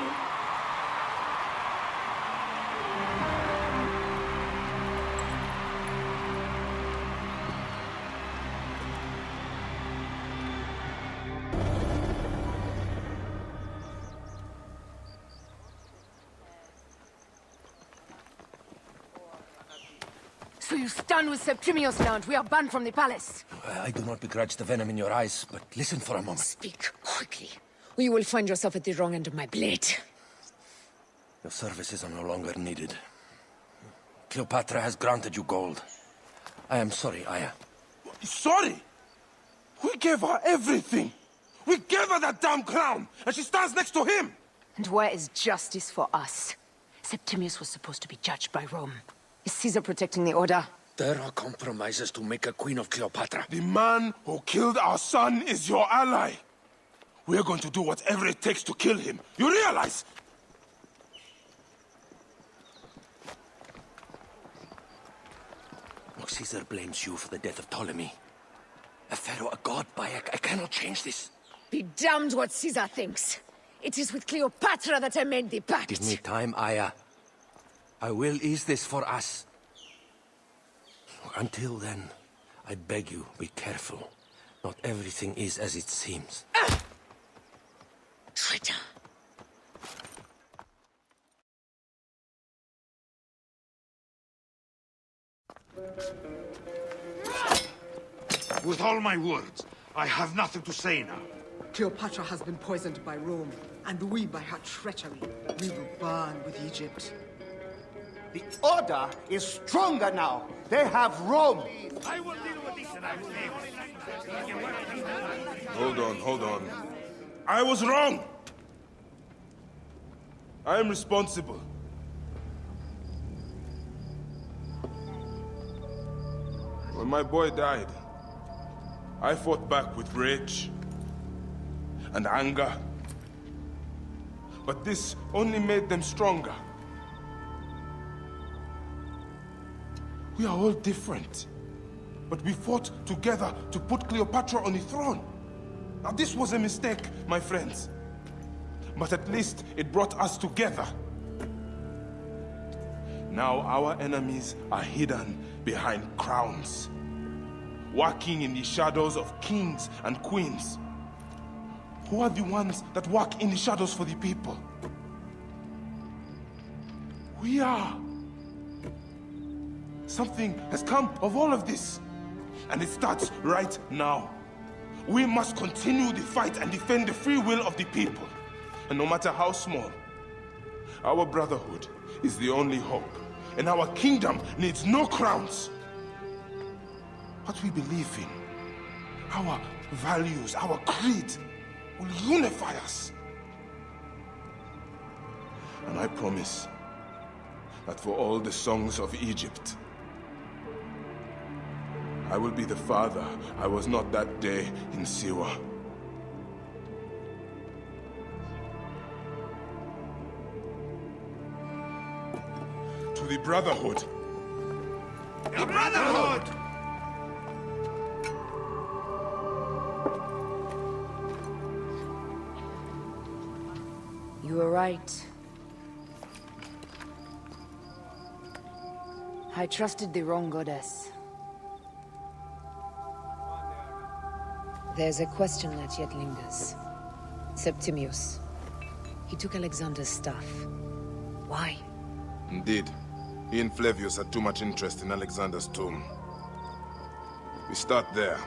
So you stand with Septimius now, and we are banned from the palace. I do not begrudge the venom in your eyes, but listen for a moment. Speak quickly, or you will find yourself at the wrong end of my blade. Your services are no longer needed. Cleopatra has granted you gold. I am sorry, Aya. Sorry? We gave her everything. We gave her that damn crown, and she stands next to him. And where is justice for us? Septimius was supposed to be judged by Rome. Is Caesar protecting the Order? There are compromises to make a queen of Cleopatra. The man who killed our son is your ally. We're going to do whatever it takes to kill him. You realize? Look, Caesar blames you for the death of Ptolemy. A pharaoh, a god, Bayek. I cannot change this. Be damned what Caesar thinks. It is with Cleopatra that I made the pact. Give me time, Aya. I will ease this for us. Until then, I beg you, be careful. Not everything is as it seems. Traitor. With all my words, I have nothing to say now. Cleopatra has been poisoned by Rome, and we by her treachery. We will burn with Egypt. The Order is stronger now. They have Rome. I will deal with this and Hold on. I was wrong. I am responsible. When my boy died, I fought back with rage and anger. But this only made them stronger. We are all different. But we fought together to put Cleopatra on the throne. Now this was a mistake, my friends. But at least it brought us together. Now our enemies are hidden behind crowns, walking in the shadows of kings and queens. Who are the ones that walk in the shadows for the people? We are. Something has come of all of this, and it starts right now. We must continue the fight and defend the free will of the people. And no matter how small, our brotherhood is the only hope, and our kingdom needs no crowns. What we believe in, our values, our creed, will unify us. And I promise that for all the songs of Egypt, I will be the father I was not that day in Siwa. To the Brotherhood. The Brotherhood! You were right. I trusted the wrong goddess. There's a question that yet lingers. Septimius. He took Alexander's staff. Why? Indeed. He and Flavius had too much interest in Alexander's tomb. We start there.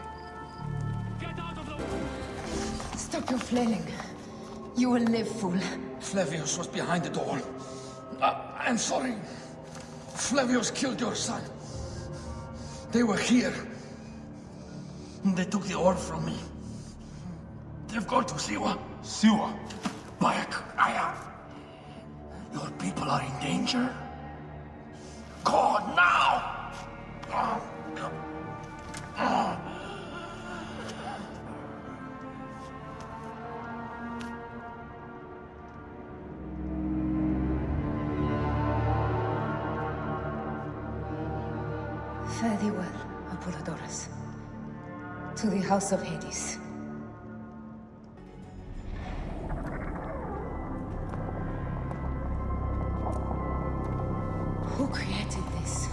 Stop your flailing. You will live, fool. Flavius was behind the door. I'm sorry. Flavius killed your son. They were here. They took the orb from me. They've gone to Siwa. Siwa? Bayek, Aya. Your people are in danger. Go now! Fare thee well, Apollodorus. To the House of Hades. Who created this?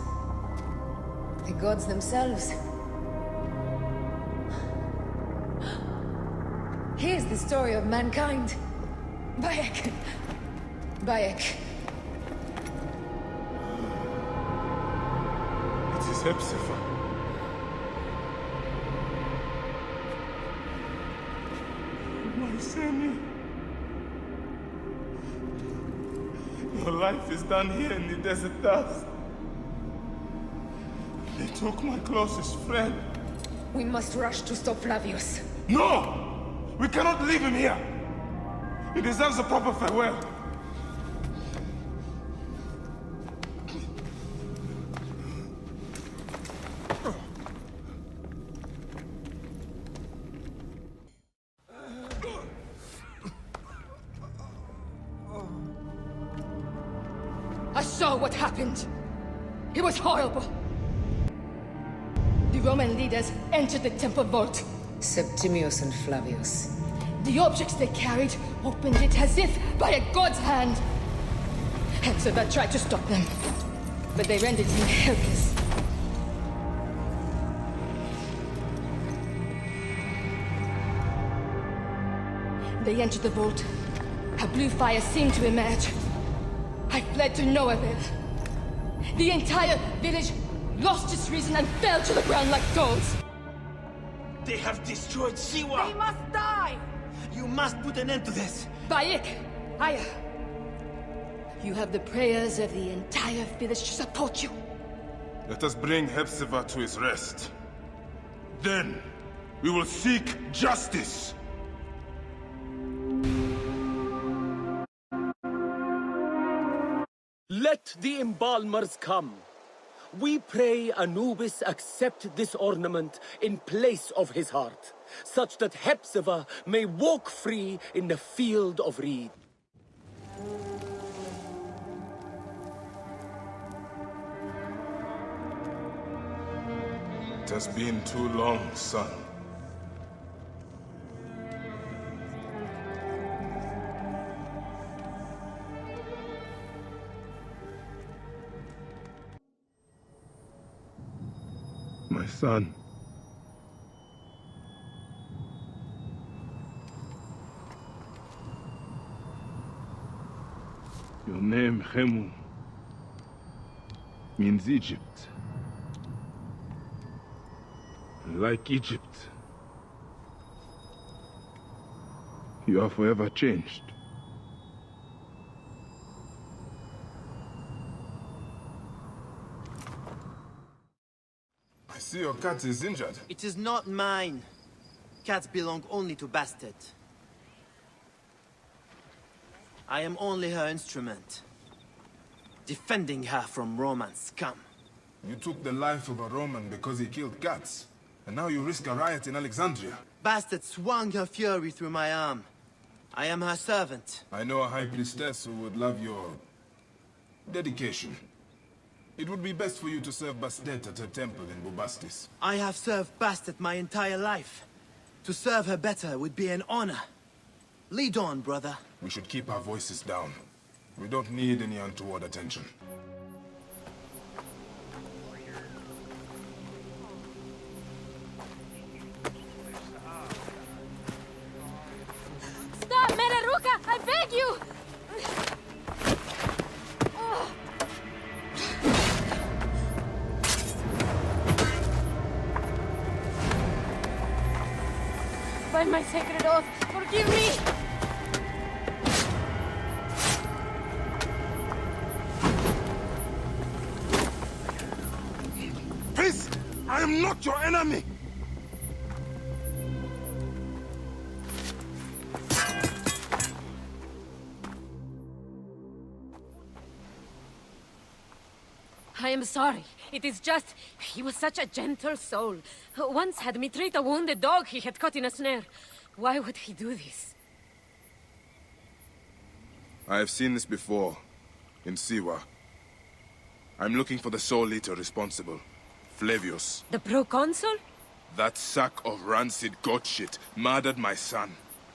The gods themselves. Here's the story of mankind. Bayek. Bayek. It is Hepzibah. My Sammy. Your life is done here in the desert dust. They took my closest friend. We must rush to stop Flavius. No! We cannot leave him here! He deserves a proper farewell. I saw what happened. It was horrible. The Roman leaders entered the temple vault. Septimius and Flavius. The objects they carried opened it as if by a god's hand. Hepzibah tried to stop them, but they rendered him helpless. They entered the vault. A blue fire seemed to emerge. I fled to no avail. The entire village lost its reason and fell to the ground like dolls. They have destroyed Siwa! They must die! You must put an end to this! Bayek, Aya, you have the prayers of the entire village to support you. Let us bring Hepzibah to his rest. Then, we will seek justice. Let the embalmers come. We pray Anubis accept this ornament in place of his heart, such that Hepzibah may walk free in the field of reed. It has been too long, son. My son. Your name, Khemu, means Egypt. And like Egypt, you are forever changed. I see your cat is injured. It is not mine. Cats belong only to Bastet. I am only her instrument, defending her from Roman scum. You took the life of a Roman because he killed cats, and now you risk a riot in Alexandria. Bastet swung her fury through my arm. I am her servant. I know a high priestess who would love your dedication. It would be best for you to serve Bastet at her temple in Bubastis. I have served Bastet my entire life. To serve her better would be an honor. Lead on, brother. We should keep our voices down. We don't need any untoward attention. Stop, Mereruka! I beg you! By my sacred oath, forgive me! Peace! I am not your enemy! I am sorry. It is just... he was such a gentle soul. Once had me treat a wounded dog he had caught in a snare. Why would he do this? I have seen this before, in Siwa. I'm looking for the sole leader responsible, Flavius. The proconsul? That sack of rancid goat shit murdered my son,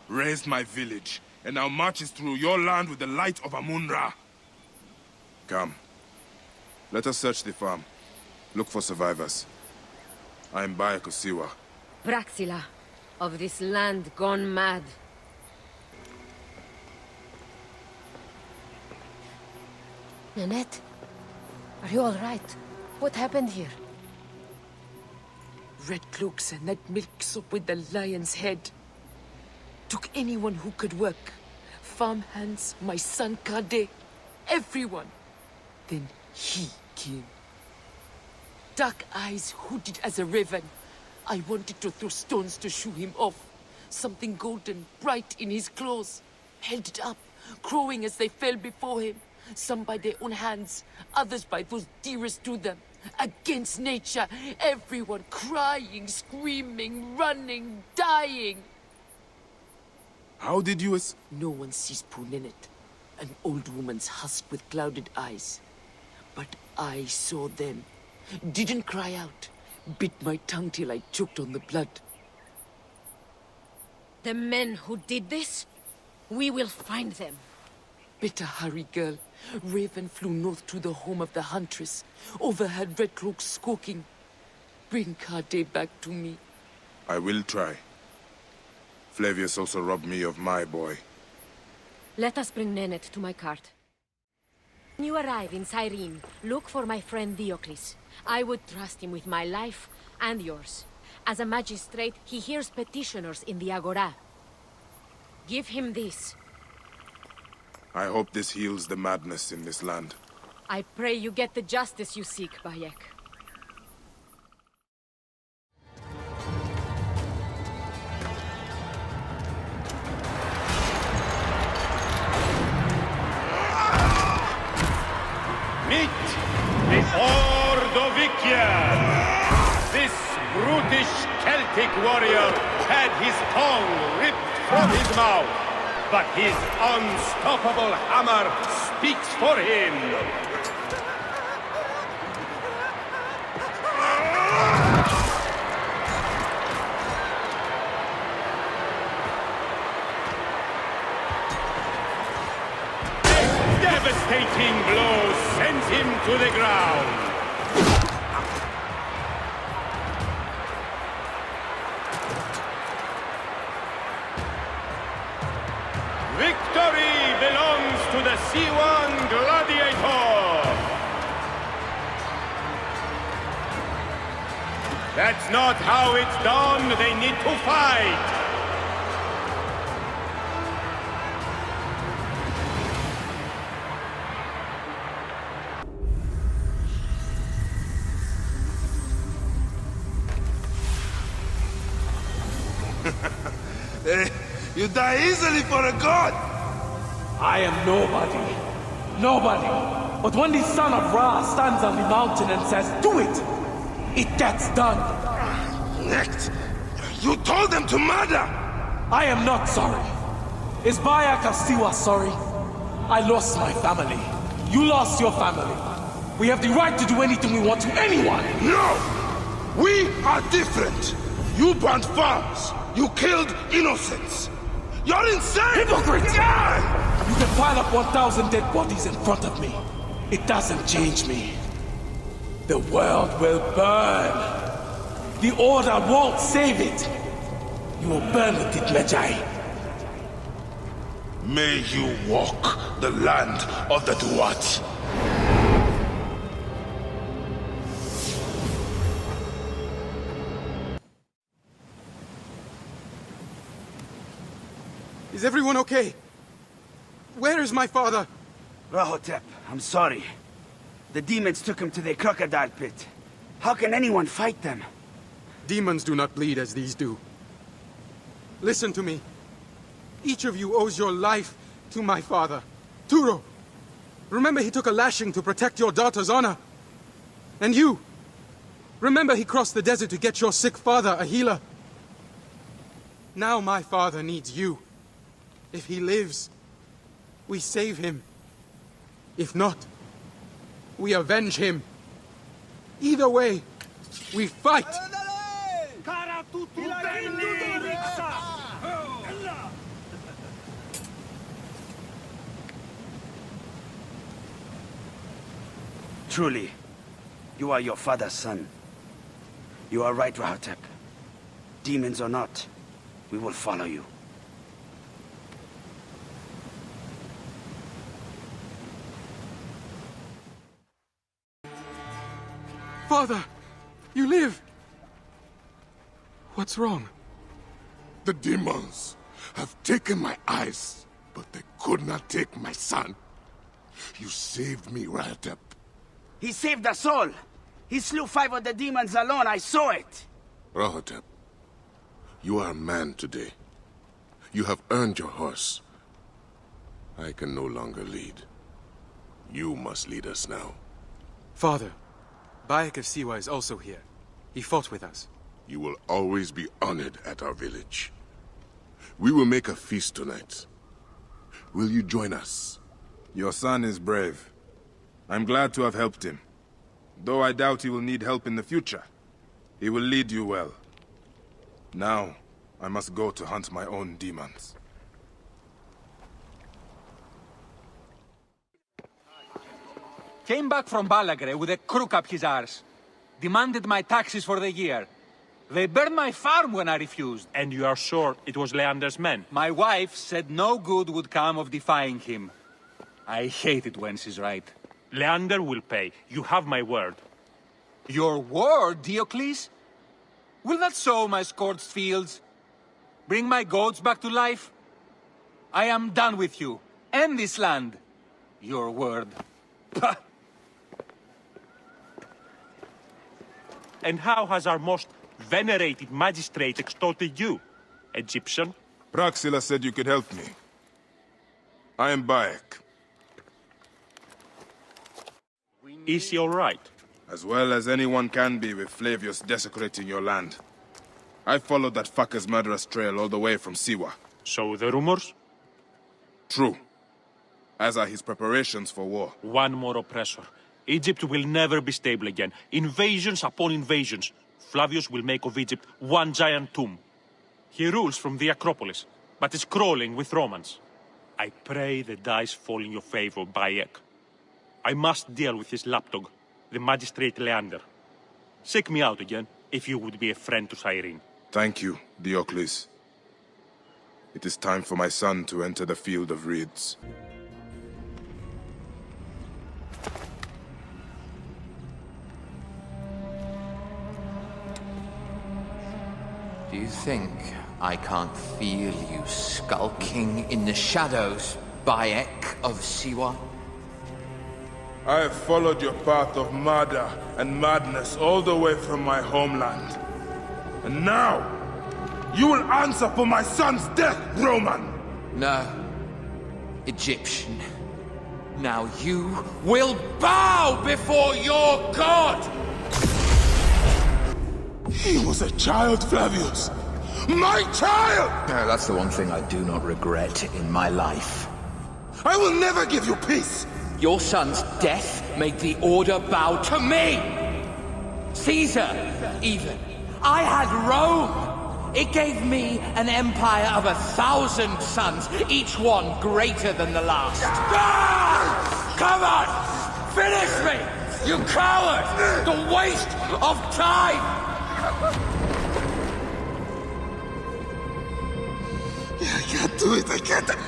raised my village, and now marches through your land with the light of Amun-Ra. Come. Let us search the farm. Look for survivors. I am Bayek of Siwa. Praxila, of this land gone mad. Nanette, are you all right? What happened here? red cloaks and that milk soup with the lion's head. Took anyone who could work. Farm hands, my son Kade, everyone. Then he came. Dark eyes, hooded as a raven. I wanted to throw stones to shoo him off. Something golden, bright in his claws. Held it up, crowing as they fell before him. Some by their own hands, others by those dearest to them. Against nature, everyone crying, screaming, running, dying. How did you No one sees Punenet, an old woman's husk with clouded eyes. But I saw them. Didn't cry out. Bit my tongue till I choked on the blood. The men who did this, we will find them. Better hurry, girl. Raven flew north to the home of the huntress. Overheard red cloaks squawking. Bring Kade back to me. I will try. Flavius also robbed me of my boy. Let us bring Nenet to my cart. When you arrive in Cyrene, look for my friend Diocles. I would trust him with my life and yours. As a magistrate, he hears petitioners in the Agora. Give him this. I hope this heals the madness in this land. I pray you get the justice you seek, Bayek. Meet the Ordovician! This brutish Celtic warrior had his tongue ripped from his mouth, but his unstoppable hammer speaks for him. A devastating blow sends him to the ground. Victory belongs to the C1 Gladiator! That's not how it's done. They need to fight. You die easily for a god! I am nobody. Nobody. But when the son of Ra stands on the mountain and says, do it, it gets done. Next, you told them to murder! I am not sorry. Is Bayek of Siwa sorry? I lost my family. You lost your family. We have the right to do anything we want to anyone. No! We are different. You burnt farms. You killed innocents. You're insane! Hypocrite! You can pile up 1,000 dead bodies in front of me. It doesn't change me. The world will burn. The Order won't save it. You will burn with it, Medjay. May you walk the land of the Duat. Is everyone okay? Where is my father? Rahotep, I'm sorry. The demons took him to the crocodile pit. How can anyone fight them? Demons do not bleed as these do. Listen to me. Each of you owes your life to my father. Turo! Remember he took a lashing to protect your daughter's honor. And you! Remember he crossed the desert to get your sick father a healer. Now my father needs you. If he lives, we save him. If not, we avenge him. Either way, we fight! Truly, you are your father's son. You are right, Rahotep. Demons or not, we will follow you. Father, you live! What's wrong? The demons have taken my eyes, but they could not take my son. You saved me, Rahatep. He saved us all. He slew 5 of the demons alone, I saw it. Rahatep, you are a man today. You have earned your horse. I can no longer lead. You must lead us now. Father, Bayek of Siwa is also here. He fought with us. You will always be honored at our village. We will make a feast tonight. Will you join us? Your son is brave. I'm glad to have helped him. Though I doubt he will need help in the future. He will lead you well. Now, I must go to hunt my own demons. Came back from Balagre with a crook up his arse. Demanded my taxes for the year. They burned my farm when I refused. And you are sure it was Leander's men? My wife said no good would come of defying him. I hate it when she's right. Leander will pay. You have my word. Your word, Diocles? Will that sow my scorched fields? Bring my goats back to life? I am done with you, and this land. Your word. Pah! And how has our most venerated magistrate extorted you, Egyptian? Praxila said you could help me. I am Bayek. Is he all right? As well as anyone can be with Flavius desecrating your land. I followed that fucker's murderous trail all the way from Siwa. So the rumors? True. As are his preparations for war. One more oppressor. Egypt will never be stable again. Invasions upon invasions. Flavius will make of Egypt one giant tomb. He rules from the Acropolis, but is crawling with Romans. I pray the dice fall in your favor, Bayek. I must deal with his lapdog, the magistrate Leander. Seek me out again, if you would be a friend to Cyrene. Thank you, Diocles. It is time for my son to enter the field of reeds. Do you think I can't feel you skulking in the shadows, Bayek of Siwa? I have followed your path of murder and madness all the way from my homeland. And now, you will answer for my son's death, Roman! No, Egyptian. Now you will bow before your god! He was a child, Flavius! My child! That's the one thing I do not regret in my life. I will never give you peace! Your son's death made the Order bow to me! Caesar, even. I had Rome! It gave me an empire of 1,000 sons, each one greater than the last. Ah! Come on! Finish me! You coward! The waste of time! I can't do it! I can't do it!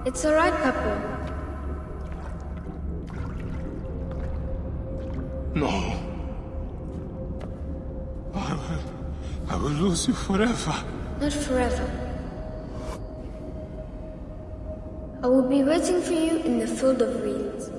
It's alright, Papa. No. I will lose you forever. Not forever. I will be waiting for you in the field of reeds.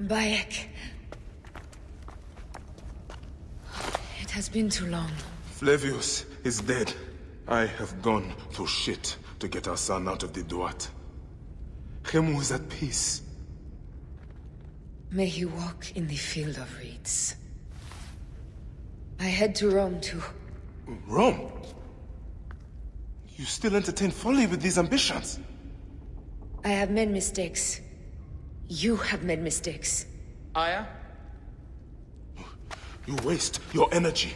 Bayek. It has been too long. Flavius is dead. I have gone through shit to get our son out of the Duat. Khemu is at peace. May he walk in the field of reeds. I head to Rome too. Rome? You still entertain folly with these ambitions? I have made mistakes. You have made mistakes. Aya? You waste your energy.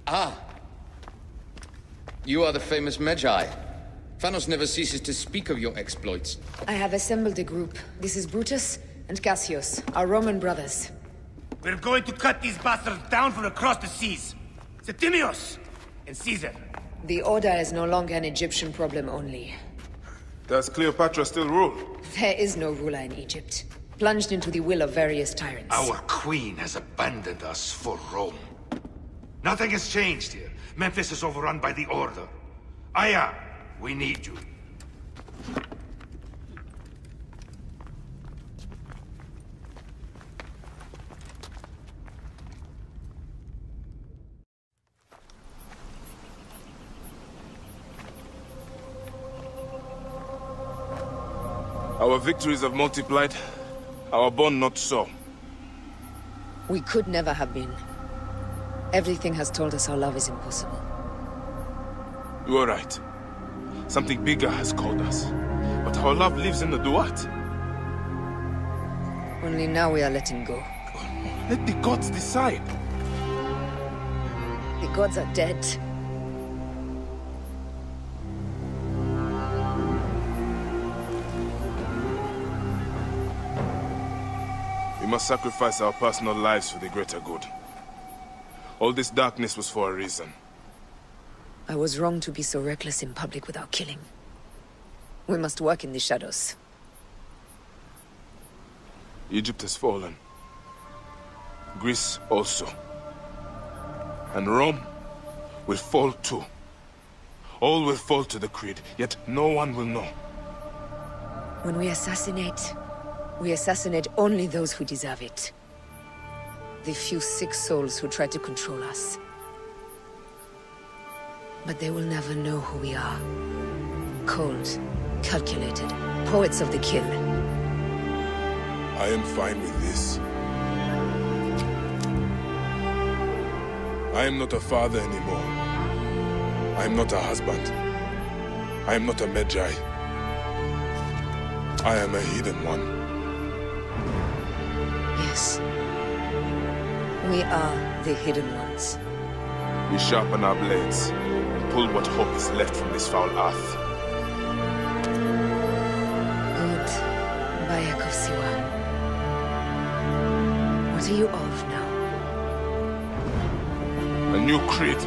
Ah. You are the famous Magi. Thanos never ceases to speak of your exploits. I have assembled a group. This is Brutus and Cassius, our Roman brothers. We're going to cut these bastards down from across the seas. Septimius and Caesar. The Order is no longer an Egyptian problem only. Does Cleopatra still rule? There is no ruler in Egypt. Plunged into the will of various tyrants. Our queen has abandoned us for Rome. Nothing has changed here. Memphis is overrun by the Order. Aya, we need you. Our victories have multiplied, our bond not so. We could never have been. Everything has told us our love is impossible. You are right. Something bigger has called us. But our love lives in the Duat. Only now we are letting go. Let the gods decide. The gods are dead. We must sacrifice our personal lives for the greater good. All this darkness was for a reason. I was wrong to be so reckless in public without killing. We must work in the shadows. Egypt has fallen. Greece also. And Rome will fall too. All will fall to the creed, yet no one will know. When we assassinate only those who deserve it. The few sick souls who try to control us. But they will never know who we are. Cold, calculated, poets of the kill. I am fine with this. I am not a father anymore. I am not a husband. I am not a Magi. I am a hidden one. Yes. We are the hidden ones. We sharpen our blades, pull what hope is left from this foul earth. Good. Bayek of Siwa. What are you of now? A new creed.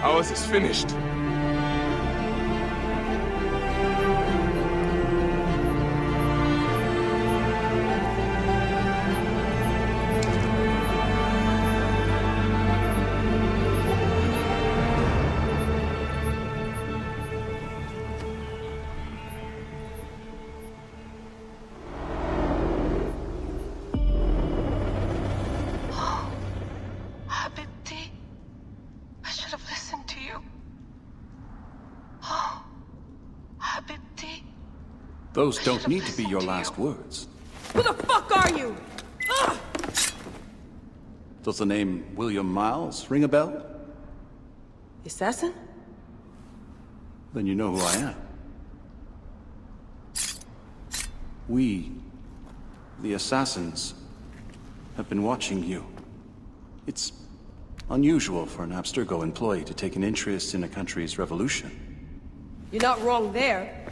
Ours is finished. Those don't need to be your last words. Who the fuck are you? Ugh! Does the name William Miles ring a bell? The assassin? Then you know who I am. We, the assassins, have been watching you. It's unusual for an Abstergo employee to take an interest in a country's revolution. You're not wrong there.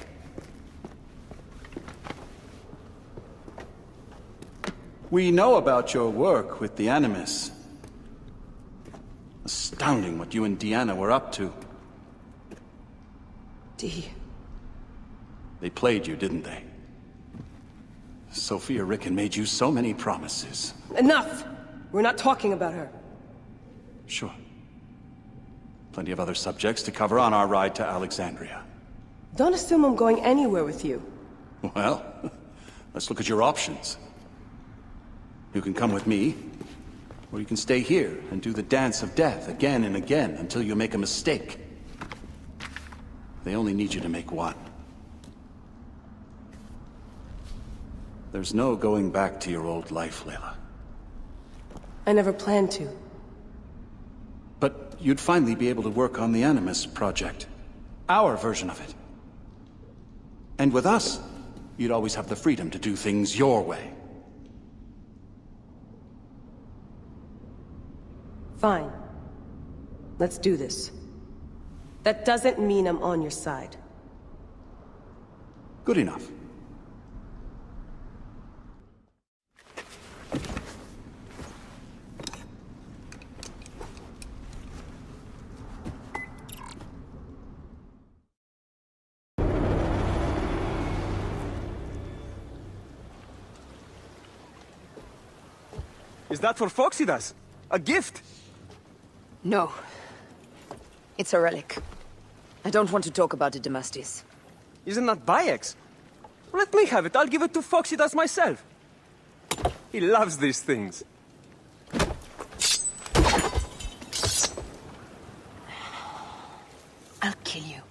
We know about your work with the Animus. Astounding what you and Deanna were up to. D. They played you, didn't they? Sophia Ricken made you so many promises. Enough! We're not talking about her. Sure. Plenty of other subjects to cover on our ride to Alexandria. Don't assume I'm going anywhere with you. Well, let's look at your options. You can come with me, or you can stay here and do the dance of death again and again until you make a mistake. They only need you to make one. There's no going back to your old life, Layla. I never planned to. But you'd finally be able to work on the Animus project. Our version of it. And with us, you'd always have the freedom to do things your way. Fine. Let's do this. That doesn't mean I'm on your side. Good enough. Is that for Phoxidas? A gift? No. It's a relic. I don't want to talk about it, Damastis. Isn't that Bayek's? Let me have it. I'll give it to Phoxidas myself. He loves these things. I'll kill you.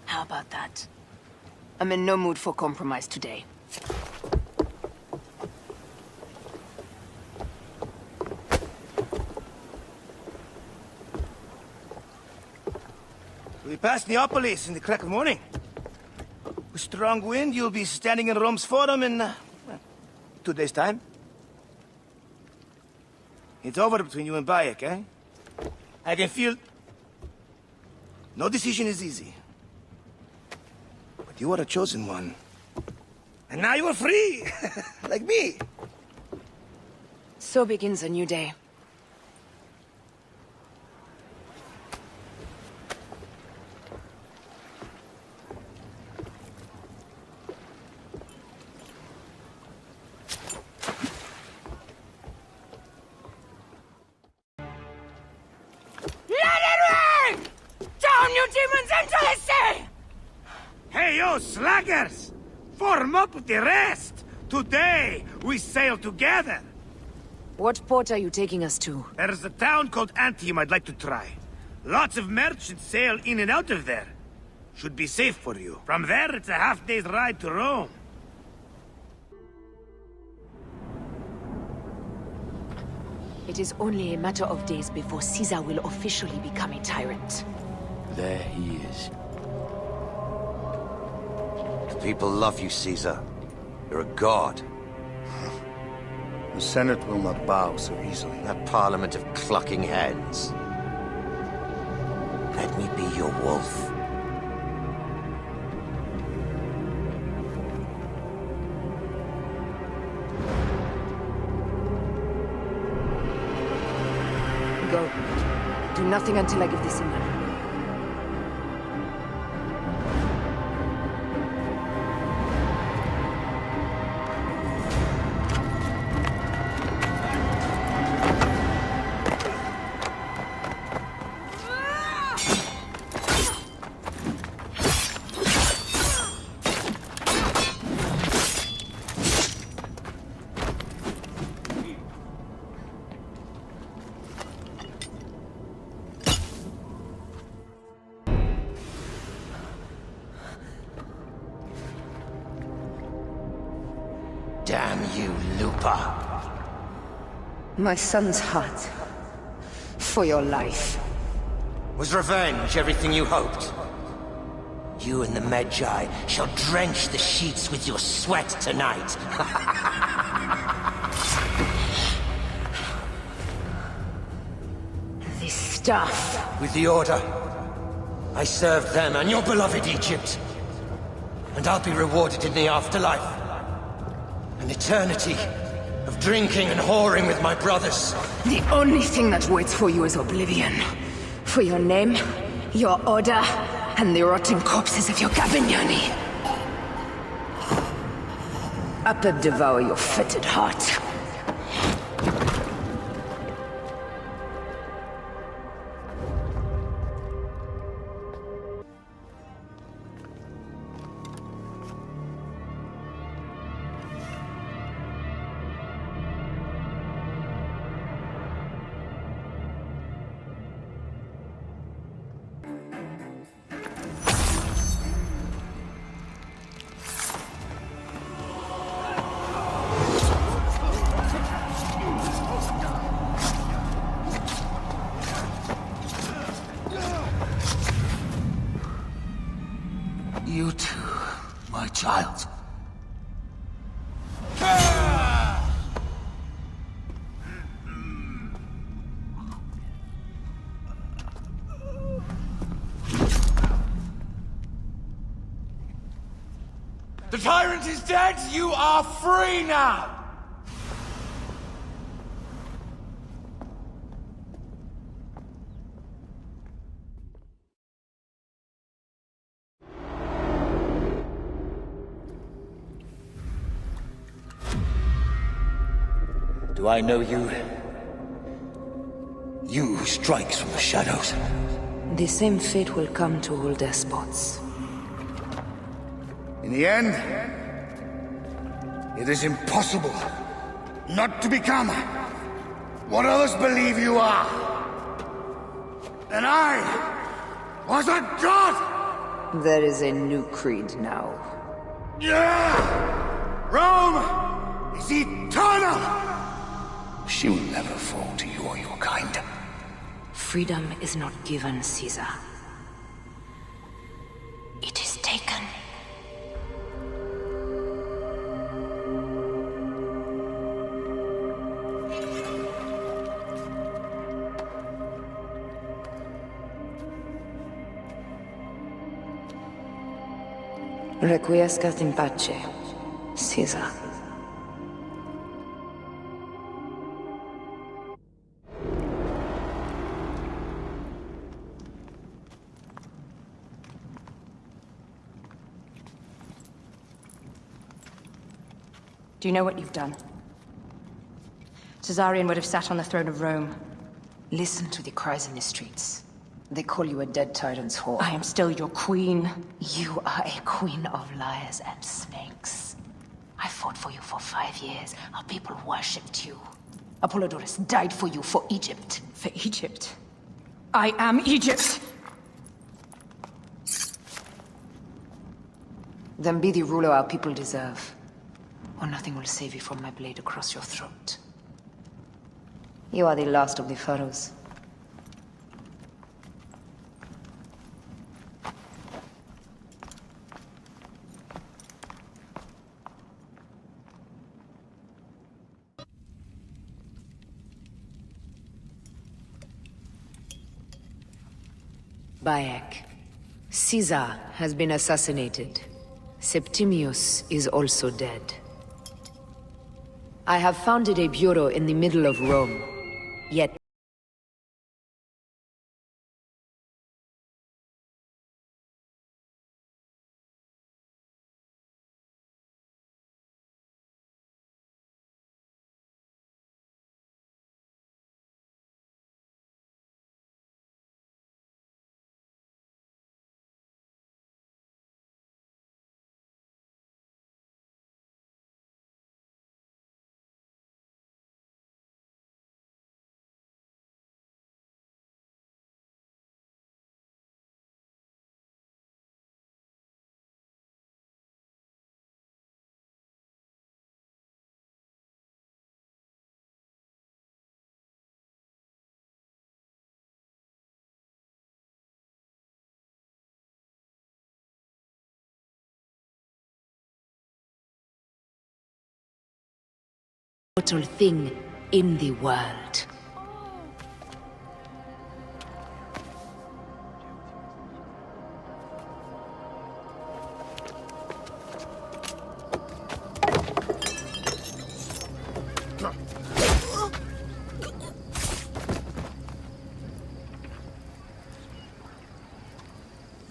How about that? I'm in no mood for compromise today. We pass Neapolis in the crack of morning. With strong wind, you'll be standing in Rome's Forum in, 2 days' time. It's over between you and Bayek, eh? I can feel... No decision is easy. But you are a chosen one. And now you are free! Like me! So begins a new day. Down, you demons, into the sea! Hey, you slackers! Form up with the rest! Today, we sail together! What port are you taking us to? There's a town called Antium I'd like to try. Lots of merchants sail in and out of there. Should be safe for you. From there, it's a half-day's ride to Rome. It is only a matter of days before Caesar will officially become a tyrant. There he is. The people love you, Caesar. You're a god. The Senate will not bow so easily. That parliament of clucking hens. Let me be your wolf. Go. Do nothing until I give the signal. Damn you, Lupa. My son's heart. For your life. Was revenge everything you hoped? You and the Medjay shall drench the sheets with your sweat tonight. This stuff. With the Order, I served them and your beloved Egypt. And I'll be rewarded in the afterlife. An eternity of drinking and whoring with my brothers. The only thing that waits for you is oblivion. For your name, your order, and the rotting corpses of your Gabignani. Up and devour your fetid heart. You too, my child. The tyrant is dead! You are free now! Do I know you? You who strikes from the shadows. The same fate will come to all despots. In the end, it is impossible not to become what others believe you are. And I was a god! There is a new creed now. Yeah! Rome is eternal! She will never fall to you or your kind. Freedom is not given, Caesar. It is taken. Requiescat in pace, Caesar. Do you know what you've done? Caesarion would have sat on the throne of Rome. Listen to the cries in the streets. They call you a dead tyrant's whore. I am still your queen. You are a queen of liars and snakes. I fought for you for 5 years. Our people worshipped you. Apollodorus died for you, for Egypt. For Egypt? I am Egypt! Then be the ruler our people deserve. Or nothing will save you from my blade across your throat. You are the last of the pharaohs. Bayek. Caesar has been assassinated. Septimius is also dead. I have founded a bureau in the middle of Rome, yet mortal thing in the world.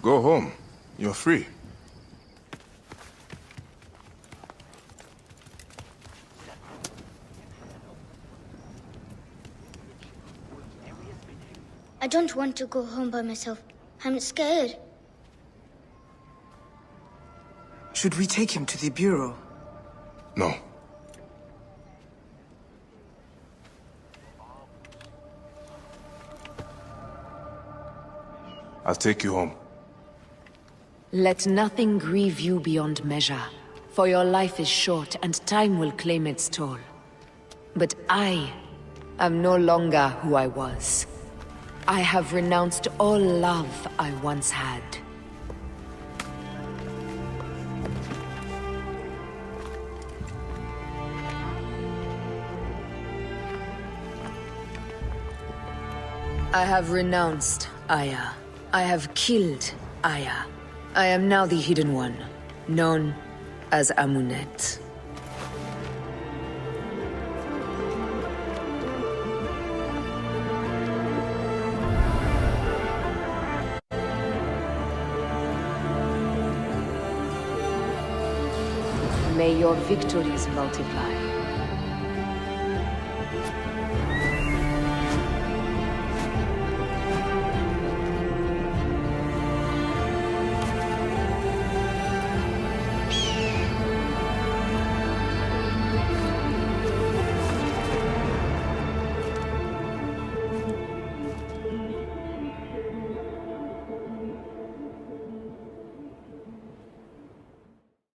Go home. You're free. I don't want to go home by myself. I'm scared. Should we take him to the bureau? No. I'll take you home. Let nothing grieve you beyond measure, for your life is short and time will claim its toll. But I am no longer who I was. I have renounced all love I once had. I have renounced Aya. I have killed Aya. I am now the Hidden One, known as Amunet. May your victories multiply.